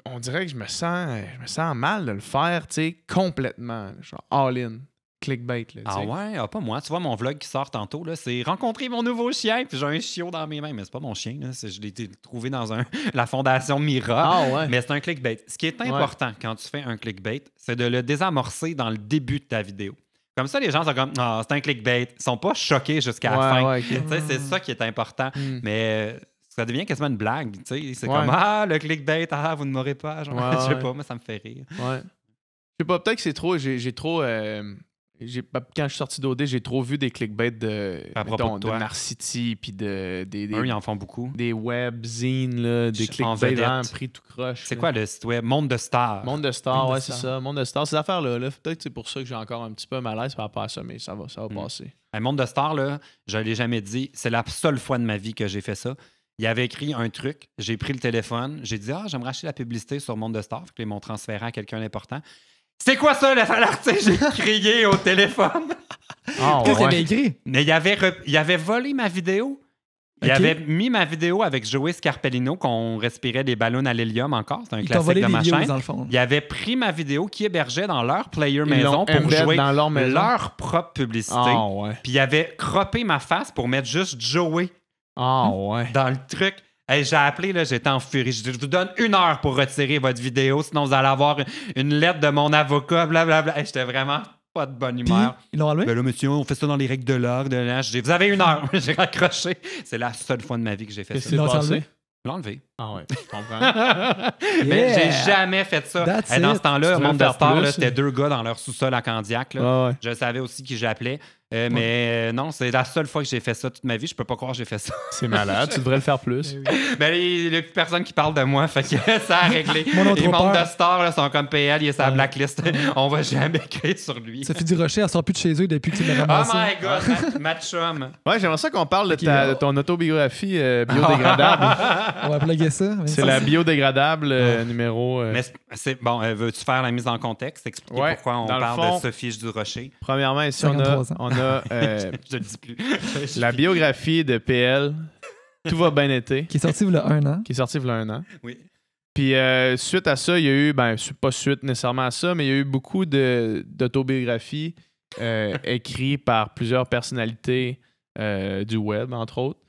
on dirait que je me sens mal de le faire, tu sais, complètement. Genre all-in. Clickbait, là. Ah ouais? Pas moi. Tu vois, mon vlog qui sort tantôt, là, c'est rencontrer mon nouveau chien, puis j'ai un chiot dans mes mains. Mais c'est pas mon chien, là. Je l'ai trouvé dans la fondation Mira. Ah ouais? Mais c'est un clickbait. Ce qui est important quand tu fais un clickbait, c'est de le désamorcer dans le début de ta vidéo. Comme ça, les gens sont comme « Ah, c'est un clickbait ». Ils sont pas choqués jusqu'à la fin. Ouais, okay. C'est ça qui est important. Mais ça devient quasiment une blague. C'est comme « Ah, le clickbait, vous ne m'aurez pas. » Je sais pas, mais ça me fait rire. Ouais. Je sais pas, peut-être que c'est trop... J'ai trop... quand je suis sorti d'OD, j'ai trop vu des clickbaits de Narcity puis ils en font beaucoup. Des webzines, là, des clickbaits vraiment pris tout croche. C'est quoi le site web? Monde de Stars. Monde de Stars, ouais, c'est ça. Monde de Stars, ces affaires-là. Peut-être que c'est pour ça que j'ai encore un petit peu malaise par rapport à ça, mais ça va passer. Un Monde de Stars, là, je l'ai jamais dit, c'est la seule fois de ma vie que j'ai fait ça. Il avait écrit un truc, j'ai pris le téléphone, j'ai dit « Ah, j'aimerais acheter la publicité sur Monde de Stars », puis ils m'ont transféré à quelqu'un d'important. C'est quoi ça, l'article? J'ai crié au téléphone. Qu'est-ce qu'il avait écrit? Mais il avait volé ma vidéo. Il avait mis ma vidéo avec Joey Scarpellino, qu'on respirait des ballons à l'hélium encore. C'est un classique de ma chaîne. Dans le fond. Il avait pris ma vidéo qui hébergeait dans leur player maison pour jouer dans leur propre publicité. Puis il avait croppé ma face pour mettre juste Joey dans le truc. Hey, j'ai appelé, là, j'étais en furie. Je vous donne 1 heure pour retirer votre vidéo, sinon vous allez avoir une lettre de mon avocat, blablabla. Hey, j'étais vraiment pas de bonne humeur. Puis, ils l'ont enlevé? Ben là, monsieur, on fait ça dans les règles de l'art. Vous avez 1 heure. J'ai raccroché. C'est la seule fois de ma vie que j'ai fait ça. Qu'est-ce qui s'est passé? Ils l'ont enlevé. Ah ouais, je comprends. Mais j'ai jamais fait ça. Hey, dans ce temps-là, au Monde de Stars, c'était 2 gars dans leur sous-sol à Candiac. Là. Je savais aussi qui j'appelais. Mais non, c'est la seule fois que j'ai fait ça toute ma vie. Je peux pas croire que j'ai fait ça. C'est malade, tu devrais le faire plus. Ben, il n'y a plus personne qui parle de moi, fait que ça a réglé. Les mondes de stars là, sont comme PL, il est sur la blacklist. On va jamais créer sur lui. Sophie Durocher, elle sort plus de chez eux depuis que tu l'as ramassé. Oh my God, ma chum. Ouais, j'aimerais ça qu'on parle de ton autobiographie biodégradable. On va plugger ça. C'est la biodégradable numéro... Mais c'est bon, veux-tu faire la mise en contexte, expliquer pourquoi on parle de Sophie Durocher? Premièrement, ici, on a je le dis plus. La biographie de PL, Tout va bien été. Qui est sorti il y a 1 an. Qui est sorti il y a 1 an. Oui. Puis suite à ça, il y a eu, pas suite nécessairement à ça, mais il y a eu beaucoup d'autobiographies écrites par plusieurs personnalités du web, entre autres,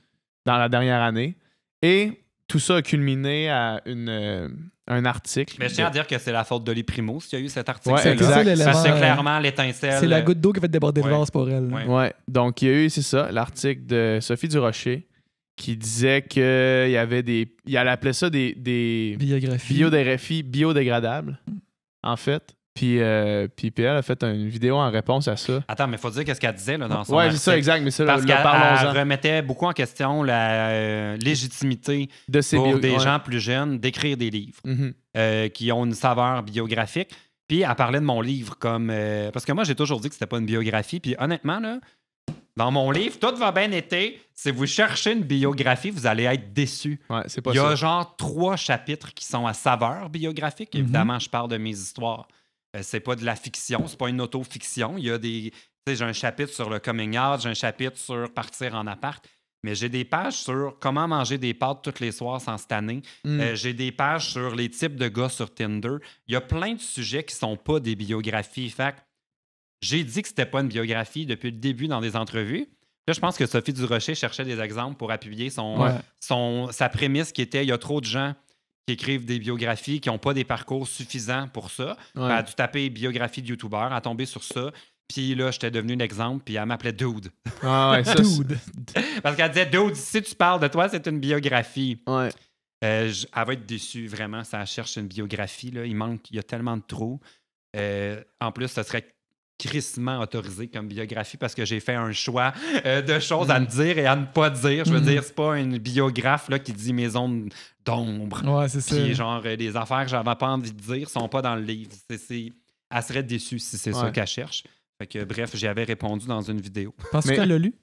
dans la dernière année. Et tout ça a culminé à un article. Mais je tiens à dire que c'est la faute d'Oli Primo s'il y a eu cet article. Ouais, exact. C'est clairement l'étincelle. C'est la goutte d'eau qui a fait déborder le vase pour elle. Ouais. Donc, il y a eu, c'est ça, l'article de Sophie Durocher qui disait qu'il y avait des... Il appelait ça des Biographie. biodégradables, en fait. Puis elle a fait une vidéo en réponse à ça. Attends, mais il faut dire qu'est-ce qu'elle disait là, dans son Ouais, article. c'est ça, exact. Mais ça, Parce qu'elle parlons-en. remettait beaucoup en question la légitimité De ces pour des gens plus jeunes d'écrire des livres qui ont une saveur biographique. Puis elle parlait de mon livre comme... parce que moi, j'ai toujours dit que c'était pas une biographie. Puis honnêtement, là, dans mon livre, tout va bien été. Si vous cherchez une biographie, vous allez être déçus. Ouais, c'est pas Il y a ça. genre 3 chapitres qui sont à saveur biographique. Évidemment, je parle de mes histoires. C'est pas de la fiction, c'est pas une auto-fiction. Il y a des... Tu sais, j'ai un chapitre sur le coming out, j'ai un chapitre sur partir en appart. Mais j'ai des pages sur comment manger des pâtes tous les soirs sans se tanner. J'ai des pages sur les types de gars sur Tinder. Il y a plein de sujets qui sont pas des biographies. Fait que j'ai dit que c'était pas une biographie depuis le début dans des entrevues. Là, je pense que Sophie Durocher cherchait des exemples pour appuyer sa prémisse qui était il y a trop de gens qui écrivent des biographies qui n'ont pas des parcours suffisants pour ça. Ouais. Elle a dû taper biographie de YouTuber, elle a tombé sur ça. Puis là, j'étais devenu un exemple, puis elle m'appelait Dude. Ah ouais, ça, Dude. Parce qu'elle disait, Dude, si tu parles de toi, c'est une biographie. Ouais. Elle va être déçue, vraiment. Ça cherche une biographie. Là. Il y a tellement de trous. En plus, ce serait crissement autorisé comme biographie parce que j'ai fait un choix de choses à me dire et à ne pas dire. Je veux dire, c'est pas une biographe là, qui dit mes zones d'ombre. Ouais, c'est ça. Puis genre, les affaires que j'avais pas envie de dire sont pas dans le livre. Elle serait déçue si c'est ça qu'elle cherche. Fait que, bref, j'y avais répondu dans une vidéo. Penses-tu qu'elle l'a lu?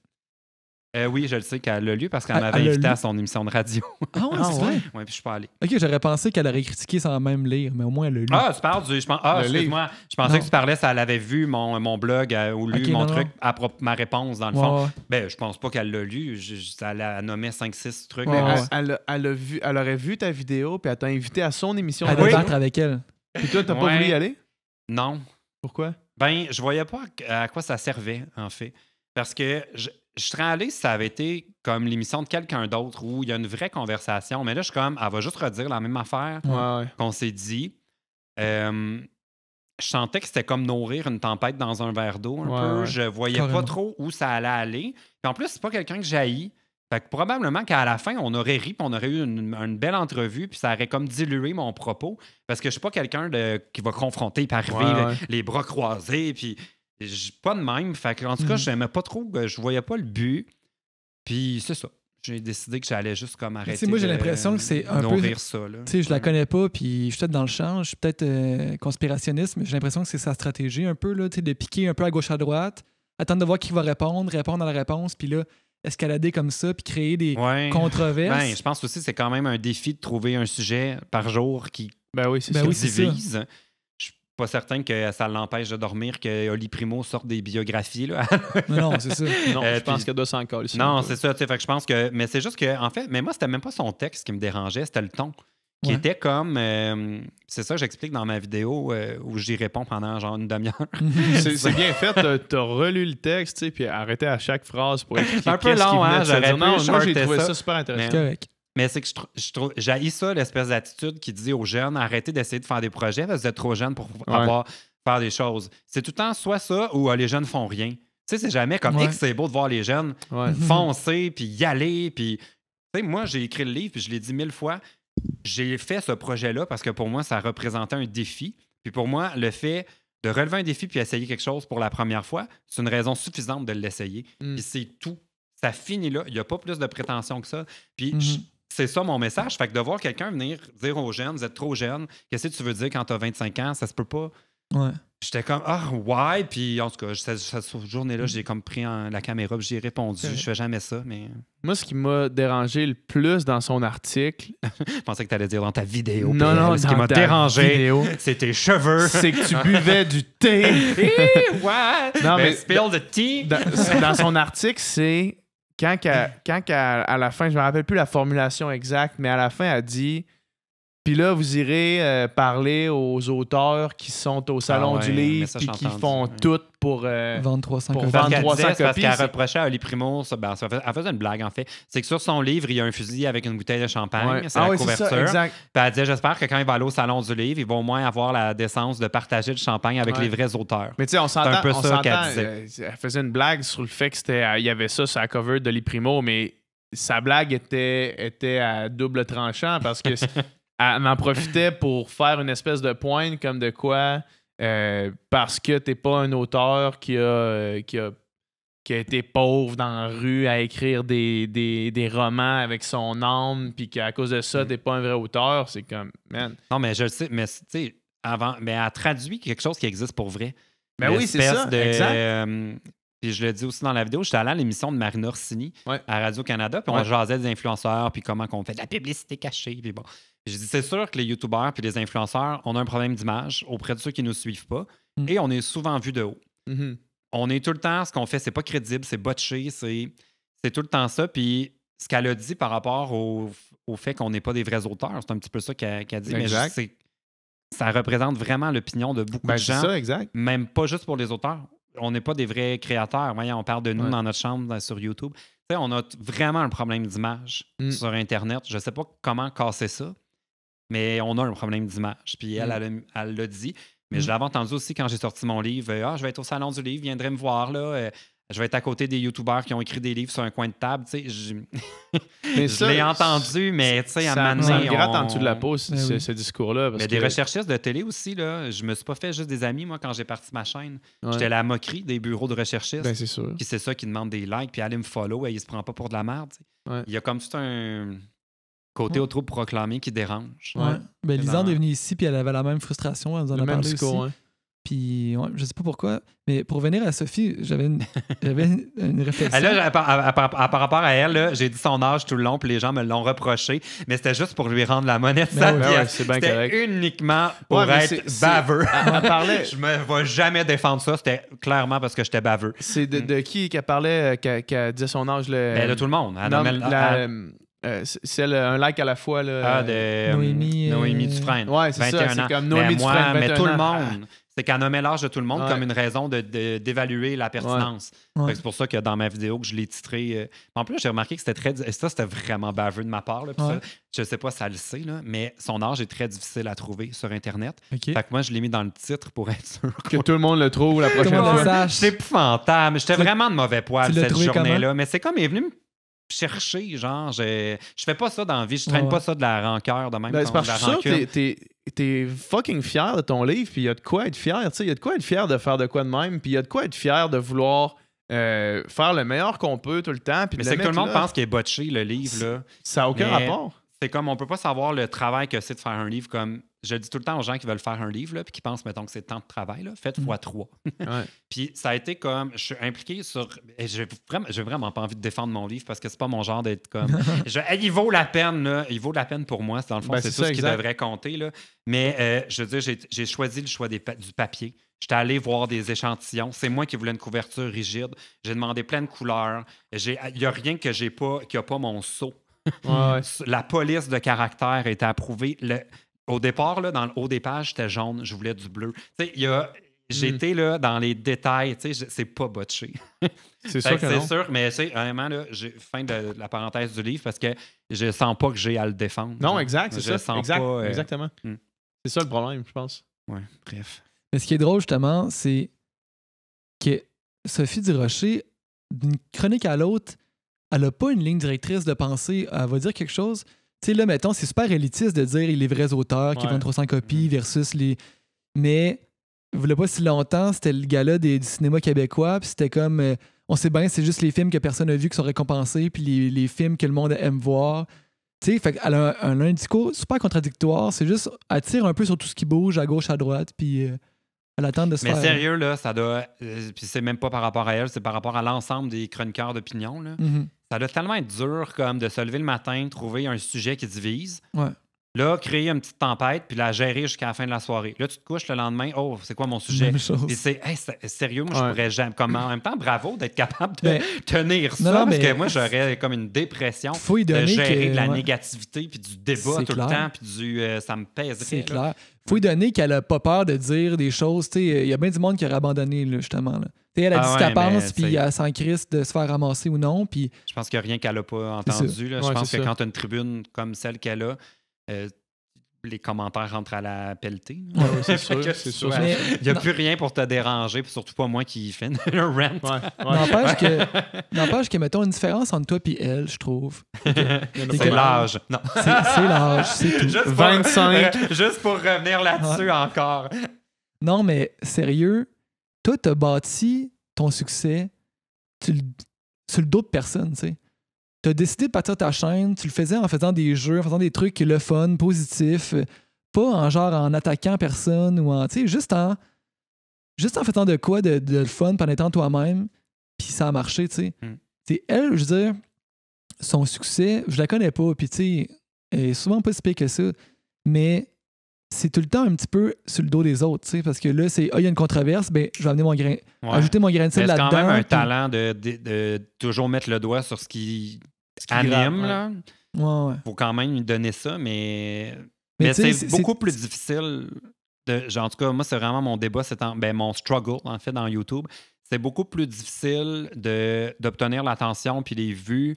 Oui, je le sais qu'elle l'a lu parce qu'elle m'avait invité à son émission de radio. Ah ouais, c'est vrai? Oui, puis je suis pas allé. Ok, j'aurais pensé qu'elle aurait critiqué sans même lire, mais au moins elle l'a lu. Ah, tu parles du... excuse-moi. Je pensais que tu parlais si elle avait vu mon blog ou lu mon truc, ma réponse, dans le fond. Ouais. Ben, je pense pas qu'elle l'a lu. Elle nommé 5-6 trucs. Mais Ouais. elle aurait vu ta vidéo, puis elle t'a invité à son émission. Elle de va radio. battre avec elle. Puis toi, t'as pas Ouais. voulu y aller? Non. Pourquoi? Ben, je voyais pas à quoi ça servait, en fait. Parce que je serais allé si ça avait été comme l'émission de quelqu'un d'autre où il y a une vraie conversation. Mais là, je suis comme, elle va juste redire la même affaire Ouais. qu'on s'est dit. Je sentais que c'était comme nourrir une tempête dans un verre d'eau un peu. Ouais. Je voyais Carrément. pas trop où ça allait aller. Puis en plus, c'est pas quelqu'un que j'haïs. Fait que probablement qu'à la fin, on aurait ri, puis on aurait eu une belle entrevue, puis ça aurait comme dilué mon propos. Parce que je suis pas quelqu'un qui va confronter, puis arriver les bras croisés, puis je suis pas de même. Fait que, en tout cas, j'aimais pas trop, je voyais pas le but. Puis c'est ça. J'ai décidé que j'allais juste comme arrêter. Moi, j'ai l'impression que c'est un peu. nourrir ça. Là. Tu sais, je la connais pas, puis je suis peut-être dans le champ, je suis peut-être conspirationniste, mais j'ai l'impression que c'est sa stratégie un peu, là, tu sais, de piquer un peu à gauche à droite, attendre de voir qui va répondre à la réponse, puis là, escalader comme ça, puis créer des controverses. Ben, je pense aussi que c'est quand même un défi de trouver un sujet par jour qui Ben oui, c'est Ben ça. oui, c'est ça. divise. Je suis pas certain que ça l'empêche de dormir que Oli Primo sorte des biographies. Là. Non, c'est ça. Non, je pense puis- qu'elle doit s'en coller. Non, c'est ça. Tu sais, fait que je pense que. Mais c'est juste que, en fait, mais moi, c'était même pas son texte qui me dérangeait, c'était le ton. Qui Ouais. était comme. C'est ça que j'explique dans ma vidéo où j'y réponds pendant genre une demi-heure. C'est bien fait. T'as relu le texte, tu sais, puis arrêté à chaque phrase pour expliquer C'est un peu qu'est-ce qui long, venait hein, de se j'aurais dire. pu Non, moi, j'ai shorter trouvé ça. ça super intéressant. C'est correct. Mais c'est que je trouve. J'haïs ça, l'espèce d'attitude qui dit aux jeunes arrêtez d'essayer de faire des projets parce que vous êtes trop jeunes pour faire des choses. C'est tout le temps soit ça ou les jeunes font rien. Tu sais, c'est jamais comme X, c'est beau de voir les jeunes Ouais. foncer, puis y aller, puis... Tu sais, moi, j'ai écrit le livre, puis je l'ai dit 1000 fois. J'ai fait ce projet-là parce que pour moi, ça représentait un défi. Puis pour moi, le fait de relever un défi puis essayer quelque chose pour la première fois, c'est une raison suffisante de l'essayer. Puis c'est tout. Ça finit là. Il n'y a pas plus de prétention que ça. Puis c'est ça mon message. Fait que de voir quelqu'un venir dire aux jeunes, vous êtes trop jeunes, qu'est-ce que tu veux dire quand tu as 25 ans? Ça se peut pas. Ouais. J'étais comme, ouais. Puis en tout cas, cette journée-là, j'ai comme pris la caméra puis j'ai répondu. Je fais jamais ça, mais Moi, ce qui m'a dérangé le plus dans son article. je pensais que tu allais dire dans ta vidéo. Non, ce qui dans m'a ta dérangé, vidéo, c'est tes cheveux. c'est que tu buvais du thé. Ouais. Non, mais spill the tea. Dans son article, c'est quand à la fin, je me rappelle plus la formulation exacte, mais à la fin, elle dit. Puis là, vous irez parler aux auteurs qui sont au Salon du Livre ça, puis j'ai qui entendu, font tout pour... Vendre 300 pour copies. vendre Qu'elle 300 disait, c'est parce copies, qu'elle c'est- reprochait à Oli Primo, elle faisait une blague en fait, c'est que sur son livre, il y a un fusil avec une bouteille de champagne, Ouais. c'est la oui, couverture. ça, exact. Puis elle disait, j'espère que quand il va aller au Salon du Livre, il va au moins avoir la décence de partager le champagne avec Ouais. les vrais auteurs. Mais tu sais, on s'entend, un peu on ça s'entend, qu'elle disait. elle faisait une blague sur le fait que il y avait ça sur la cover de Li Primo, mais sa blague était à double tranchant parce que elle en profitait pour faire une espèce de pointe comme de quoi parce que t'es pas un auteur qui a été pauvre dans la rue à écrire des romans avec son âme, puis qu'à cause de ça, t'es pas un vrai auteur, c'est comme, man. Non, mais je le sais, mais tu sais, mais elle traduit quelque chose qui existe pour vrai. Ben oui, c'est ça, exact. Puis je le dis aussi dans la vidéo, j'étais allé à l'émission de Marina Orsini à Radio-Canada, puis on jasait des influenceurs, puis comment qu'on fait de la publicité cachée, puis bon. J'ai dit, c'est sûr que les youtubeurs puis les influenceurs, on a un problème d'image auprès de ceux qui ne nous suivent pas, et on est souvent vu de haut. On est tout le temps, ce qu'on fait, c'est pas crédible, c'est botché, c'est tout le temps ça. Puis ce qu'elle a dit par rapport au fait qu'on n'est pas des vrais auteurs, c'est un petit peu ça qu'elle dit. Exact. Mais ça représente vraiment l'opinion de beaucoup de gens. C'est ça, exact. Même pas juste pour les auteurs. On n'est pas des vrais créateurs. Voyons, on parle de nous dans notre chambre sur YouTube. Tu sais, on a vraiment un problème d'image sur Internet. Je sais pas comment casser ça, mais on a un problème d'image. Puis elle l'a dit. Mais je l'avais entendu aussi quand j'ai sorti mon livre. Je vais être au Salon du livre, viendrez me voir. Là. Je vais être à côté des youtubeurs qui ont écrit des livres sur un coin de table. Je l'ai entendu, mais tu sais, à un moment donné, ça me gratte en dessous de la peau, ce discours-là. Mais des recherchistes de télé aussi, là, je me suis pas fait juste des amis, moi, quand j'ai parti ma chaîne. J'étais la moquerie des bureaux de recherchistes. Ben, c'est sûr. Puis c'est ça qui demande des likes, puis aller me follow, et il se prend pas pour de la merde. Il y a comme tout un côté autoproclamé qui dérange. Ben, Lisande est venue ici, puis elle avait la même frustration. Elle nous en a parlé aussi. Puis, je sais pas pourquoi, mais pour revenir à Sophie, j'avais une réflexion. Là, par rapport à elle, là, j'ai dit son âge tout le long, puis les gens me l'ont reproché, mais c'était juste pour lui rendre la monnaie de sa pièce. C'était uniquement pour être baveux. Elle parlait... Je me vais jamais défendre ça, c'était clairement parce que j'étais baveux. C'est de qui qu'elle parlait, qu'elle disait son âge? De tout le monde. C'est un like à la fois. Là, Noémie Dufresne. Ouais, c'est 21 ça. C'est comme Noémie Dufresne, 21 mais tout ans. le monde. C'est qu'elle nommait l'âge de tout le monde comme une raison d'évaluer la pertinence. C'est pour ça que dans ma vidéo, que je l'ai titré. En plus, j'ai remarqué que c'était vraiment baveux de ma part. Là, ça, je sais pas si elle le sait, là, mais son âge est très difficile à trouver sur Internet. Fait que moi, je l'ai mis dans le titre pour être sûr que tout le monde le trouve la prochaine fois. C'est épouvantable. J'étais vraiment de mauvais poil cette journée-là. Mais c'est comme, il est venu me chercher, genre, je fais pas ça dans la vie, je traîne pas ça de la rancœur de même. C'est parce que t'es fucking fier de ton livre, puis il y a de quoi être fier, tu sais, il y a de quoi être fier de faire de quoi de même, puis il y a de quoi être fier de vouloir faire le meilleur qu'on peut tout le temps. Mais c'est que tout le monde pense qu'il est botché, le livre, là. Ça n'a aucun rapport. C'est comme, on peut pas savoir le travail que c'est de faire un livre comme... Je dis tout le temps aux gens qui veulent faire un livre, là, puis qui pensent, mettons, que c'est tant de travail, là, faites x3. Puis ça a été comme... Je suis impliqué sur... J'ai vraiment pas envie de défendre mon livre parce que c'est pas mon genre d'être comme... il vaut la peine, là. Il vaut la peine pour moi. Dans le fond, c'est tout ce qui devrait compter, là. Mais je veux dire, j'ai choisi le choix du papier. J'étais allé voir des échantillons. C'est moi qui voulais une couverture rigide. J'ai demandé plein de couleurs. Il n'y a rien que j'ai pas, qui n'a pas mon sceau. La police de caractère a été approuvée. Au départ, là, dans le haut des pages, c'était jaune. Je voulais du bleu. J'étais là dans les détails. C'est pas botché. C'est sûr que c'est sûr, mais honnêtement, là, j'ai fin de la parenthèse du livre parce que je sens pas que j'ai à le défendre. Non, exact, c'est ça. Sens pas, exactement. C'est ça le problème, je pense. Ouais, bref. Mais ce qui est drôle, justement, c'est que Sophie Durocher, d'une chronique à l'autre, elle n'a pas une ligne directrice de pensée. Elle va dire quelque chose. Tu sais, là, mettons, c'est super élitiste de dire les vrais auteurs qui vendent 300 copies versus les... Mais, il ne voulait pas si longtemps, c'était le gala du cinéma québécois, puis c'était comme... on sait bien, c'est juste les films que personne n'a vus qui sont récompensés, puis les films que le monde aime voir. Tu sais, fait qu'elle a un discours super contradictoire. C'est juste, elle tire un peu sur tout ce qui bouge à gauche, à droite, puis... elle attend de se faire... Mais sérieux, là, ça doit... Puis c'est même pas par rapport à elle, c'est par rapport à l'ensemble des chroniqueurs d'opinion, là. Ça doit tellement être dur, comme de se lever le matin, trouver un sujet qui divise. Là, créer une petite tempête, puis la gérer jusqu'à la fin de la soirée. Là, tu te couches le lendemain, oh, c'est quoi mon sujet? Puis c'est sérieux, moi, je pourrais jamais... Comme, en même temps, bravo d'être capable de tenir ça, parce que moi, j'aurais comme une dépression de gérer de la négativité, puis du débat tout le temps, puis ça me pèserait. C'est clair. Faut lui donner qu'elle a pas peur de dire des choses. Il y a bien du monde qui aurait abandonné, là, justement. Là. Elle a dit ce qu'elle pense, puis elle s'en crisse de se faire ramasser ou non. Puis... Je pense qu'il n'y a rien qu'elle n'a pas entendu. Là. Je pense que quand tu as une tribune comme celle qu'elle a, les commentaires rentrent à la pelletée. Ouais, c'est sûr, c'est sûr. Il n'y a plus rien pour te déranger, puis surtout pas moi qui fais un rant. N'empêche que, mettons, une différence entre toi et elle, je trouve. C'est l'âge. Non. C'est l'âge, c'est tout. 25. Juste pour revenir là-dessus encore. Non, mais sérieux, toi, t'as bâti ton succès sur le dos de personne, tu sais. T'as décidé de partir ta chaîne, tu le faisais en faisant des jeux, en faisant des trucs le fun, positifs, pas en attaquant personne ou en, tu sais, juste en faisant de quoi de le fun, en étant toi-même, puis ça a marché, tu sais. C'est elle, je veux dire, son succès, je la connais pas, puis tu sais, elle est souvent pas si pire que ça, mais c'est tout le temps un petit peu sur le dos des autres, tu sais, parce que là, c'est, il y a une controverse, ben, je vais amener mon grain, ajouter mon grain de sel là-dedans. C'est quand même un talent de toujours mettre le doigt sur ce qui anime, là. Ouais. Faut quand même lui donner ça, mais c'est beaucoup plus difficile. En tout cas, moi, c'est vraiment mon débat, mon struggle, en fait, dans YouTube. C'est beaucoup plus difficile d'obtenir l'attention puis les vues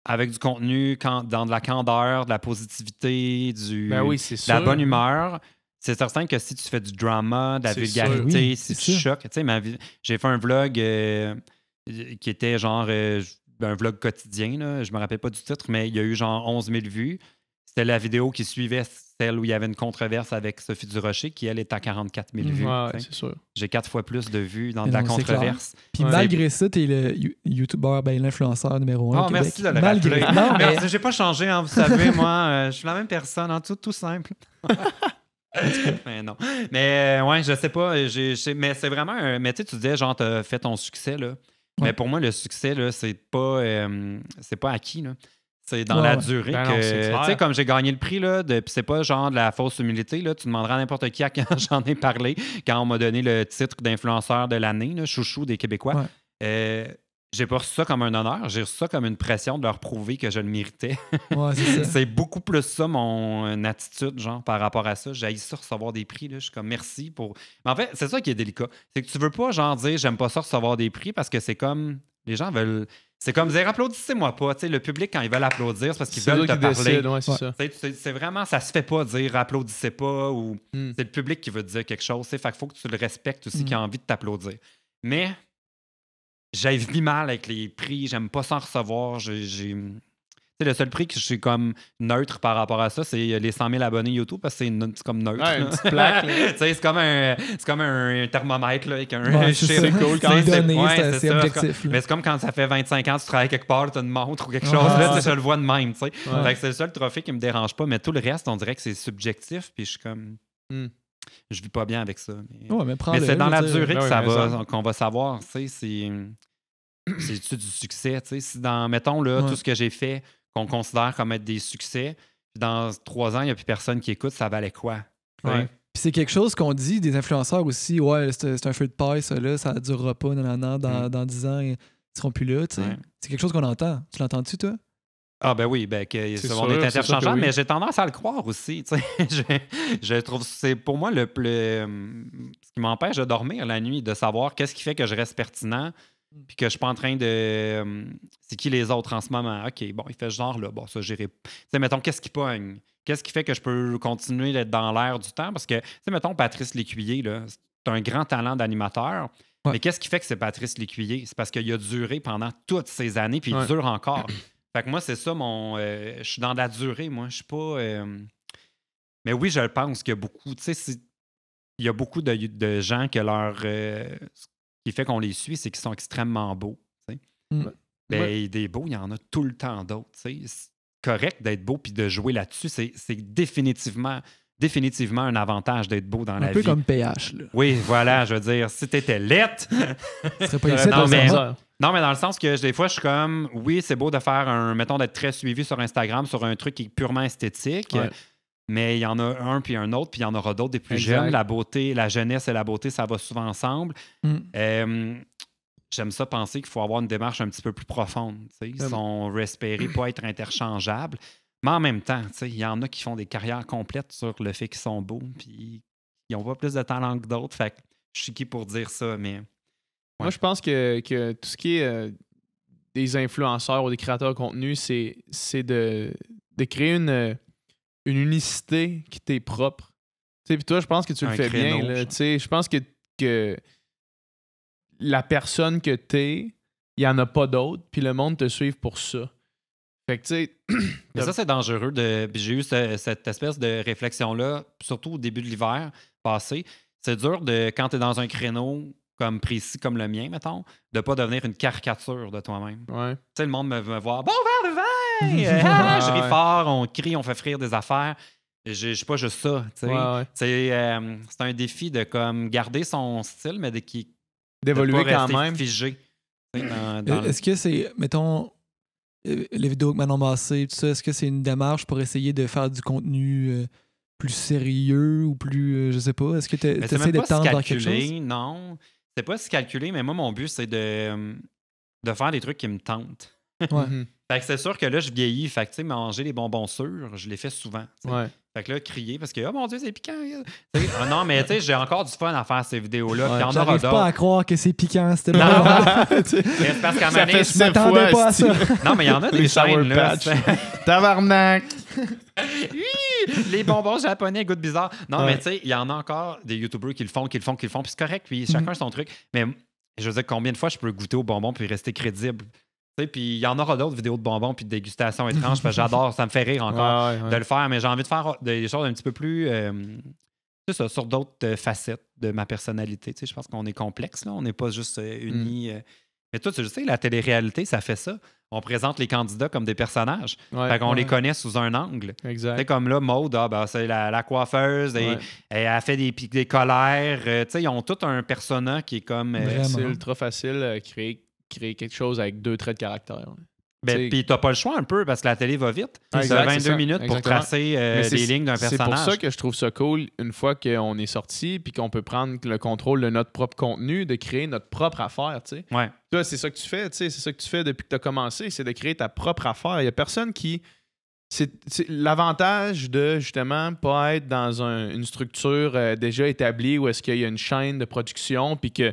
avec du contenu dans de la candeur, de la positivité, de la bonne humeur. C'est certain que si tu fais du drama, de la vulgarité, si tu choques. Tu sais, j'ai fait un vlog qui était genre un vlog quotidien, là, je me rappelle pas du titre, mais il y a eu genre 11 000 vues. C'était la vidéo qui suivait celle où il y avait une controverse avec Sophie Durocher, qui, elle, est à 44 000 vues. Ouais, c'est sûr. J'ai 4 fois plus de vues dans de la controverse. Puis malgré ça, t'es le YouTuber, l'influenceur numéro 1 au Québec. Merci de le rappeler. Non, mais j'ai pas changé, hein, vous savez, moi, je suis la même personne, hein, tout simple. Mais non. Mais ouais, je sais pas. Mais c'est vraiment mais tu disais, genre, t'as fait ton succès, là. Mais pour moi, le succès, là, c'est pas acquis, là. C'est dans la durée que... Tu sais, comme j'ai gagné le prix, là, puis c'est pas genre de la fausse humilité, là. Tu demanderas à n'importe qui quand j'en ai parlé, quand on m'a donné le titre d'influenceur de l'année, là, chouchou des Québécois. J'ai pas reçu ça comme un honneur, j'ai reçu ça comme une pression de leur prouver que je le méritais. Ouais, c'est ça. C'est beaucoup plus ça, mon attitude, genre, par rapport à ça. J'ai ça recevoir des prix, là. Je suis comme merci pour... Mais en fait, c'est ça qui est délicat. C'est que tu veux pas, genre, dire j'aime pas ça recevoir des prix parce que c'est comme... Les gens veulent... C'est comme dire applaudissez-moi pas. Tu sais, le public, quand ils veulent applaudir, c'est parce qu'ils veulent te parler. C'est vraiment, ça se fait pas dire applaudissez pas ou c'est le public qui veut te dire quelque chose. Fait qu'il faut que tu le respectes aussi, qui a envie de t'applaudir. Mais j'ai mis mal avec les prix, j'aime pas s'en recevoir. Le seul prix que je suis comme neutre par rapport à ça, c'est les 100 000 abonnés YouTube parce que c'est comme neutre. Ouais, une petite plaque. C'est comme un thermomètre là, avec un chiffre. C'est cool quand c'est objectif. Mais c'est comme quand ça fait 25 ans que tu travailles quelque part, tu as une montre ou quelque chose. Là, je le vois de même. Fait que c'est le seul trophée qui me dérange pas, mais tout le reste, on dirait que c'est subjectif. Puis je suis comme. Je vis pas bien avec ça. Mais c'est dans la durée qu'on va savoir. C'est-tu du succès? Si mettons, là, tout ce que j'ai fait, qu'on considère comme être des succès, puis dans 3 ans, il n'y a plus personne qui écoute, ça valait quoi? Puis c'est quelque chose qu'on dit des influenceurs aussi, c'est un feu de paille, ça ne durera pas, dans 10 ans, ils ne seront plus là. C'est quelque chose qu'on entend. Tu l'entends-tu, toi? Ah ben oui, on est interchangeable, mais j'ai tendance à le croire aussi. Je trouve c'est pour moi ce qui m'empêche de dormir la nuit, de savoir qu'est-ce qui fait que je reste pertinent. Puis que je suis pas en train de... c'est qui les autres en ce moment? OK, bon, il fait ce genre-là. Bon, ça, j'irai... Tu sais, mettons, qu'est-ce qui pogne? Qu'est-ce qui fait que je peux continuer d'être dans l'air du temps? Parce que, tu sais, mettons, Patrice Lécuyer, là, c'est un grand talent d'animateur. Mais qu'est-ce qui fait que c'est Patrice Lécuyer? C'est parce qu'il a duré pendant toutes ces années, puis il dure encore. Fait que moi, c'est ça, je suis dans la durée, moi. Je suis pas... Mais oui, je pense qu'il y a beaucoup... Tu sais, il y a beaucoup de gens que leur... Ce qui fait qu'on les suit, c'est qu'ils sont extrêmement beaux. Des beaux, il y en a tout le temps d'autres. C'est correct d'être beau puis de jouer là-dessus. C'est définitivement un avantage d'être beau dans la vie. Un peu comme PH. Là. Oui, voilà, je veux dire, si t'étais laite... Non, mais dans le sens que des fois, je suis comme... Oui, c'est beau de faire mettons, d'être très suivi sur Instagram sur un truc qui est purement esthétique. Ouais. Mais il y en a un puis un autre, puis il y en aura d'autres des plus jeunes. La beauté, la jeunesse et la beauté, ça va souvent ensemble. J'aime ça penser qu'il faut avoir une démarche un petit peu plus profonde. Son respirer, pas être interchangeable. Mais en même temps, il y en a qui font des carrières complètes sur le fait qu'ils sont beaux, puis ils n'ont pas plus de talent que d'autres. Fait que je suis qui pour dire ça, mais... Ouais. Moi, je pense que tout ce qui est des influenceurs ou des créateurs de contenu, c'est de créer une unicité qui t'est propre. Puis toi, je pense que tu le fais créneau, bien. Je pense que la personne que t'es, il n'y en a pas d'autre, puis le monde te suive pour ça. Fait que, tu sais... Mais ça, c'est dangereux. J'ai eu cette espèce de réflexion-là, surtout au début de l'hiver passé. C'est dur, quand tu es dans un créneau comme précis comme le mien, mettons, de pas devenir une caricature de toi-même. Ouais. Tu sais, le monde me voit « Bon verre de vin! Je ris fort, on crie, on fait frire des affaires. » Je suis pas juste ça. C'est un défi de comme garder son style, mais d'évoluer de pas quand rester même. Figé. Est-ce que c'est, mettons, les vidéos avec Manon Massé, tout ça, est-ce que c'est une démarche pour essayer de faire du contenu plus sérieux ou plus, je sais pas, est-ce que tu essaies de tendre dans quelque chose? Non, c'est pas si calculé, mais moi, mon but, c'est de faire des trucs qui me tentent. Ouais. Fait que c'est sûr que là, je vieillis. Fait que, tu sais, manger les bonbons sûrs, je les fais souvent. Ouais. Fait que là, crier parce que, oh mon Dieu, c'est piquant. Non, mais tu sais, j'ai encore du fun à faire ces vidéos-là. Ouais, puis j'arrive pas à croire que c'est piquant, c'était non, pas c'est parce qu'à un moment donné, je m'attendais pas à ça. Non, mais il y en a des chaînes, là. Tabarnak! Les bonbons japonais goûtent bizarre. Non, ouais. mais tu sais, il y en a encore des YouTubers qui le font, puis c'est correct, puis chacun son truc. Mais je veux dire, combien de fois je peux goûter aux bonbons puis rester crédible? Puis il y en aura d'autres vidéos de bonbons puis de dégustation étranges, parce que j'adore, ça me fait rire encore de le faire, mais j'ai envie de faire des choses un petit peu plus c'est ça, sur d'autres facettes de ma personnalité. Je pense qu'on est complexe, là, on n'est pas juste unis. Mais toi, tu sais, la télé-réalité, ça fait ça. On présente les candidats comme des personnages. Fait qu'on les connaît sous un angle. Exact. C'est comme là, Maude, c'est la coiffeuse, et elle fait des colères. Ils ont tout un persona qui est comme... c'est ultra facile créer quelque chose avec 2 traits de caractère. Puis t'as pas le choix un peu parce que la télé va vite. Exact, t'as 22 minutes pour tracer les lignes d'un personnage. C'est pour ça que je trouve ça cool une fois qu'on est sorti puis qu'on peut prendre le contrôle de notre propre contenu, de créer notre propre affaire. Ouais. Toi, c'est ça que tu fais. C'est ça que tu fais depuis que tu as commencé, c'est de créer ta propre affaire. Il n'y a personne qui... C'est l'avantage de, justement, pas être dans une structure déjà établie où est-ce qu'il y a une chaîne de production puis que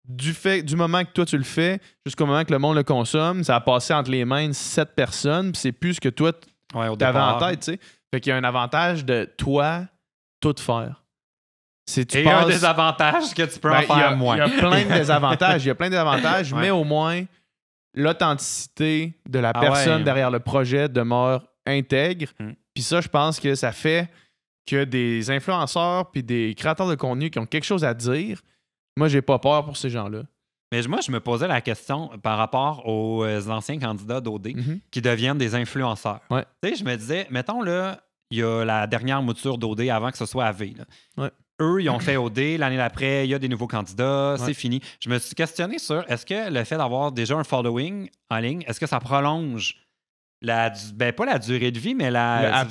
du moment que toi tu le fais jusqu'au moment que le monde le consomme, ça a passé entre les mains de 7 personnes, puis c'est plus ce que toi t'avais en tête, tu sais. Fait qu'il y a un avantage de toi tout faire. Un désavantage que tu peux en faire moins. Il y a plein de désavantages, mais au moins l'authenticité de la personne derrière le projet demeure intègre. Puis ça, je pense que ça fait que des influenceurs puis des créateurs de contenu qui ont quelque chose à dire. Moi, j'ai pas peur pour ces gens-là. Mais moi, je me posais la question par rapport aux anciens candidats d'OD qui deviennent des influenceurs. Ouais. Tu sais, je me disais, mettons, là, il y a la dernière mouture d'OD avant que ce soit AV. Là. Ouais. Eux, ils ont fait OD. L'année d'après, il y a des nouveaux candidats. C'est fini. Je me suis questionné sur est-ce que le fait d'avoir déjà un following en ligne, est-ce que ça prolonge pas la durée de vie, mais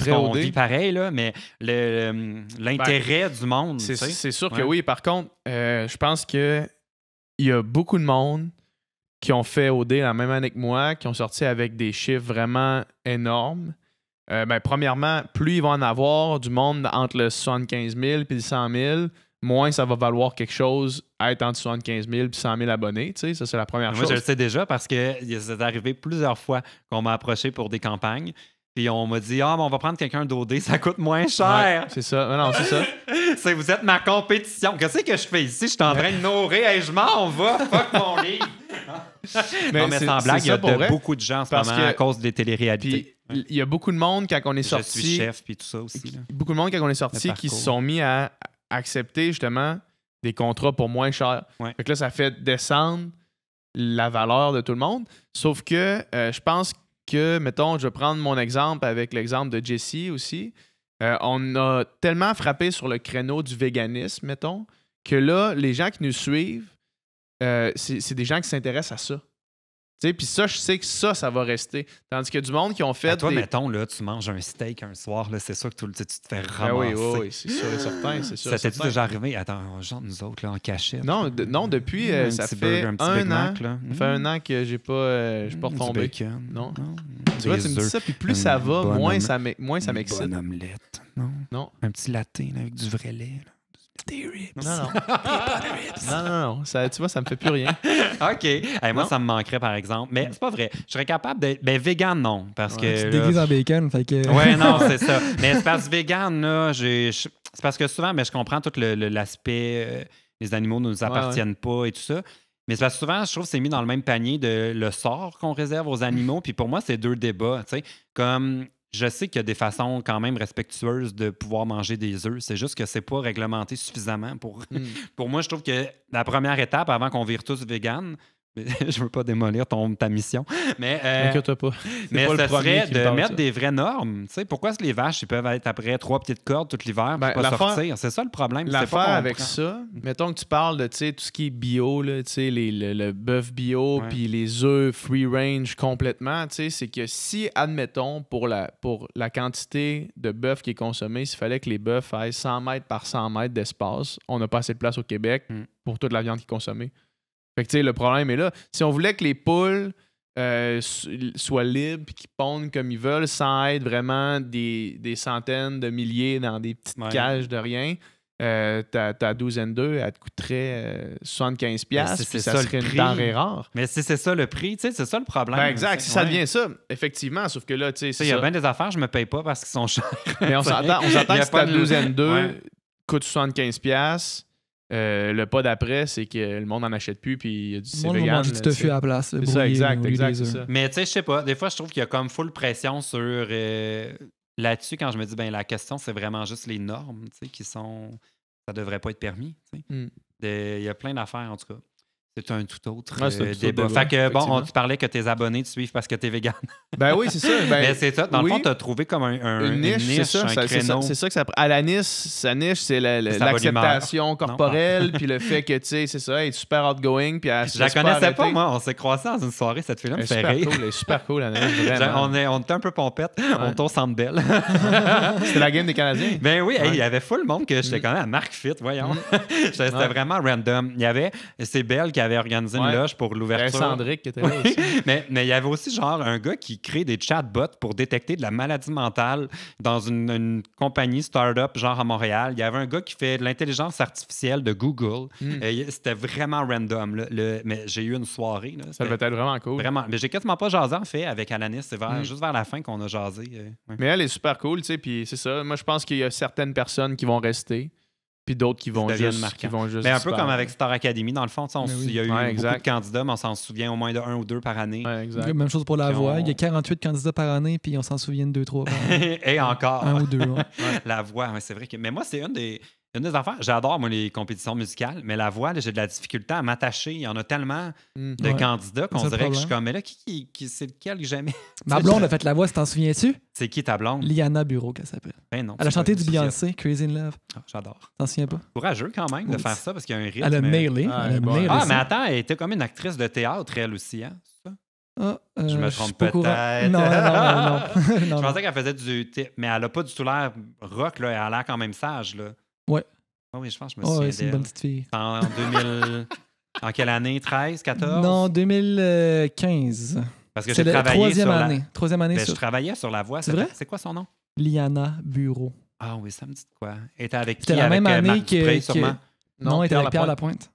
on vit pareil, là, mais l'intérêt du monde. C'est sûr que oui. Par contre, je pense qu'il y a beaucoup de monde qui ont fait OD la même année que moi, qui ont sorti avec des chiffres vraiment énormes. Premièrement, plus il va en avoir du monde entre le 75 000 et le 100 000, moins ça va valoir quelque chose être entre 75 000 et 100 000 abonnés. Tu sais, ça, c'est la première chose. Moi, je le sais déjà parce que c'est arrivé plusieurs fois qu'on m'a approché pour des campagnes. Puis on m'a dit, on va prendre quelqu'un d'OD, ça coûte moins cher. Ouais, c'est ça. Non, c'est ça. Vous êtes ma compétition. Qu'est-ce que je fais ici? Je suis en train de nourrir. Hey, je m'en vais. Fuck mon livre. mais sans blague, il y a beaucoup de gens en ce moment à cause des téléréalités. Il y a beaucoup de monde quand on est sorti. Je suis chef puis tout ça aussi. Là. Beaucoup de monde quand on est sorti qui se sont mis à accepter justement des contrats pour moins cher. Ouais. Fait que là, ça fait descendre la valeur de tout le monde. Sauf que je pense que, mettons, je vais prendre mon exemple avec l'exemple de Jessie aussi. On a tellement frappé sur le créneau du véganisme, mettons, que là, les gens qui nous suivent, c'est des gens qui s'intéressent à ça. Puis ça, je sais que ça va rester. Tandis qu'il y a du monde qui ont fait. Toi, mettons, là, tu manges un steak un soir, là, c'est sûr que tu te fais ramasser. Oui, c'est sûr et certain. Ça t'est déjà arrivé? Attends, genre nous autres, là, en cachette. Non, depuis, ça fait un an. Ça fait un an que j'ai pas, je pas retombé. Non. Tu vois, tu me dis ça, puis plus ça va, moins ça m'excite. Une bonne omelette. Non. Un petit latte là, avec du vrai lait. Là. des ribs. Non. Non. Ça, tu vois, ça me fait plus rien. OK. Hey, moi, Non. ça me manquerait, par exemple. Mais c'est pas vrai. Je serais capable d'être... Ben, vegan, non. Parce que... Tu te là, déguises en bacon, fait que... ouais, non, c'est ça. Mais c'est parce que vegan, là, c'est parce que souvent, je comprends tout l'aspect les animaux ne nous appartiennent pas et tout ça. Mais c'est parce que souvent, je trouve que c'est mis dans le même panier de le sort qu'on réserve aux animaux. Puis pour moi, c'est deux débats. Tu sais, comme je sais qu'il y a des façons quand même respectueuses de pouvoir manger des œufs. C'est juste que c'est pas réglementé suffisamment pour. Pour moi, je trouve que la première étape avant qu'on vire tous vegan. Je veux pas démolir ta mission. Mais, Inquiète-toi pas. Mais pas ça le premier serait qui me de parle mettre ça. des vraies normes. Tu sais, pourquoi les vaches ils peuvent être après 3 petites cordes tout l'hiver Ben, pour pas l'affaire- sortir? C'est ça le problème. c'est pas L'affaire qu'on avec prend- ça, mettons que tu parles de tu sais, tout ce qui est bio, là, tu sais, le bœuf bio, Ouais. puis les œufs free range complètement, tu sais, c'est que si, admettons, pour la quantité de bœuf qui est consommée, s'il fallait que les bœufs aient 100 mètres par 100 mètres d'espace, on n'a pas assez de place au Québec pour toute la viande qui est consommée. Fait que, tu sais, le problème est là. Si on voulait que les poules soient libres et qu'ils pondent comme ils veulent sans être vraiment des centaines de milliers dans des petites Ouais. cages de rien, ta douzaine d'œufs, elle te coûterait 75$, puis c'est ça ça, le serait une prix. denrée rare. Mais si c'est ça le prix, tu sais, c'est ça le problème. Ben exact, si ça Ouais. devient ça, effectivement, sauf que là, tu sais, Tu sais, c'est il y a ça. bien des affaires, je me paye pas parce qu'ils sont chers. Mais on s'entend Il y a que si pas ta de- douzaine d'œufs Ouais. coûte 75$, le pas d'après, c'est que le monde n'en achète plus, puis il y a du Le c'est monde va vegan. manger du là, tofu tu sais. à la place. C'est ça, exact, c'est c'est ça. Mais tu sais, je sais pas. Des fois, je trouve qu'il y a comme full pression sur là-dessus quand je me dis, ben la question, c'est vraiment juste les normes, tu sais, qui sont. Ça devrait pas être permis. Tu sais. Il y a plein d'affaires, en tout cas. C'est un tout autre Ouais, c'est un tout autre débat. débat, Fait que, bon, effectivement. tu parlais que tes abonnés te suivent parce que t'es vegan. Ben oui, c'est ça. Ben, Mais c'est ça. Dans oui. le fond, tu as trouvé comme Une niche, c'est ça. un C'est créneau. ça que ça. À la niche, sa niche, c'est sa bonne humeur. l'acceptation corporelle, puis le fait que, tu sais, c'est ça, elle est super outgoing, puis elle se Je la laisse pas connaissais pas, arrêter. moi. On s'est croisés dans une soirée. Cette fille-là Elle me est fait super rire. cool, elle est super cool, la niche, vraiment. On était un peu pompette. On était au Centre Bell. C'était la game des Canadiens. Ben oui, hey, Ouais. il y avait full le monde que j'étais quand même à Marc Fit, voyons. C'était Ouais. vraiment random. Il y avait, c'est Belle qui avait organisé une Ouais. loge pour Il y avait l'ouverture. Sandrick qui était là Oui, aussi. mais il y avait aussi genre un gars qui crée des chatbots pour détecter de la maladie mentale dans une compagnie start-up genre à Montréal. Il y avait un gars qui fait de l'intelligence artificielle de Google. C'était vraiment random. Là. Mais j'ai eu une soirée. Là. Ça devait être vraiment cool. Vraiment. Mais j'ai quasiment pas jasé en fait avec Alanis. C'est juste vers la fin qu'on a jasé. Ouais. Mais elle est super cool, tu sais, puis c'est ça. Moi, je pense qu'il y a certaines personnes qui vont rester, puis d'autres qui vont deviennent juste... marquants. Qui vont juste Mais un peu disparaître. comme avec Star Academy, dans le fond, tu sais, Mais oui. il y a eu Ouais, beaucoup exact. de candidats, mais on s'en souvient au moins de 1 ou 2 par année. Ouais, exact. Même chose pour la Puis voix. on- Il y a 48 candidats par année, puis on s'en souvient de 2-3 par année. Et encore. 1 ou 2. Ouais. La voix, ouais, c'est vrai que. Mais moi, c'est une des affaires. J'adore, moi, les compétitions musicales, mais la voix, là, j'ai de la difficulté à m'attacher. Il y en a tellement de Ouais. candidats qu'on C'est ça le dirait que je suis problème. comme, mais là, c'est lequel que j'aimais? Ma blonde a fait la voix, si t'en souviens-tu? C'est qui ta blonde? Liana Bureau, qu'elle s'appelle. Ben non, Elle a c'est chanté pas- du Beyoncé, Crazy in Love. Ah, j'adore. T'en souviens pas? Courageux quand même de Oui. faire ça parce qu'il y a un rythme. Elle a nailé. Ah, Elle a bon. nailé Ah, ça. mais attends, elle était comme une actrice de théâtre, elle aussi, hein? c'est ça? Ah, Je me suis trompe pas au courant. peut-être. Non, non, non. Je non. pensais qu'elle faisait mais elle a pas du tout l'air rock, là. Elle a l'air quand même sage, là. Ouais. Ah oui, je pense que je me Oh, souviens ouais, c'est une d'elle. bonne petite fille. En 2000... En quelle année? 13, 14? Non, 2015. Parce que C'est j'ai la travaillé troisième sur année. Troisième année Ben, sur je travaillais sur la voix. C'est vrai? C'est quoi son nom? Liana Bureau. Ah oui, ça me dit de quoi? Elle était avec qui? C'était la Avec même année Marc Dupré, que- sûrement? Non, elle était avec Pierre Lapointe.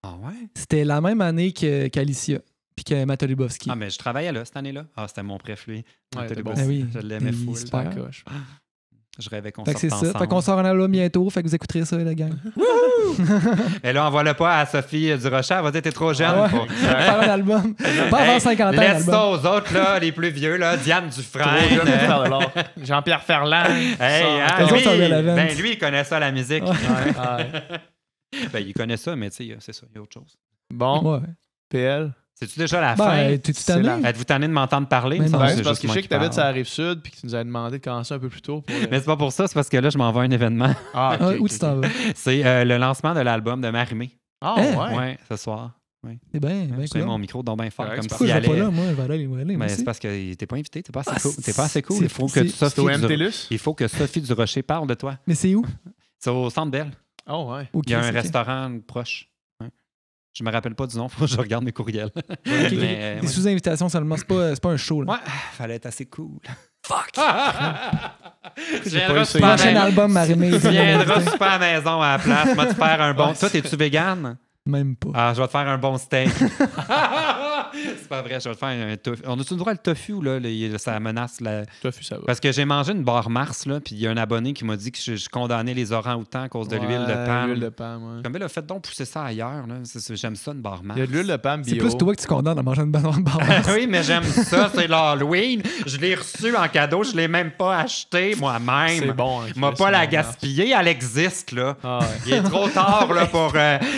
Lapointe. Ah ouais? C'était la même année qu'Alicia, puis que Matt Lubowski. Ah, mais je travaillais là, cette année-là. Ah, c'était mon préf, lui. Ouais, Anthony t'es bon. Bossy. Ah oui, Je l'aimais il full. est super. Ah, coche. Je rêvais qu'on Fait que sorte c'est ça. ensemble. Fait qu'on sort un album bientôt, fait que vous écouterez ça, la gang. Mais là, envoie-le pas à Sophie Durocher. Elle va dire t'es trop jeune. Ah ouais. pour- Faire un album. Pas avant Hey, 50 ans, laisse ça l'album. aux autres, là, les plus vieux, là. Diane Trop Dufresne. jeune pour faire de l'art. Jean-Pierre Ferland. Hey, Ça, hein, Les lui, autres sont relevant. ben, lui, il connaît ça, la musique. Ouais. Ben, il connaît ça, mais tu sais, c'est ça, il y a autre chose. Bon, Ouais. PL. C'est-tu déjà la fin? Ben, t'es-tu c'est tanné? la- Êtes-vous tanné de m'entendre parler? Mais Il me non. semble Ben, que c'est parce que je juste sais moi que qui t'habites sur parle. la Rive-Sud puis que tu nous avais demandé de commencer un peu plus tôt. Pour Mais c'est pas pour ça, c'est parce que là, je m'en vais à un événement. Ah, Ah, ok, où ok, tu t'en vas? C'est le lancement de l'album de Marimé. Ah, Hein? ouais. Ouais, ce soir. C'est bien, bien C'est cool. mon micro donc bien fort, Ouais, comme c'est s'il Pourquoi je vais allait. pas là, moi? Je vais aller, moi Mais aussi. c'est parce que t'es pas invité, t'es pas assez Ah, cool. T'es pas assez cool. c'est- Il faut que c'est- C'est au Sophie MTLUS? Il faut que Sophie Durocher parle de toi. Mais c'est où? C'est au Centre Bell. Oh, ouais. Ok, Il y a un c'est ok. restaurant proche. Ouais. Je me rappelle pas du nom, faut que je regarde mes courriels. Ok, ok. Mais, Des ouais. sous-invitations seulement, c'est pas un show. Là. Ouais, fallait être assez cool. Fuck! Tu J'ai pas viendras eu ça super à la Prochain maison. album, Marimé. Tu viendras super à la maison à la place. Moi, te faire un bon. Ouais, Toi, es-tu vegan? Même pas. Ah, je vais te faire un bon steak. C'est pas vrai, je vais te faire un tofu. On a-tu le droit le tofu, là? Ça menace la. Tofu, ça va. Parce que j'ai mangé une barre Mars, là, puis il y a un abonné qui m'a dit que je condamnais les orang-outans à cause de l'huile de palme. L'huile de palme, ouais. Comme là, faites donc pousser ça ailleurs. Là. J'aime ça, une barre Mars. Il y a de l'huile de palme C'est bio. plus toi que tu condamnes à manger une bonne barre. Oui, mais j'aime ça, c'est l'Halloween. Je l'ai reçu en cadeau, je l'ai même pas acheté moi-même. C'est bon. Hein, Je vais pas la gaspiller, elle existe, là. Ah ouais. Il est trop tard là, pour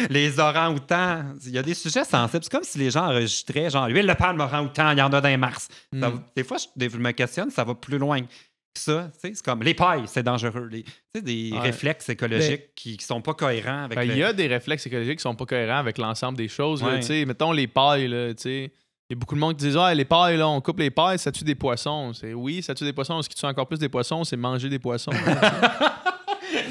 les orang-outans. Il y a des sujets sensibles. C'est comme si les gens enregistraient, genre, l'huile de palme orang-outan, il y en a dans les Mars. Ça, des fois, je me questionne, ça va plus loin que ça. C'est comme les pailles, c'est dangereux. Des réflexes écologiques qui sont pas cohérents avec Il y a des réflexes écologiques qui sont pas cohérents avec l'ensemble des choses. Ouais. Là, tu sais, mettons les pailles, là, tu sais. Il y a beaucoup de monde qui disent les pailles, là, on coupe les pailles, ça tue des poissons. Oui, ça tue des poissons. Ce qui tue encore plus des poissons, c'est manger des poissons.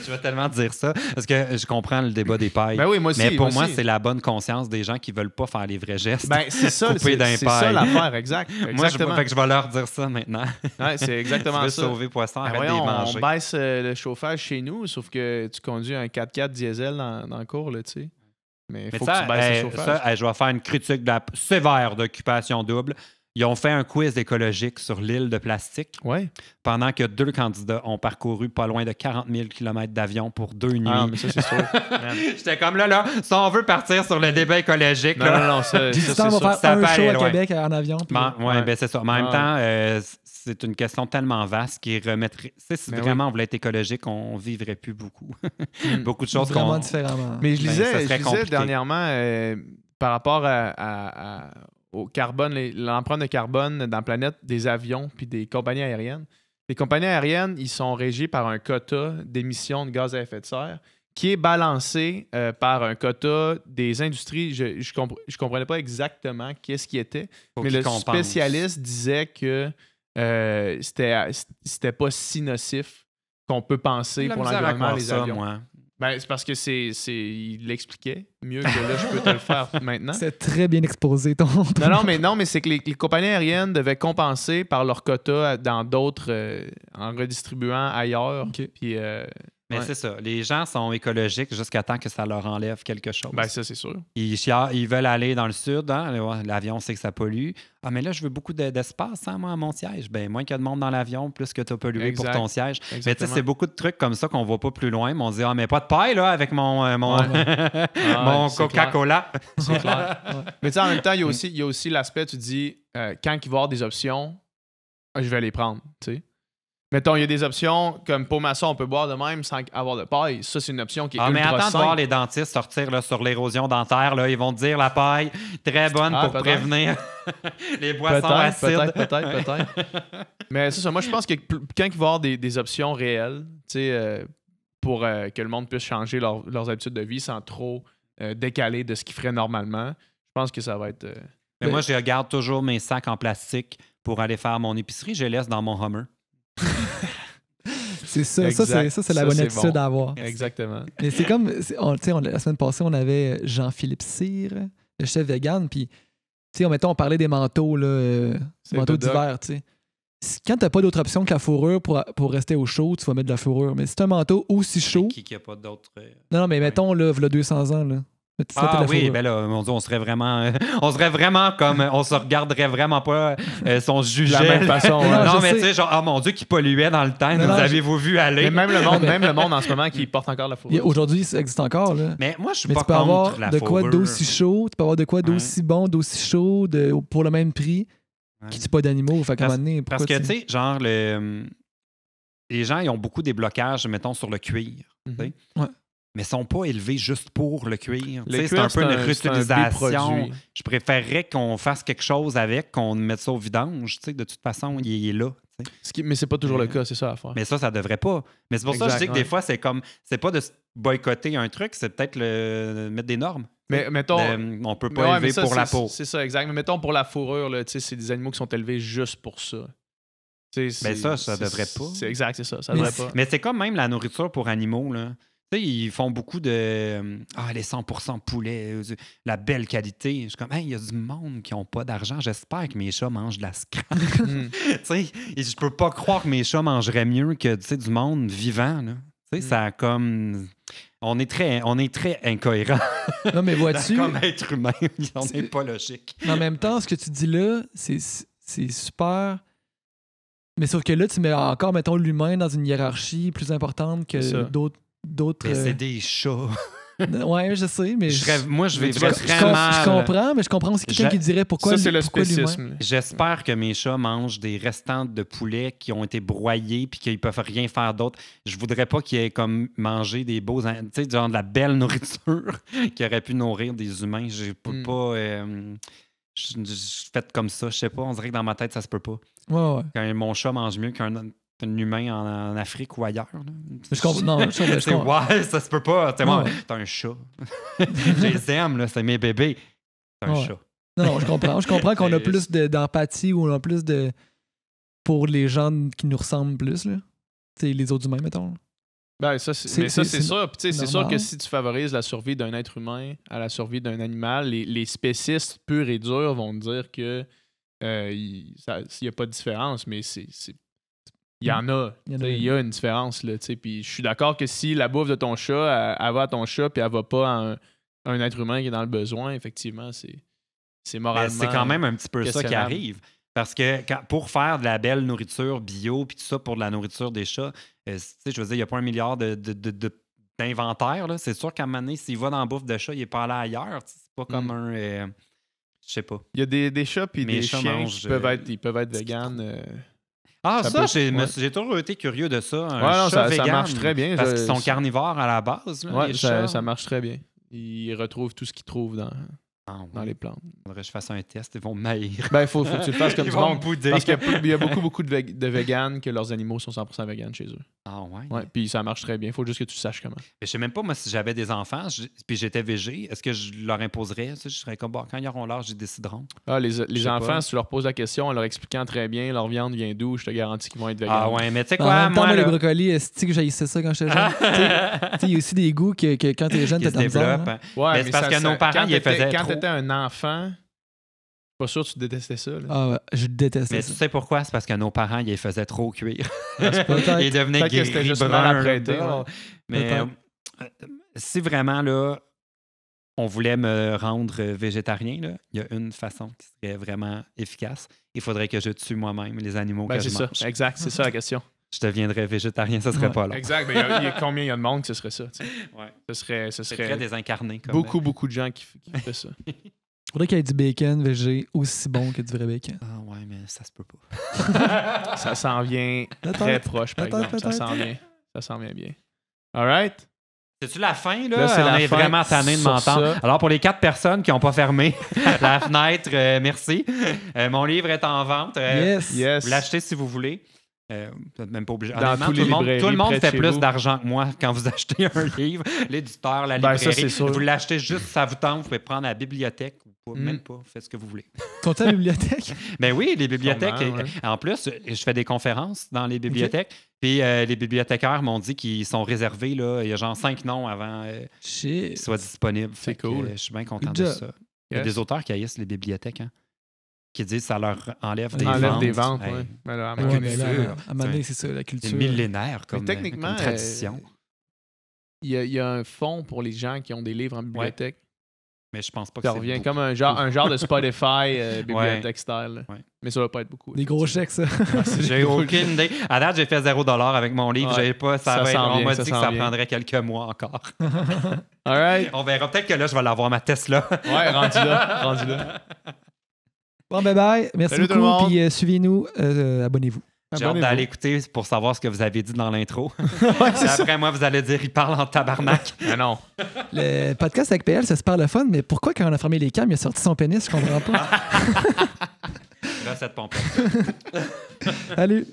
Je vais tellement dire ça parce que je comprends le débat des pailles. Ben oui, moi aussi. Mais pour moi, aussi. c'est la bonne conscience des gens qui veulent pas faire les vrais gestes. Ben, c'est ça, couper d'un c'est ça paille. l'affaire, exact. Moi, Exactement. fait que je vais leur dire ça maintenant. Ouais, c'est Tu exactement veux ça. sauver poisson, Ben arrête de les voyons, manger. on baisse le chauffage chez nous, sauf que tu conduis un 4x4 diesel dans le cours, là, tu sais. Mais il faut que tu baisses le chauffage. Je vais faire une critique sévère d'occupation double. Ils ont fait un quiz écologique sur l'île de plastique Ouais. pendant que 2 candidats ont parcouru pas loin de 40 000 km d'avion pour 2 nuits. Ah, mais ça, c'est sûr. Man. J'étais comme là, si on veut partir sur le débat écologique, Non, là, non, ça, J'ai ça, dit, on c'est va sûr. faire Ça un peut show aller à loin. Québec en avion. puis- ouais, ben c'est ça. Mais en même Ouais. temps, c'est une question tellement vaste qui remettrait. Si Ben vraiment on voulait être écologique, on vivrait plus beaucoup. Beaucoup de choses Vraiment qu'on. différemment. Mais je Ben, lisais, ça serait compliqué. dernièrement par rapport au carbone, l'empreinte de carbone dans la planète des avions puis des compagnies aériennes. Les compagnies aériennes, ils sont régis par un quota d'émissions de gaz à effet de serre qui est balancé par un quota des industries. Je comprenais pas exactement qu'est-ce qui était, Faut mais qu'ils le compensent. spécialiste disait que c'était pas si nocif qu'on peut penser J'ai de la pour misère à l'environnement croire les ça, avions. moi. Ben, c'est parce que il l'expliquait mieux que là, je peux te le faire maintenant. C'est très bien exposé, ton. Non, mais c'est que les compagnies aériennes devaient compenser par leur quota dans d'autres, en redistribuant ailleurs. OK. Puis, Mais ouais. c'est ça. Les gens sont écologiques jusqu'à temps que ça leur enlève quelque chose. Ben, ça, c'est sûr. Ils veulent aller dans le sud. Hein? Ouais, l'avion, c'est que ça pollue. Ah, mais là, je veux beaucoup d'espace, hein, moi, à mon siège. Ben, moins qu'il y a de monde dans l'avion, plus que tu as pollué Exact. pour ton siège. Mais tu sais, Exactement. c'est beaucoup de trucs comme ça qu'on voit pas plus loin. Mais on dit, ah, mais pas de paille, là, avec mon Ouais. mon c'est Coca-Cola. C'est clair. Mais tu sais, en même temps, il y a aussi l'aspect, tu dis, quand il va y avoir des options, je vais les prendre, tu sais. Mettons, il y a des options, comme pour maçon, on peut boire de même sans avoir de paille. Ça, c'est une option qui est Ah, mais ultra attends de simple. voir les dentistes sortir là, sur l'érosion dentaire. Là, ils vont te dire la paille, très bonne pour peut-être. prévenir les boissons acides. Peut-être. Mais c'est ça, moi, je pense que quand il va y avoir des options réelles, tu sais, pour que le monde puisse changer leurs habitudes de vie sans trop décaler de ce qu'ils ferait normalement, je pense que ça va être... Mais moi, je garde toujours mes sacs en plastique pour aller faire mon épicerie. Je les laisse dans mon Hummer. C'est ça. Exact. Ça, c'est la Ça, bonne c'est attitude bon. à avoir. Exactement. Mais c'est comme, la semaine passée, on avait Jean-Philippe Cyr, le chef vegan, puis, tu sais, on parlait des manteaux, là, C'est manteaux Bodoc. d'hiver, tu sais. Quand t'as pas d'autre option que la fourrure pour rester au chaud, tu vas mettre de la fourrure. Mais si t'as un manteau aussi chaud, Qui a pas d'autres. non, mais mettons, là, v'là 200 ans, là, tu mettais de Ah la oui, fourrure. ben là, mon Dieu, on serait vraiment comme, on se regarderait vraiment pas, on se De jugeait. la même façon, ouais. Non, Non, je mais sais. tu sais, genre, ah mon Dieu, qui polluait dans le temps, Non, nous non, avez-vous vu aller? Mais même le monde en ce moment qui porte encore la fourrure. Aujourd'hui, ça existe encore, là. Mais moi, je suis Mais pas tu peux contre avoir la de quoi fourrure. d'aussi chaud, tu peux avoir de quoi d'aussi bon, d'aussi chaud, pour le même prix, Ouais. qui tue pas d'animaux. Fait qu'à un Parce- moment donné, Parce pourquoi que, tu sais, genre, les gens, ils ont beaucoup des blocages, mettons, sur le cuir. Mhm. tu sais. Ouais. Mais ils sont pas élevés juste pour le cuir. Tu Le sais, c'est cuir, un peu une c'est un réutilisation. biproduit. Je préférerais qu'on fasse quelque chose avec, qu'on mette ça au vidange. Tu sais, de toute façon, il est là. tu sais. Mais c'est pas toujours le cas, c'est ça l'affaire. Mais ça devrait pas. Mais c'est pour ça que je dis que Exact, des fois, c'est comme. C'est pas de boycotter un truc, c'est peut-être mettre des normes. Mais mettons... On peut Mais pas ouais, élever mais ça, pour la c'est- peau. C'est ça, exact. Mais mettons pour la fourrure, là, tu sais, c'est des animaux qui sont élevés juste pour ça. Tu sais, Ben ça devrait pas. C'est exact, c'est ça. Ça Mais devrait c'est- pas. Mais c'est comme même la nourriture pour animaux. Là. Tu sais, ils font beaucoup de les 100% poulet, la belle qualité. Je suis comme, il y a du monde qui n'ont pas d'argent. J'espère que mes chats mangent de la scrap. Tu sais, je peux pas croire que mes chats mangeraient mieux que du monde vivant. Là. Tu sais, ça a comme. On est très incohérent. Non, mais vois-tu. Comme être humain, on n'est pas logique. En même temps, ce que tu dis là, c'est super. Mais sauf que là, tu mets encore, mettons, l'humain dans une hiérarchie plus importante que d'autres. Mais c'est des chats. Ouais, je sais, mais. Je comprends, mais je comprends aussi quelqu'un qui dirait pourquoi. Ça, c'est le pourquoi spécisme. J'espère que mes chats mangent des restants de poulet qui ont été broyés puis qu'ils peuvent rien faire d'autre. Je voudrais pas qu'ils aient comme mangé des beaux. Tu sais, genre de la belle nourriture qui aurait pu nourrir des humains. J'ai pas. Je fais comme ça, je sais pas. On dirait que dans ma tête, ça se peut pas. Ouais. Quand mon chat mange mieux qu'un humain en Afrique ou ailleurs. Là. Je comprends. Ouais, ça se peut pas. T'es un chat. Je les aime, là, c'est mes bébés. C'est un chat. Non, je comprends. Je comprends qu'on a plus d'empathie ou on a plus de. Pour les gens qui nous ressemblent plus, là. T'sais, les autres humains, mettons. Ben, ça, c'est sûr. C'est sûr que si tu favorises la survie d'un être humain à la survie d'un animal, les spécistes purs et durs vont te dire que il n'y a pas de différence, mais il y en a. Il y a une différence. Puis je suis d'accord que si la bouffe de ton chat, elle va à ton chat puis elle va pas à un être humain qui est dans le besoin, effectivement, c'est moralement. C'est quand même un petit peu ça qui arrive. Parce que pour faire de la belle nourriture bio puis tout ça pour de la nourriture des chats, je veux dire, il n'y a pas 1 milliard d'inventaires. C'est sûr qu'à un moment donné, s'il va dans la bouffe de chat, il n'est pas allé ailleurs. C'est pas comme un... je sais pas. Il y a des chats puis des chiens qui peuvent être véganes. J'ai toujours été curieux de ça. Ça marche très bien. Parce qu'ils sont carnivores à la base. Là, les ça marche très bien. Ils retrouvent tout ce qu'ils trouvent dans les plantes. Il faudrait que je fasse un test, ils vont m'haïr. Ben, il faut que tu le fasses comme du monde. Bouder. Parce qu'il y a beaucoup de véganes que leurs animaux sont 100% véganes chez eux. Ah ouais? Ouais, puis ça marche très bien. Il faut juste que tu saches comment. Je sais même pas, moi, si j'avais des enfants puis j'étais végé, est-ce que je leur imposerais? Je serais comme, quand ils auront l'âge, ils décideront. Les enfants, si tu leur poses la question en leur expliquant très bien leur viande vient d'où, je te garantis qu'ils vont être véganes. Ah ouais, mais tu sais quoi, moi, les brocolis, est-ce que j'haïssais ça quand j'étais jeune? Il y a aussi des goûts que quand t'es jeune, t'as de la misère. Ouais, mais c'est parce que nos parents, ils faisaient trop. Quand t'étais un enfant, pas sûr que tu détestais ça. Là. Ah ouais, je détestais ça. Mais tu sais pourquoi? C'est parce que nos parents, ils les faisaient trop cuire. Ils devenaient gris-bruns. Mais si vraiment, là, on voulait me rendre végétarien, là, il y a une façon qui serait vraiment efficace. Il faudrait que je tue moi-même les animaux que je mange. Ça. Exact, c'est ça la question. Je deviendrais végétarien, ça serait pas long. Exact, mais combien il y a de monde que ce serait ça? Ouais. Ce serait très désincarné. Beaucoup de gens qui feraient ça. Il faudrait qu'il y ait du bacon végé aussi bon que du vrai bacon. Ah ouais, mais ça se peut pas. Ça s'en vient très proche, par exemple. Ça s'en vient bien. All right? C'est-tu la fin, là? On est vraiment tanné de m'entendre. Alors, pour les 4 personnes qui n'ont pas fermé la fenêtre, merci. Mon livre est en vente. Yes. Vous l'achetez si vous voulez. Vous n'êtes même pas obligé. Dans tous les librairies, tout le monde fait plus vous. d'argent que moi quand vous achetez un livre. L'éditeur, la librairie. Ça, c'est sûr. Vous l'achetez juste, ça vous tente. Vous pouvez prendre à la bibliothèque ou pas, même pas. Faites ce que vous voulez. Sont-tu à la bibliothèque? Ben oui, les bibliothèques. Ouais. En plus, je fais des conférences dans les bibliothèques. Okay. Puis les bibliothécaires m'ont dit qu'ils sont réservés. Là, il y a genre 5 noms avant qu'ils soient disponibles. C'est cool. Je suis bien content de ça. Il y a des auteurs qui haïssent les bibliothèques. Qui disent que ça leur enlève des ventes. Oui. La à un moment donné, c'est ça, la culture. C'est millénaire comme tradition. Il y a un fonds pour les gens qui ont des livres en bibliothèque. Mais je pense pas que ça revient comme un genre de Spotify bibliothèque style. Ouais. Mais ça va pas être beaucoup. Des gros chèques, ça. J'ai aucune idée. À date, j'ai fait $0 avec mon livre. J'avais pas, on m'a dit que ça prendrait quelques mois encore. All right. On verra. Peut-être que là, je vais l'avoir ma Tesla. Ouais, rendu là. Bon, bye. Merci Salut beaucoup. Puis suivez-nous. Abonnez-vous. J'ai hâte d'aller écouter pour savoir ce que vous avez dit dans l'intro. Après, moi, vous allez dire, il parle en tabarnak. Mais non. Le podcast avec PL, c'est super le fun, mais pourquoi, quand on a fermé les cams, il a sorti son pénis? Je comprends pas. Recette pompette. Salut.